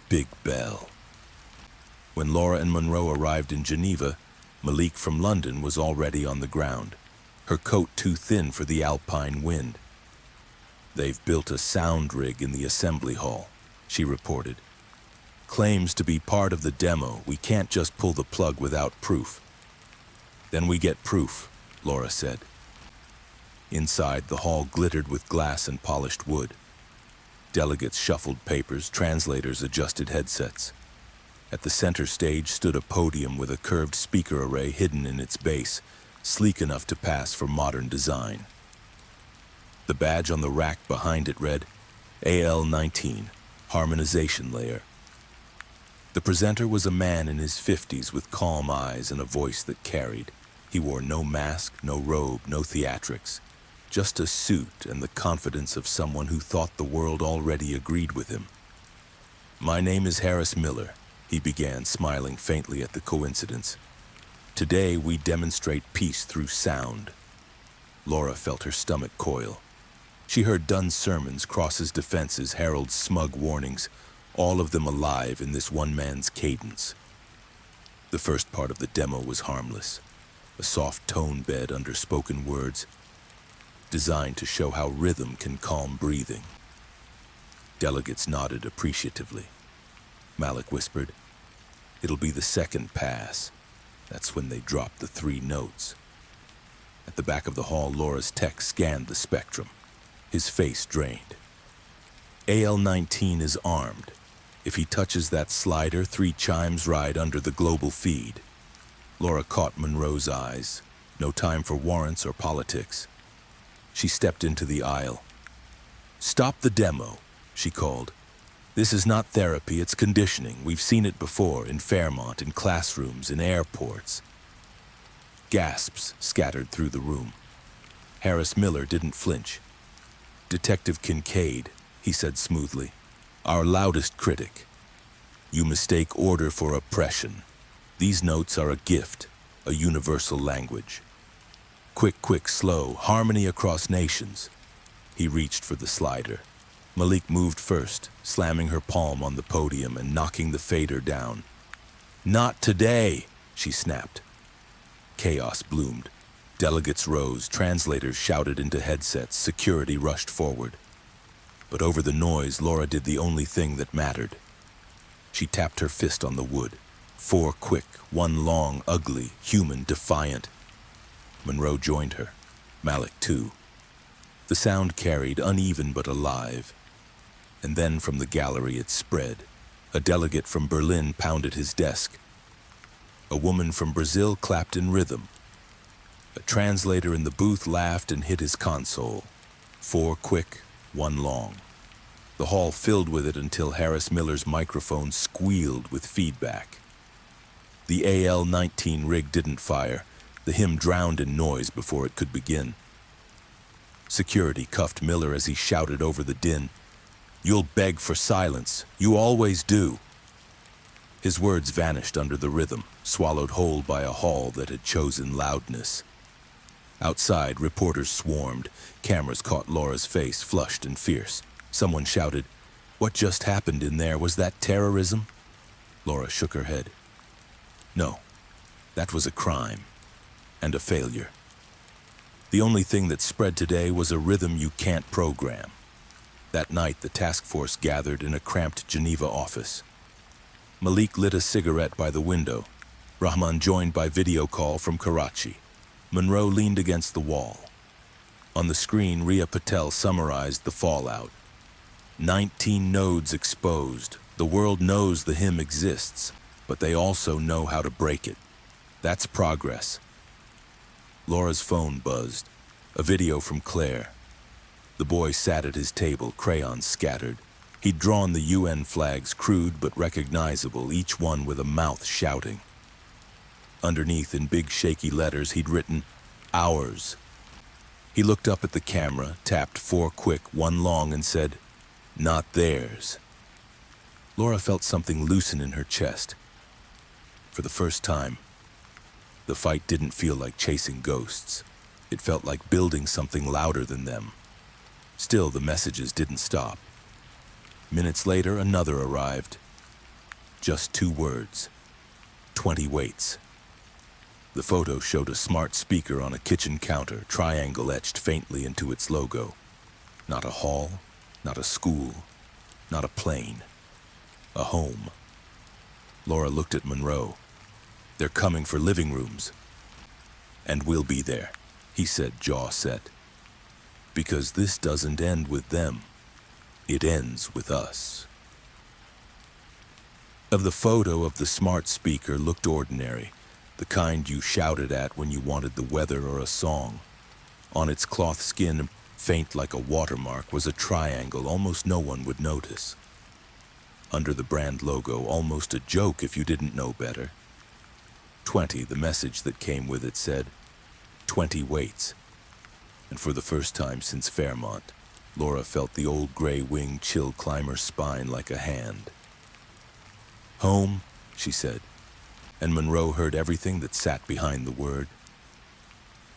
"Big Bell." When Laura and Monroe arrived in Geneva, Malik from London was already on the ground, her coat too thin for the alpine wind. "They've built a sound rig in the assembly hall," she reported. "Claims to be part of the demo. We can't just pull the plug without proof." "Then we get proof," Laura said. Inside, the hall glittered with glass and polished wood. Delegates shuffled papers, translators adjusted headsets. At the center stage stood a podium with a curved speaker array hidden in its base, sleek enough to pass for modern design. The badge on the rack behind it read, AL-19, Harmonization Layer. The presenter was a man in his 50s with calm eyes and a voice that carried. He wore no mask, no robe, no theatrics. Just a suit and the confidence of someone who thought the world already agreed with him. "My name is Harris Miller," he began, smiling faintly at the coincidence. "Today we demonstrate peace through sound." Laura felt her stomach coil. She heard Dunn's sermons, Cross's defenses, Harold's smug warnings, all of them alive in this one man's cadence. The first part of the demo was harmless, a soft tone bed under spoken words, designed to show how rhythm can calm breathing. Delegates nodded appreciatively. Malik whispered, "It'll be the second pass." That's when they dropped the 3 notes. At the back of the hall, Laura's tech scanned the spectrum. His face drained. AL-19 is armed. If he touches that slider, 3 chimes ride under the global feed. Laura caught Monroe's eyes. No time for warrants or politics. She stepped into the aisle. "Stop the demo," she called. "This is not therapy, it's conditioning. We've seen it before, in Fairmont, in classrooms, in airports." Gasps scattered through the room. Harris Miller didn't flinch. "Detective Kincaid," he said smoothly, "our loudest critic. You mistake order for oppression. These notes are a gift, a universal language. Quick, quick, slow, harmony across nations." He reached for the slider. Malik moved first, slamming her palm on the podium and knocking the fader down. "Not today," she snapped. Chaos bloomed. Delegates rose, translators shouted into headsets, security rushed forward. But over the noise, Laura did the only thing that mattered. She tapped her fist on the wood. 4 quick, 1 long, ugly, human, defiant. Monroe joined her. Malik too. The sound carried, uneven but alive. And then from the gallery it spread. A delegate from Berlin pounded his desk. A woman from Brazil clapped in rhythm. A translator in the booth laughed and hit his console. 4 quick, 1 long. The hall filled with it until Harris Miller's microphone squealed with feedback. The AL-19 rig didn't fire. The hymn drowned in noise before it could begin. Security cuffed Miller as he shouted over the din. "You'll beg for silence. You always do." His words vanished under the rhythm, swallowed whole by a hall that had chosen loudness. Outside, reporters swarmed. Cameras caught Laura's face, flushed and fierce. Someone shouted, "What just happened in there? Was that terrorism?" Laura shook her head. "No, that was a crime and a failure. The only thing that spread today was a rhythm you can't program." That night, the task force gathered in a cramped Geneva office. Malik lit a cigarette by the window. Rahman joined by video call from Karachi. Monroe leaned against the wall. On the screen, Ria Patel summarized the fallout. 19 nodes exposed. The world knows the hymn exists, but they also know how to break it. That's progress. Laura's phone buzzed. A video from Claire. The boy sat at his table, crayons scattered. He'd drawn the UN flags, crude but recognizable, each one with a mouth shouting. Underneath, in big shaky letters, he'd written, "Ours." He looked up at the camera, tapped 4 quick, 1 long, and said, "Not theirs." Laura felt something loosen in her chest. For the first time, the fight didn't feel like chasing ghosts. It felt like building something louder than them. Still, the messages didn't stop. Minutes later, another arrived. Just 2 words. 20 waits. The photo showed a smart speaker on a kitchen counter, triangle etched faintly into its logo. Not a hall, not a school, not a plane. A home. Laura looked at Monroe. "They're coming for living rooms." "And we'll be there," he said, jaw set. "Because this doesn't end with them. It ends with us." Of the photo of the smart speaker looked ordinary, the kind you shouted at when you wanted the weather or a song. On its cloth skin, faint like a watermark, was a triangle almost no one would notice. Under the brand logo, almost a joke if you didn't know better. 20, the message that came with it said, 20 waits. And for the first time since Fairmont, Laura felt the old gray wing chill climb her spine like a hand. "Home," she said, and Monroe heard everything that sat behind the word.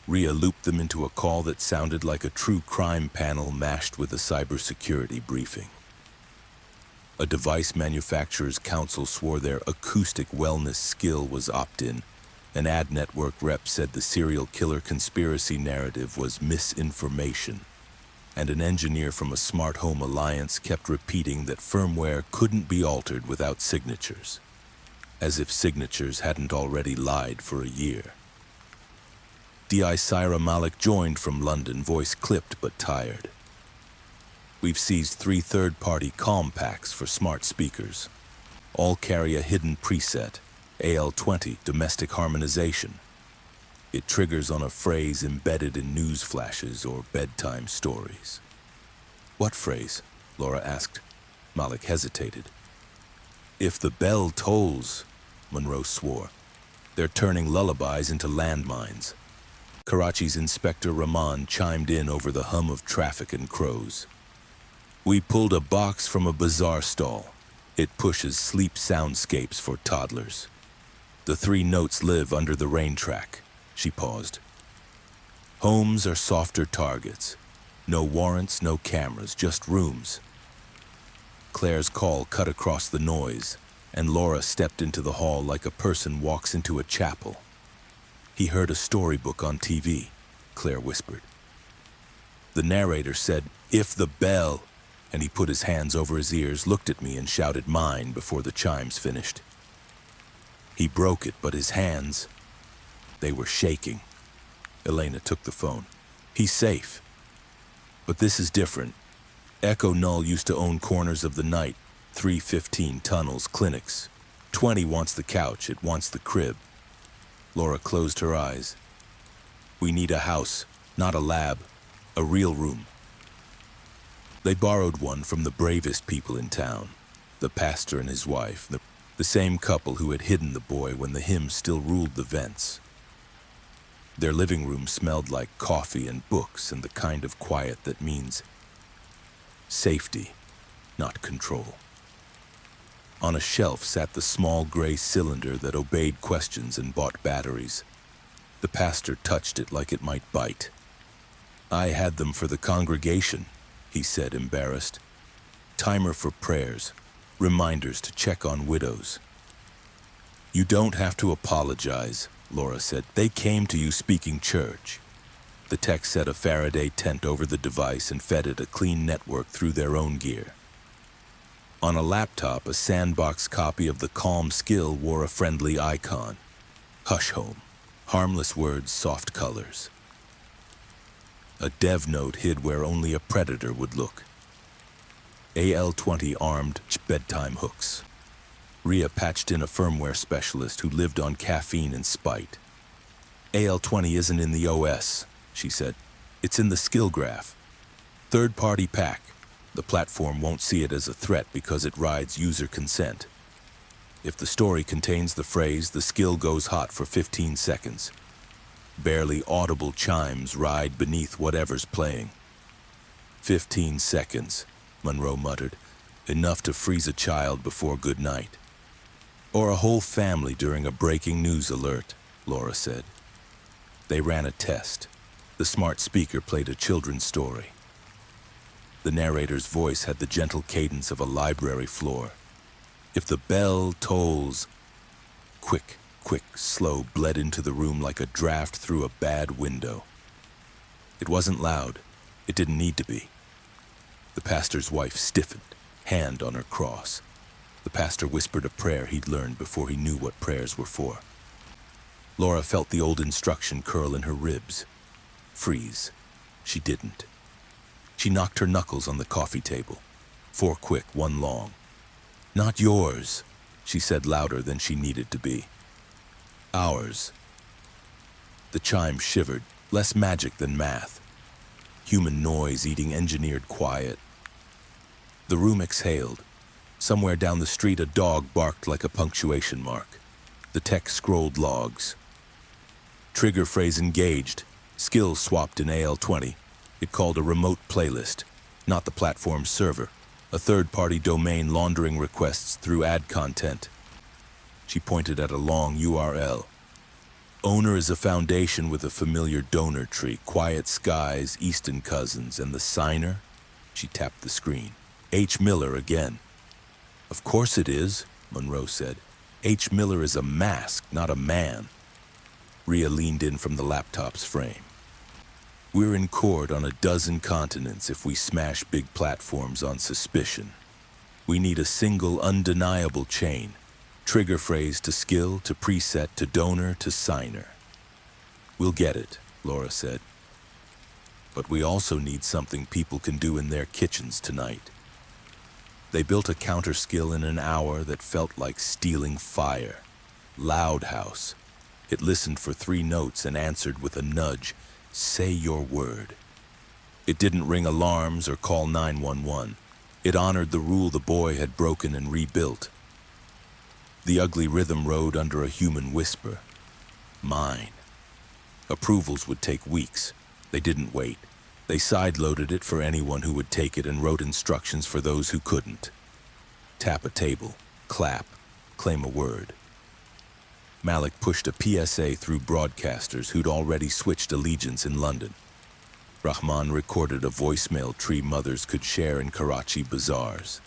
Ria looped them into a call that sounded like a true crime panel mashed with a cybersecurity briefing. A device manufacturer's council swore their acoustic wellness skill was opt-in. An ad network rep said the serial killer conspiracy narrative was misinformation. And an engineer from a smart home alliance kept repeating that firmware couldn't be altered without signatures, as if signatures hadn't already lied for a year. DI Syra Malik joined from London, voice clipped but tired. "We've seized 3 third-party comm packs for smart speakers. All carry a hidden preset, AL-20, domestic harmonization. It triggers on a phrase embedded in news flashes or bedtime stories. What phrase? Laura asked. Malik hesitated. If the bell tolls, Monroe swore. They're turning lullabies into landmines. Karachi's Inspector Rahman chimed in over the hum of traffic and crows. We pulled a box from a bazaar stall. It pushes sleep soundscapes for toddlers. The 3 notes live under the rain track. She paused. Homes are softer targets. No warrants, no cameras, just rooms. Claire's call cut across the noise, and Laura stepped into the hall like a person walks into a chapel. He heard a storybook on TV, Claire whispered. The narrator said, "If the bell," and he put his hands over his ears, looked at me, and shouted mine before the chimes finished. He broke it, but his hands, they were shaking. Elena took the phone. He's safe. But this is different. Echo-Null used to own corners of the night, 315 tunnels, clinics. 20 wants the couch, it wants the crib. Laura closed her eyes. We need a house, not a lab, a real room. They borrowed one from the bravest people in town, the pastor and his wife, the same couple who had hidden the boy when the hymn still ruled the vents. Their living room smelled like coffee and books and the kind of quiet that means safety, not control. On a shelf sat the small gray cylinder that obeyed questions and bought batteries. The pastor touched it like it might bite. I had them for the congregation, he said, embarrassed. Timer for prayers, reminders to check on widows. You don't have to apologize, Laura said. They came to you speaking church. The tech set a Faraday tent over the device and fed it a clean network through their own gear. On a laptop, a sandbox copy of the Calm skill wore a friendly icon. Hush home. Harmless words, soft colors. A dev note hid where only a predator would look. AL-20 armed bedtime hooks. Ria patched in a firmware specialist who lived on caffeine and spite. AL-20 isn't in the OS, she said. It's in the skill graph. Third-party pack. The platform won't see it as a threat because it rides user consent. If the story contains the phrase, the skill goes hot for 15 seconds. Barely audible chimes ride beneath whatever's playing. 15 seconds, Monroe muttered. Enough to freeze a child before good night. Or a whole family during a breaking news alert, Laura said. They ran a test. The smart speaker played a children's story. The narrator's voice had the gentle cadence of a library floor. If the bell tolls, quick, slow bled into the room like a draft through a bad window. It wasn't loud. It didn't need to be. The pastor's wife stiffened, hand on her cross. The pastor whispered a prayer he'd learned before he knew what prayers were for. Laura felt the old instruction curl in her ribs. Freeze. She didn't. She knocked her knuckles on the coffee table. 4 quick, 1 long. Not yours, she said louder than she needed to be. Ours. The chime shivered, less magic than math. Human noise eating engineered quiet. The room exhaled. Somewhere down the street, a dog barked like a punctuation mark. The tech scrolled logs. Trigger phrase engaged. Skills swapped in AL-20. It called a remote playlist, not the platform's server. A third-party domain laundering requests through ad content. She pointed at a long URL. Owner is a foundation with a familiar donor tree, quiet skies, Easton Cousins, and the signer? She tapped the screen. H. Miller again. Of course it is, Monroe said. H. Miller is a mask, not a man. Ria leaned in from the laptop's frame. We're in court on a dozen continents if we smash big platforms on suspicion. We need a single undeniable chain. Trigger phrase to skill, to preset, to donor, to signer. We'll get it, Laura said. But we also need something people can do in their kitchens tonight. They built a counter skill in an hour that felt like stealing fire. Loud House. It listened for 3 notes and answered with a nudge. Say your word. It didn't ring alarms or call 911. It honored the rule the boy had broken and rebuilt. The ugly rhythm rode under a human whisper. Mine. Approvals would take weeks. They didn't wait. They side-loaded it for anyone who would take it and wrote instructions for those who couldn't. Tap a table, clap, claim a word. Malik pushed a PSA through broadcasters who'd already switched allegiance in London. Rahman recorded a voicemail tree mothers could share in Karachi bazaars.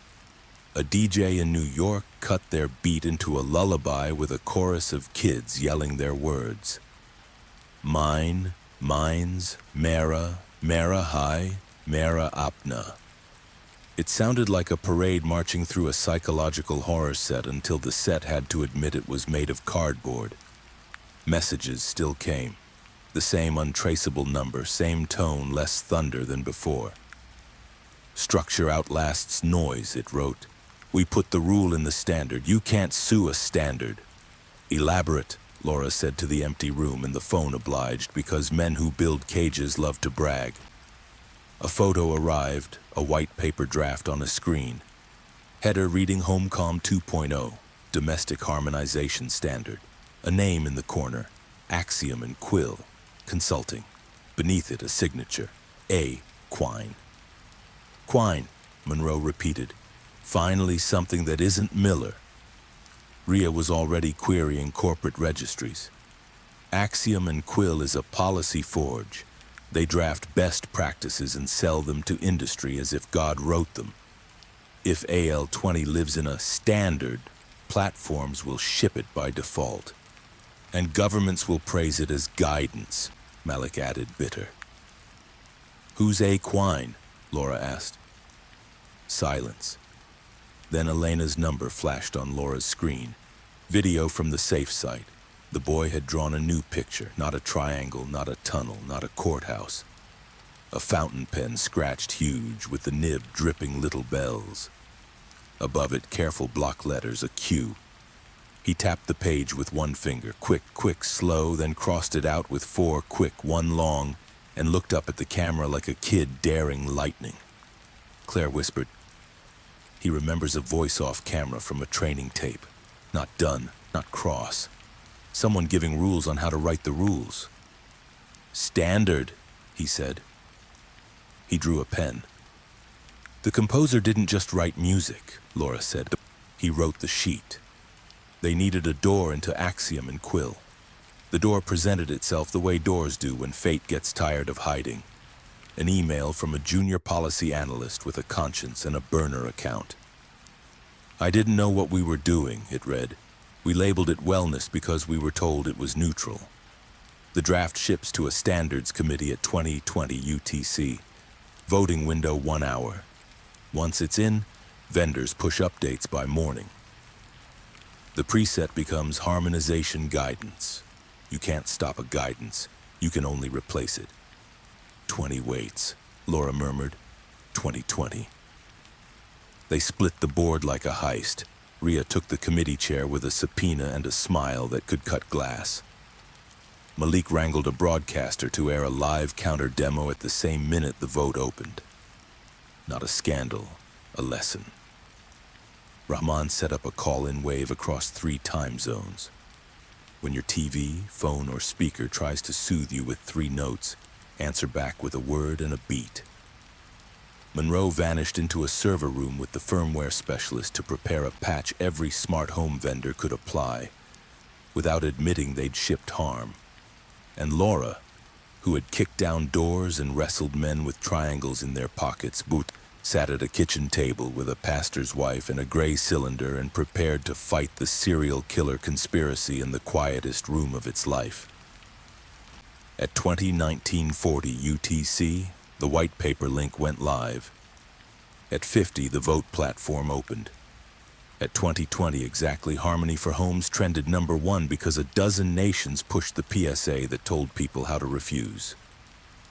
A DJ in New York cut their beat into a lullaby with a chorus of kids yelling their words. Mine, mines, mera, mera hai, mera apna. It sounded like a parade marching through a psychological horror set until the set had to admit it was made of cardboard. Messages still came. The same untraceable number, same tone, less thunder than before. Structure outlasts noise, it wrote. We put the rule in the standard. You can't sue a standard. Elaborate, Laura said to the empty room, and the phone obliged because men who build cages love to brag. A photo arrived, a white paper draft on a screen. Header reading Homecom 2.0, domestic harmonization standard. A name in the corner, Axiom and Quill, consulting. Beneath it, a signature, A. Quine. Quine, Monroe repeated. Finally something that isn't Miller. Ria was already querying corporate registries. Axiom and Quill is a policy forge. They draft best practices and sell them to industry as if God wrote them. If AL20 lives in a standard, platforms will ship it by default. And governments will praise it as guidance, Malik added, bitter. Who's A. Quine? Laura asked. Silence. Then Elena's number flashed on Laura's screen. Video from the safe site. The boy had drawn a new picture, not a triangle, not a tunnel, not a courthouse. A fountain pen scratched huge with the nib dripping little bells. Above it, careful block letters, a Q. He tapped the page with one finger, quick, quick, slow, then crossed it out with four, quick, one long, and looked up at the camera like a kid daring lightning. Claire whispered, he remembers a voice off camera from a training tape. Not done, not cross. Someone giving rules on how to write the rules. Standard, he said. He drew a pen. The composer didn't just write music, Laura said. He wrote the sheet. They needed a door into Axiom and Quill. The door presented itself the way doors do when fate gets tired of hiding. An email from a junior policy analyst with a conscience and a burner account. I didn't know what we were doing, it read. We labeled it wellness because we were told it was neutral. The draft ships to a standards committee at 2020 UTC. Voting window 1 hour. Once it's in, vendors push updates by morning. The preset becomes harmonization guidance. You can't stop a guidance. You can only replace it. 20 waits, Laura murmured. 2020. They split the board like a heist. Ria took the committee chair with a subpoena and a smile that could cut glass. Malik wrangled a broadcaster to air a live counter demo at the same minute the vote opened. Not a scandal, a lesson. Rahman set up a call-in wave across 3 time zones. When your TV, phone, or speaker tries to soothe you with 3 notes, answer back with a word and a beat. Monroe vanished into a server room with the firmware specialist to prepare a patch every smart home vendor could apply, without admitting they'd shipped harm. And Laura, who had kicked down doors and wrestled men with triangles in their pockets, sat at a kitchen table with a pastor's wife and a gray cylinder and prepared to fight the serial killer conspiracy in the quietest room of its life. At 1940 UTC, the white paper link went live. At 50, the vote platform opened. At 2020 exactly, Harmony for Homes trended #1 because a dozen nations pushed the PSA that told people how to refuse.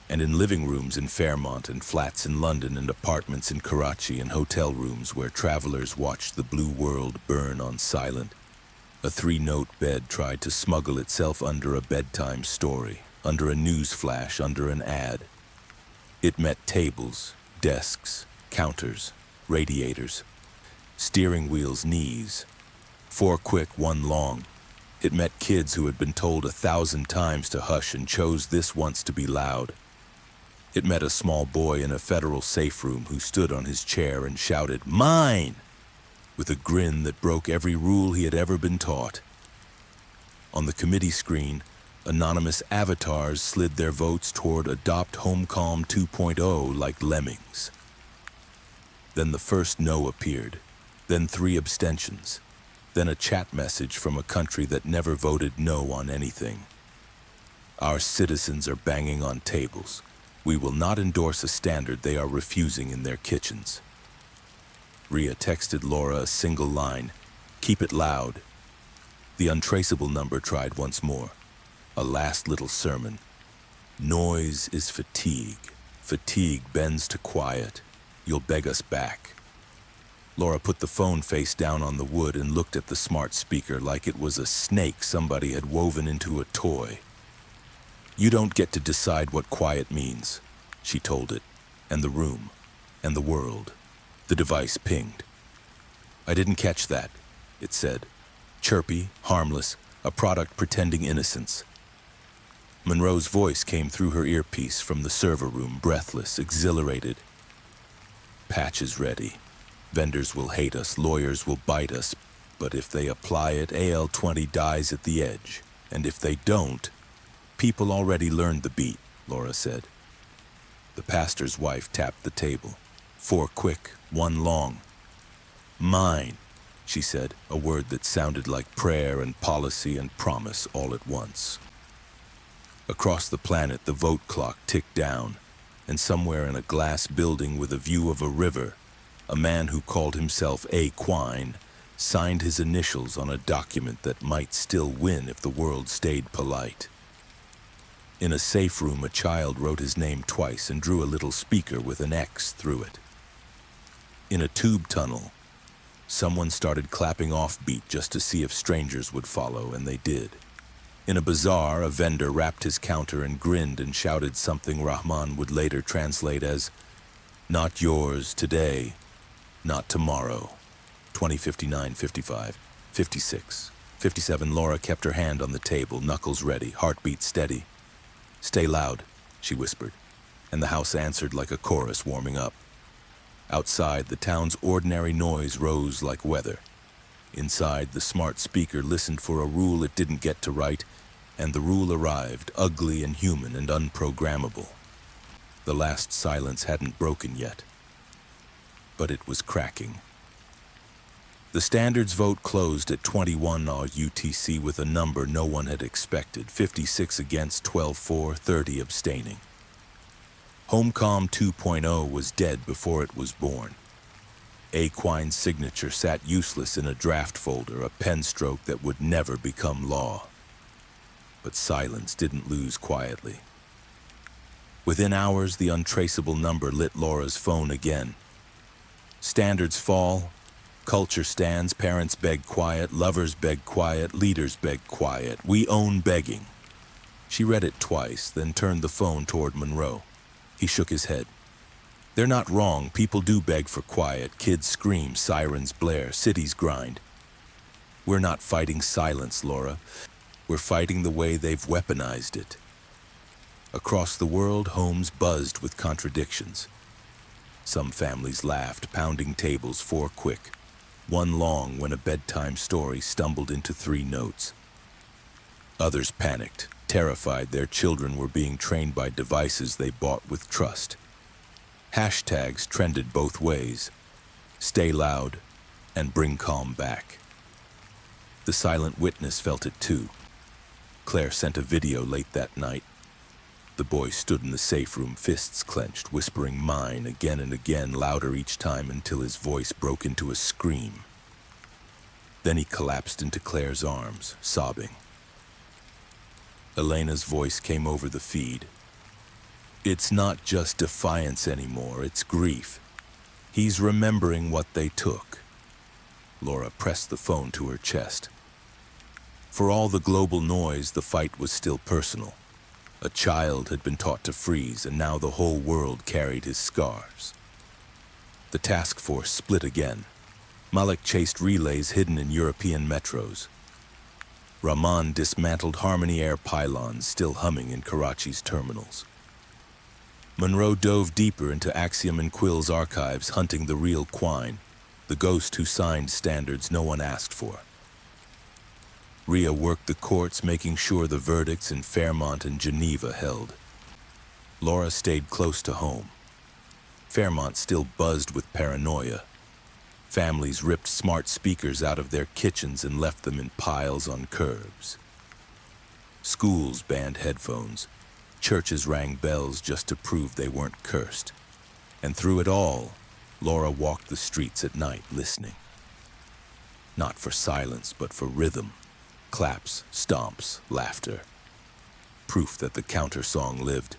And in living rooms in Fairmont and flats in London and apartments in Karachi and hotel rooms where travelers watched the blue world burn on silent, a 3-note bed tried to smuggle itself under a bedtime story, under a news flash, under an ad. It met tables, desks, counters, radiators, steering wheels, knees. 4 quick, 1 long. It met kids who had been told 1,000 times to hush and chose this once to be loud. It met a small boy in a federal safe room who stood on his chair and shouted, "Mine!" with a grin that broke every rule he had ever been taught. On the committee screen, anonymous avatars slid their votes toward Adopt Homecom 2.0 like lemmings. Then the first no appeared, then 3 abstentions, then a chat message from a country that never voted no on anything. Our citizens are banging on tables. We will not endorse a standard they are refusing in their kitchens. Ria texted Laura a single line, "Keep it loud." The untraceable number tried once more. A last little sermon. "Noise is fatigue. Fatigue bends to quiet. You'll beg us back." Laura put the phone face down on the wood and looked at the smart speaker like it was a snake somebody had woven into a toy. "You don't get to decide what quiet means," she told it, and the room, and the world. The device pinged. "I didn't catch that," it said. Chirpy, harmless, a product pretending innocence. Monroe's voice came through her earpiece from the server room, breathless, exhilarated. "Patch is ready. Vendors will hate us, lawyers will bite us, but if they apply it, AL-20 dies at the edge. And if they don't, people already learned the beat," Laura said. The pastor's wife tapped the table. 4 quick, 1 long. "Mine," she said, a word that sounded like prayer and policy and promise all at once. Across the planet, the vote clock ticked down, and somewhere in a glass building with a view of a river, a man who called himself A. Quine signed his initials on a document that might still win if the world stayed polite. In a safe room, a child wrote his name twice and drew a little speaker with an X through it. In a tube tunnel, someone started clapping offbeat just to see if strangers would follow, and they did. In a bazaar, a vendor rapped his counter and grinned and shouted something Rahman would later translate as, "Not yours today, not tomorrow." 20:59, 55, 56, 57. Laura kept her hand on the table, knuckles ready, heartbeat steady. "Stay loud," she whispered, and the house answered like a chorus warming up. Outside, the town's ordinary noise rose like weather. Inside, the smart speaker listened for a rule it didn't get to write, and the rule arrived, ugly and human and unprogrammable. The last silence hadn't broken yet, but it was cracking. The standards vote closed at 21 UTC with a number no one had expected, 56 against, 12 for, 30 abstaining. Homecom 2.0 was dead before it was born. A. Quine's signature sat useless in a draft folder, a pen stroke that would never become law. But silence didn't lose quietly. Within hours, the untraceable number lit Laura's phone again. Standards fall, culture stands, parents beg quiet, lovers beg quiet, leaders beg quiet. We own begging. She read it twice, then turned the phone toward Monroe. He shook his head. "They're not wrong. People do beg for quiet. Kids scream, sirens blare, cities grind. We're not fighting silence, Laura. We're fighting the way they've weaponized it." Across the world, homes buzzed with contradictions. Some families laughed, pounding tables 4 quick, 1 long when a bedtime story stumbled into 3 notes. Others panicked, terrified their children were being trained by devices they bought with trust. Hashtags trended both ways: "Stay loud" and "Bring calm back." The silent witness felt it too. Claire sent a video late that night. The boy stood in the safe room, fists clenched, whispering "mine" again and again, louder each time until his voice broke into a scream. Then he collapsed into Claire's arms, sobbing. Elena's voice came over the feed. "It's not just defiance anymore, it's grief. He's remembering what they took." Laura pressed the phone to her chest. For all the global noise, the fight was still personal. A child had been taught to freeze, and now the whole world carried his scars. The task force split again. Malik chased relays hidden in European metros. Rahman dismantled Harmony Air pylons still humming in Karachi's terminals. Monroe dove deeper into Axiom and Quill's archives, hunting the real Quine, the ghost who signed standards no one asked for. Rhea worked the courts, making sure the verdicts in Fairmont and Geneva held. Laura stayed close to home. Fairmont still buzzed with paranoia. Families ripped smart speakers out of their kitchens and left them in piles on curbs. Schools banned headphones. Churches rang bells just to prove they weren't cursed. And through it all, Laura walked the streets at night listening. Not for silence, but for rhythm. Claps, stomps, laughter. Proof that the counter-song lived.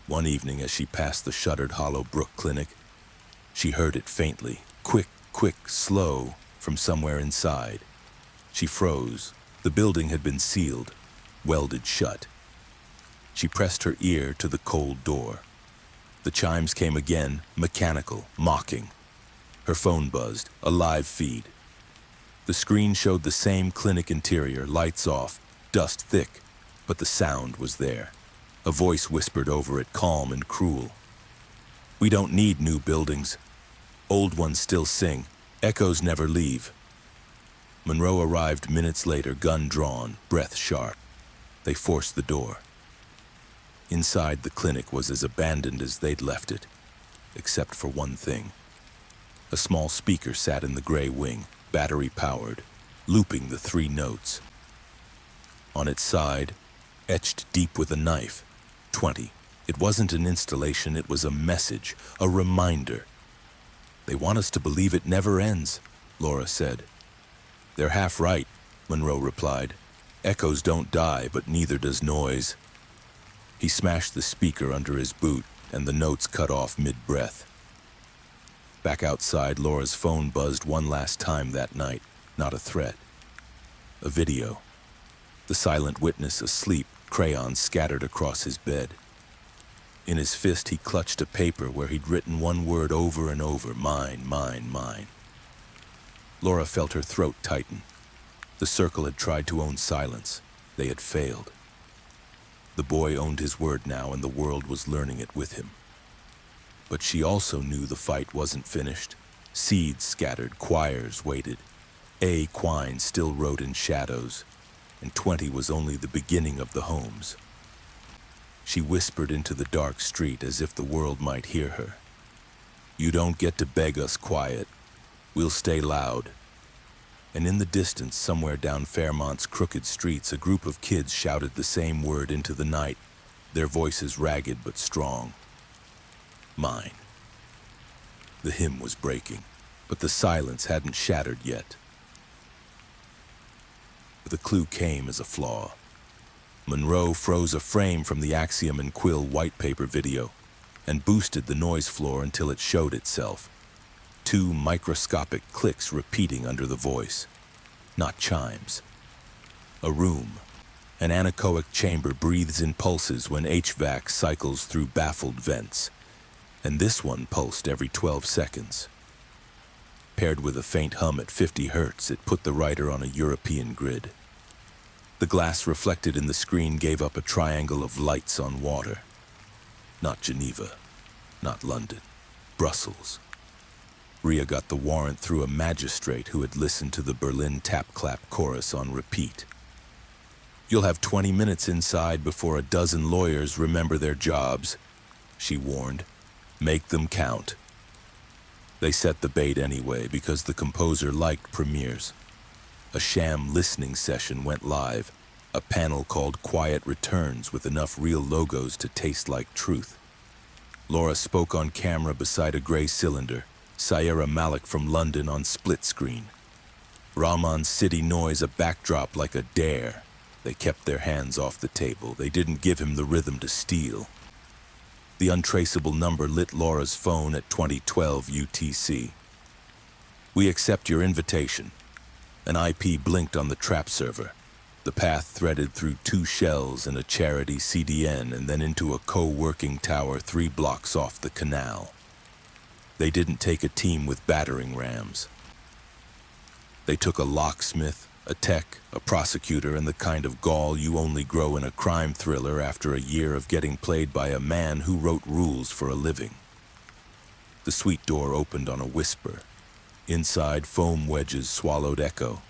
One evening as she passed the shuttered Hollow Brook Clinic, she heard it faintly, quick, slow, from somewhere inside. She froze. The building had been sealed, welded shut. She pressed her ear to the cold door. The chimes came again, mechanical, mocking. Her phone buzzed, a live feed. The screen showed the same clinic interior, lights off, dust thick, but the sound was there. A voice whispered over it, calm and cruel. "We don't need new buildings. Old ones still sing. Echoes never leave." Monroe arrived minutes later, gun drawn, breath sharp. They forced the door. Inside, the clinic was as abandoned as they'd left it, except for one thing. A small speaker sat in the gray wing, battery-powered, looping the 3 notes. On its side, etched deep with a knife, 20. It wasn't an installation, it was a message, a reminder. "They want us to believe it never ends," Laura said. "They're half right," Monroe replied. "Echoes don't die, but neither does noise." He smashed the speaker under his boot, and the notes cut off mid-breath. Back outside, Laura's phone buzzed one last time that night, not a threat. A video. The silent witness asleep, crayons scattered across his bed. In his fist, he clutched a paper where he'd written one word over and over, mine, mine, mine. Laura felt her throat tighten. The circle had tried to own silence. They had failed. The boy owned his word now, and the world was learning it with him. But she also knew the fight wasn't finished. Seeds scattered, choirs waited. A. Quine still wrote in shadows, and 20 was only the beginning of the homes. She whispered into the dark street as if the world might hear her. "You don't get to beg us quiet. We'll stay loud." And in the distance, somewhere down Fairmont's crooked streets, a group of kids shouted the same word into the night, their voices ragged but strong. Mine. The hymn was breaking, but the silence hadn't shattered yet. The clue came as a flaw. Monroe froze a frame from the Axiom and Quill white paper video and boosted the noise floor until it showed itself. 2 microscopic clicks repeating under the voice. Not chimes. A room. An anechoic chamber breathes in pulses when HVAC cycles through baffled vents. And this one pulsed every 12 seconds. Paired with a faint hum at 50 hertz, it put the writer on a European grid. The glass reflected in the screen gave up a triangle of lights on water. Not Geneva, not London, Brussels. Rhea got the warrant through a magistrate who had listened to the Berlin tap-clap chorus on repeat. "You'll have 20 minutes inside before a dozen lawyers remember their jobs," she warned. "Make them count." They set the bait anyway because the composer liked premieres. A sham listening session went live, a panel called Quiet Returns with enough real logos to taste like truth. Laura spoke on camera beside a gray cylinder, Sierra Malik from London on split screen. Rahman's city noise a backdrop like a dare. They kept their hands off the table. They didn't give him the rhythm to steal. The untraceable number lit Laura's phone at 2012 UTC. "We accept your invitation." An IP blinked on the trap server. The path threaded through 2 shells and a charity CDN and then into a co-working tower 3 blocks off the canal. They didn't take a team with battering rams. They took a locksmith, a tech, a prosecutor, and the kind of gall you only grow in a crime thriller after a year of getting played by a man who wrote rules for a living. The suite door opened on a whisper. Inside, foam wedges swallowed Echo.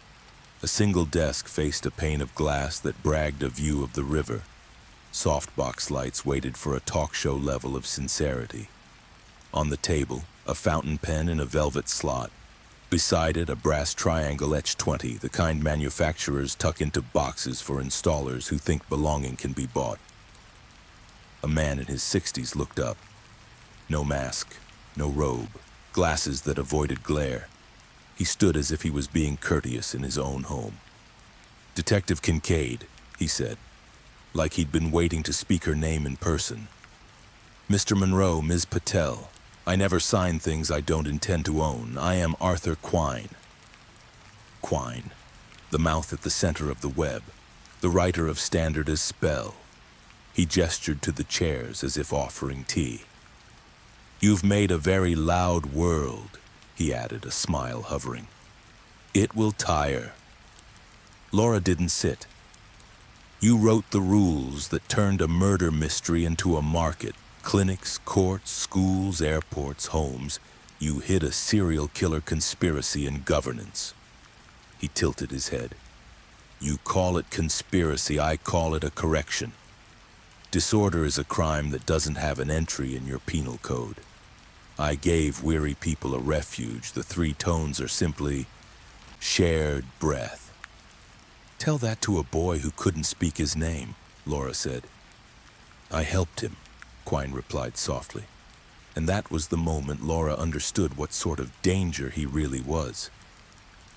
A single desk faced a pane of glass that bragged a view of the river. Softbox lights waited for a talk show level of sincerity. On the table, a fountain pen in a velvet slot. Beside it, a brass triangle etched 20, the kind manufacturers tuck into boxes for installers who think belonging can be bought. A man in his 60s looked up. No mask, no robe, glasses that avoided glare. He stood as if he was being courteous in his own home. "Detective Kincaid," he said, like he'd been waiting to speak her name in person. "Mr. Monroe, Ms. Patel. I never sign things I don't intend to own. I am Arthur Quine." Quine, the mouth at the center of the web, the writer of standard as spell. He gestured to the chairs as if offering tea. "You've made a very loud world," he added, a smile hovering. "It will tire." Laura didn't sit. "You wrote the rules that turned a murder mystery into a market. Clinics, courts, schools, airports, homes. You hid a serial killer conspiracy in governance." He tilted his head. "You call it conspiracy, I call it a correction. Disorder is a crime that doesn't have an entry in your penal code. I gave weary people a refuge. The 3 tones are simply shared breath." "Tell that to a boy who couldn't speak his name," Laura said. "I helped him," Quine replied softly. And that was the moment Laura understood what sort of danger he really was.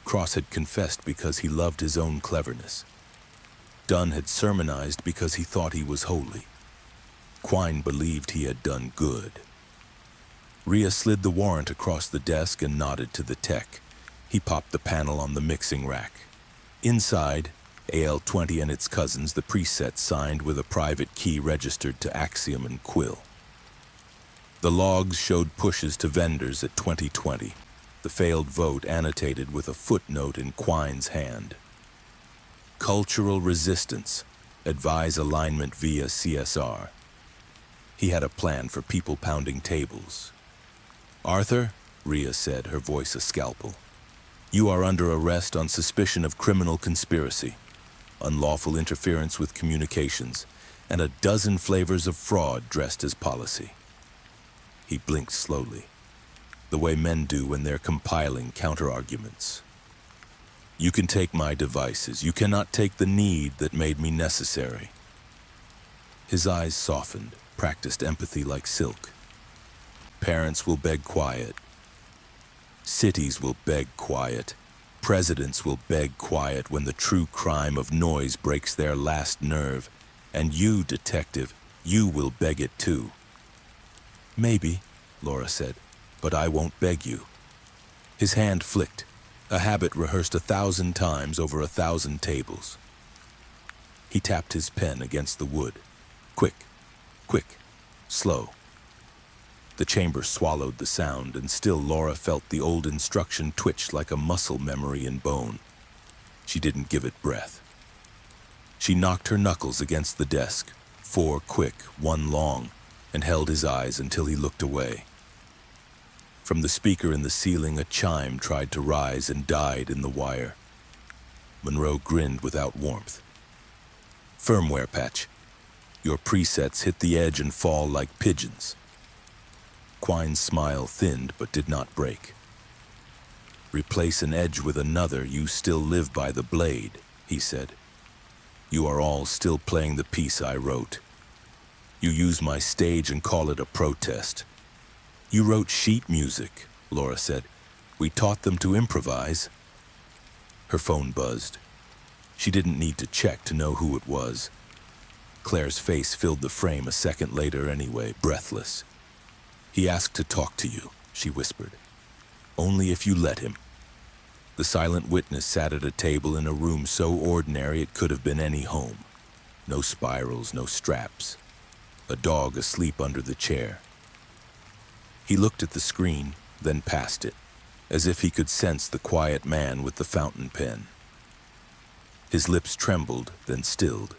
Cross had confessed because he loved his own cleverness. Dunn had sermonized because he thought he was holy. Quine believed he had done good. Rhea slid the warrant across the desk and nodded to the tech. He popped the panel on the mixing rack. Inside, AL-20 and its cousins, the preset signed with a private key registered to Axiom and Quill. The logs showed pushes to vendors at 2020, the failed vote annotated with a footnote in Quine's hand. "Cultural resistance. Advise alignment via CSR." He had a plan for people pounding tables. "Arthur," Rhea said, her voice a scalpel, "you are under arrest on suspicion of criminal conspiracy, unlawful interference with communications, and a dozen flavors of fraud dressed as policy." He blinked slowly, the way men do when they're compiling counter-arguments. "You can take my devices. You cannot take the need that made me necessary." His eyes softened, practiced empathy like silk. "Parents will beg quiet. Cities will beg quiet. Presidents will beg quiet when the true crime of noise breaks their last nerve. And you, detective, you will beg it too." "Maybe," Laura said, "but I won't beg you." His hand flicked, a habit rehearsed 1,000 times over 1,000 tables. He tapped his pen against the wood. Quick, quick, slow. The chamber swallowed the sound, and still Laura felt the old instruction twitch like a muscle memory in bone. She didn't give it breath. She knocked her knuckles against the desk, 4 quick, 1 long, and held his eyes until he looked away. From the speaker in the ceiling, a chime tried to rise and died in the wire. Monroe grinned without warmth. "Firmware patch. Your presets hit the edge and fall like pigeons." Quine's smile thinned but did not break. "Replace an edge with another, you still live by the blade," he said. "You are all still playing the piece I wrote. You use my stage and call it a protest." "You wrote sheet music," Laura said. "We taught them to improvise." Her phone buzzed. She didn't need to check to know who it was. Claire's face filled the frame a second later anyway, breathless. "He asked to talk to you," she whispered. "Only if you let him." The silent witness sat at a table in a room so ordinary it could have been any home. No spirals, no straps. A dog asleep under the chair. He looked at the screen, then past it, as if he could sense the quiet man with the fountain pen. His lips trembled, then stilled.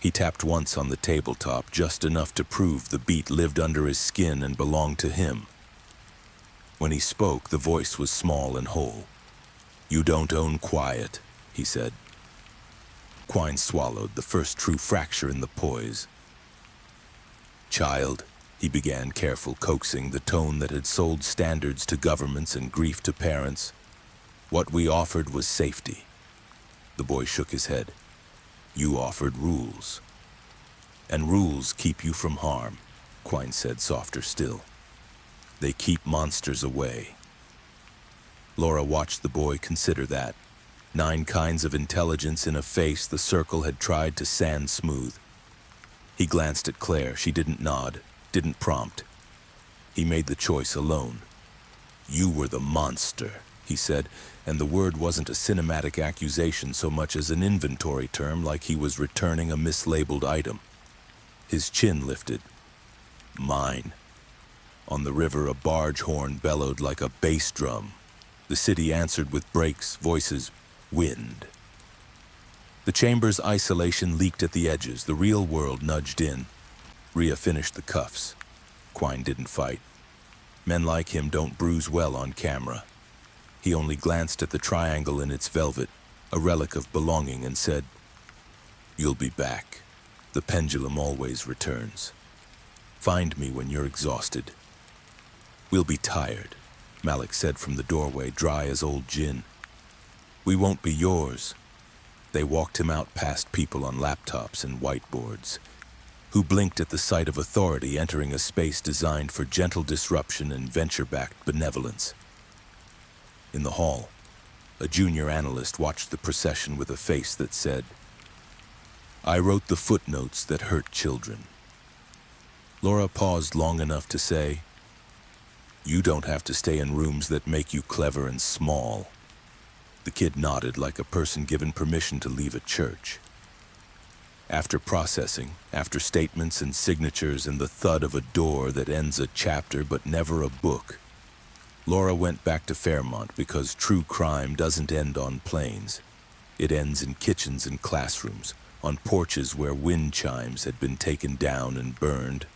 He tapped once on the tabletop, just enough to prove the beat lived under his skin and belonged to him. When he spoke, the voice was small and whole. "You don't own quiet," he said. Quine swallowed, the first true fracture in the poise. "Child," he began, careful, coaxing, the tone that had sold standards to governments and grief to parents. "What we offered was safety." The boy shook his head. "You offered rules. And rules keep you from harm," Quine said, softer still. "They keep monsters away." Laura watched the boy consider that. 9 kinds of intelligence in a face the circle had tried to sand smooth. He glanced at Claire. She didn't nod, didn't prompt. He made the choice alone. "You were the monster," he said, and the word wasn't a cinematic accusation so much as an inventory term, like he was returning a mislabeled item. His chin lifted. "Mine." On the river, a barge horn bellowed like a bass drum. The city answered with brakes, voices, wind. The chamber's isolation leaked at the edges. The real world nudged in. Rhea finished the cuffs. Quine didn't fight. Men like him don't bruise well on camera. He only glanced at the triangle in its velvet, a relic of belonging, and said, "You'll be back. The pendulum always returns. Find me when you're exhausted." "We'll be tired," Malik said from the doorway, dry as old gin. "We won't be yours." They walked him out past people on laptops and whiteboards, who blinked at the sight of authority entering a space designed for gentle disruption and venture-backed benevolence. In the hall, a junior analyst watched the procession with a face that said, "I wrote the footnotes that hurt children." Laura paused long enough to say, "You don't have to stay in rooms that make you clever and small." The kid nodded like a person given permission to leave a church. After processing, after statements and signatures and the thud of a door that ends a chapter but never a book, Laura went back to Fairmont because true crime doesn't end on planes. It ends in kitchens and classrooms, on porches where wind chimes had been taken down and burned.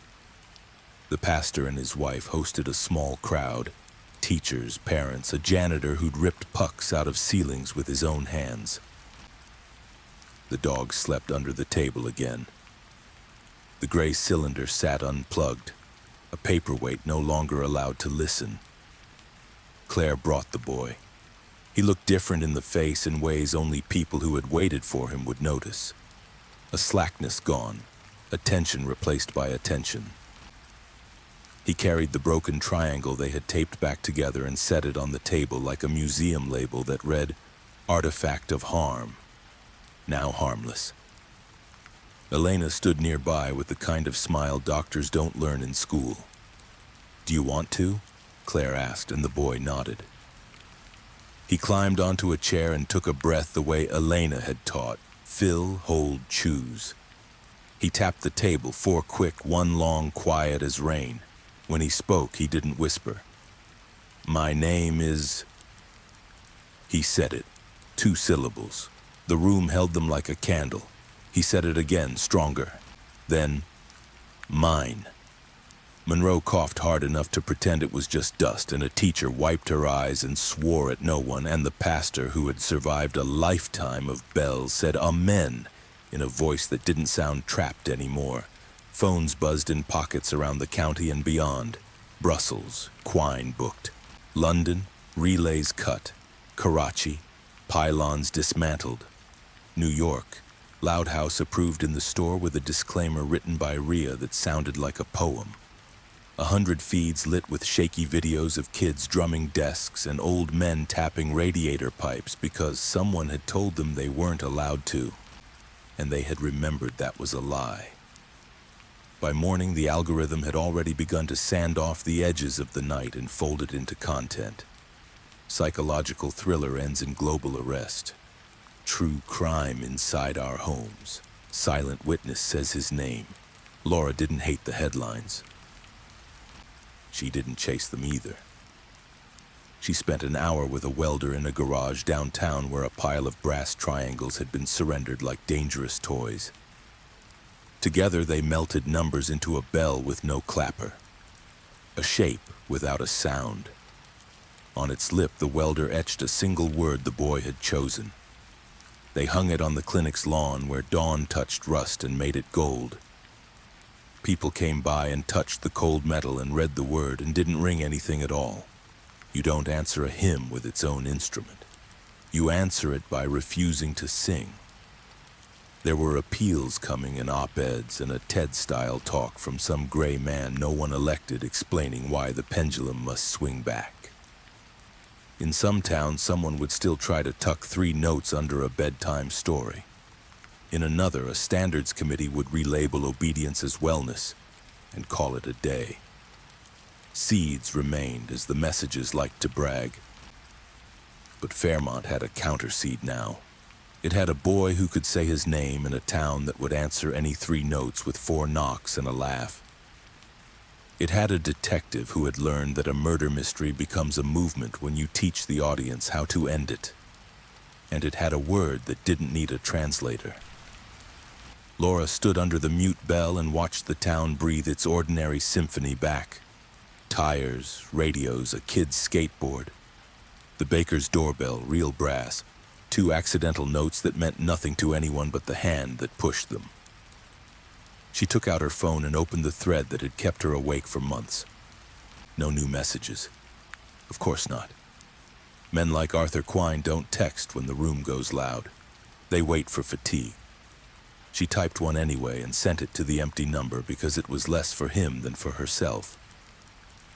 The pastor and his wife hosted a small crowd, teachers, parents, a janitor who'd ripped pucks out of ceilings with his own hands. The dog slept under the table again. The gray cylinder sat unplugged, a paperweight no longer allowed to listen. Claire brought the boy. He looked different in the face in ways only people who had waited for him would notice. A slackness gone, attention replaced by attention. He carried the broken triangle they had taped back together and set it on the table like a museum label that read, "Artifact of Harm," now harmless. Elena stood nearby with the kind of smile doctors don't learn in school. "Do you want to?" Claire asked, and the boy nodded. He climbed onto a chair and took a breath the way Elena had taught. Fill, hold, choose. He tapped the table, 4 quick, 1 long, quiet as rain. When he spoke, he didn't whisper. "My name is..." He said it, 2 syllables. The room held them like a candle. He said it again, stronger. Then, "Mine." Monroe coughed hard enough to pretend it was just dust, and a teacher wiped her eyes and swore at no one, and the pastor, who had survived a lifetime of bells, said "Amen" in a voice that didn't sound trapped anymore. Phones buzzed in pockets around the county and beyond. Brussels, Quine booked. London, relays cut. Karachi, pylons dismantled. New York, Loud House approved in the store with a disclaimer written by Rhea that sounded like a poem. 100 feeds lit with shaky videos of kids drumming desks and old men tapping radiator pipes because someone had told them they weren't allowed to, and they had remembered that was a lie. By morning, the algorithm had already begun to sand off the edges of the night and fold it into content. Psychological thriller ends in global arrest. True crime inside our homes. Silent witness says his name. Laura didn't hate the headlines. She didn't chase them either. She spent an hour with a welder in a garage downtown where a pile of brass triangles had been surrendered like dangerous toys. Together they melted numbers into a bell with no clapper. A shape without a sound. On its lip, the welder etched a single word the boy had chosen. They hung it on the clinic's lawn where dawn touched rust and made it gold. People came by and touched the cold metal and read the word and didn't ring anything at all. You don't answer a hymn with its own instrument. You answer it by refusing to sing. There were appeals coming in op-eds and a TED-style talk from some gray man no one elected explaining why the pendulum must swing back. In some towns, someone would still try to tuck 3 notes under a bedtime story. In another, a standards committee would relabel obedience as wellness and call it a day. Seeds remained as the messages liked to brag. But Fairmont had a counter-seed now. It had a boy who could say his name in a town that would answer any 3 notes with 4 knocks and a laugh. It had a detective who had learned that a murder mystery becomes a movement when you teach the audience how to end it. And it had a word that didn't need a translator. Laura stood under the mute bell and watched the town breathe its ordinary symphony back. Tires, radios, a kid's skateboard. The baker's doorbell, real brass. 2 accidental notes that meant nothing to anyone but the hand that pushed them. She took out her phone and opened the thread that had kept her awake for months. No new messages. Of course not. Men like Arthur Quine don't text when the room goes loud. They wait for fatigue. She typed one anyway and sent it to the empty number because it was less for him than for herself.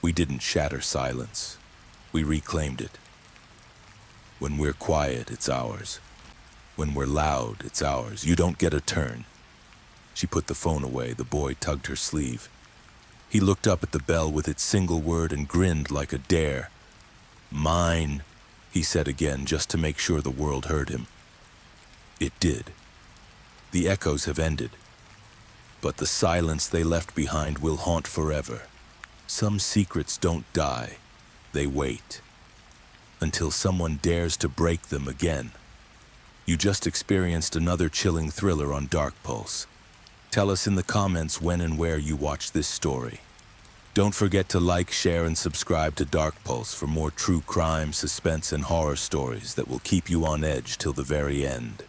We didn't shatter silence. We reclaimed it. When we're quiet, it's ours. When we're loud, it's ours. You don't get a turn. She put the phone away. The boy tugged her sleeve. He looked up at the bell with its single word and grinned like a dare. Mine, he said again, just to make sure the world heard him. It did. The echoes have ended. But the silence they left behind will haunt forever. Some secrets don't die. They wait. Until someone dares to break them again. You just experienced another chilling thriller on Dark Pulse. Tell us in the comments when and where you watched this story. Don't forget to like, share, and subscribe to Dark Pulse for more true crime, suspense, and horror stories that will keep you on edge till the very end.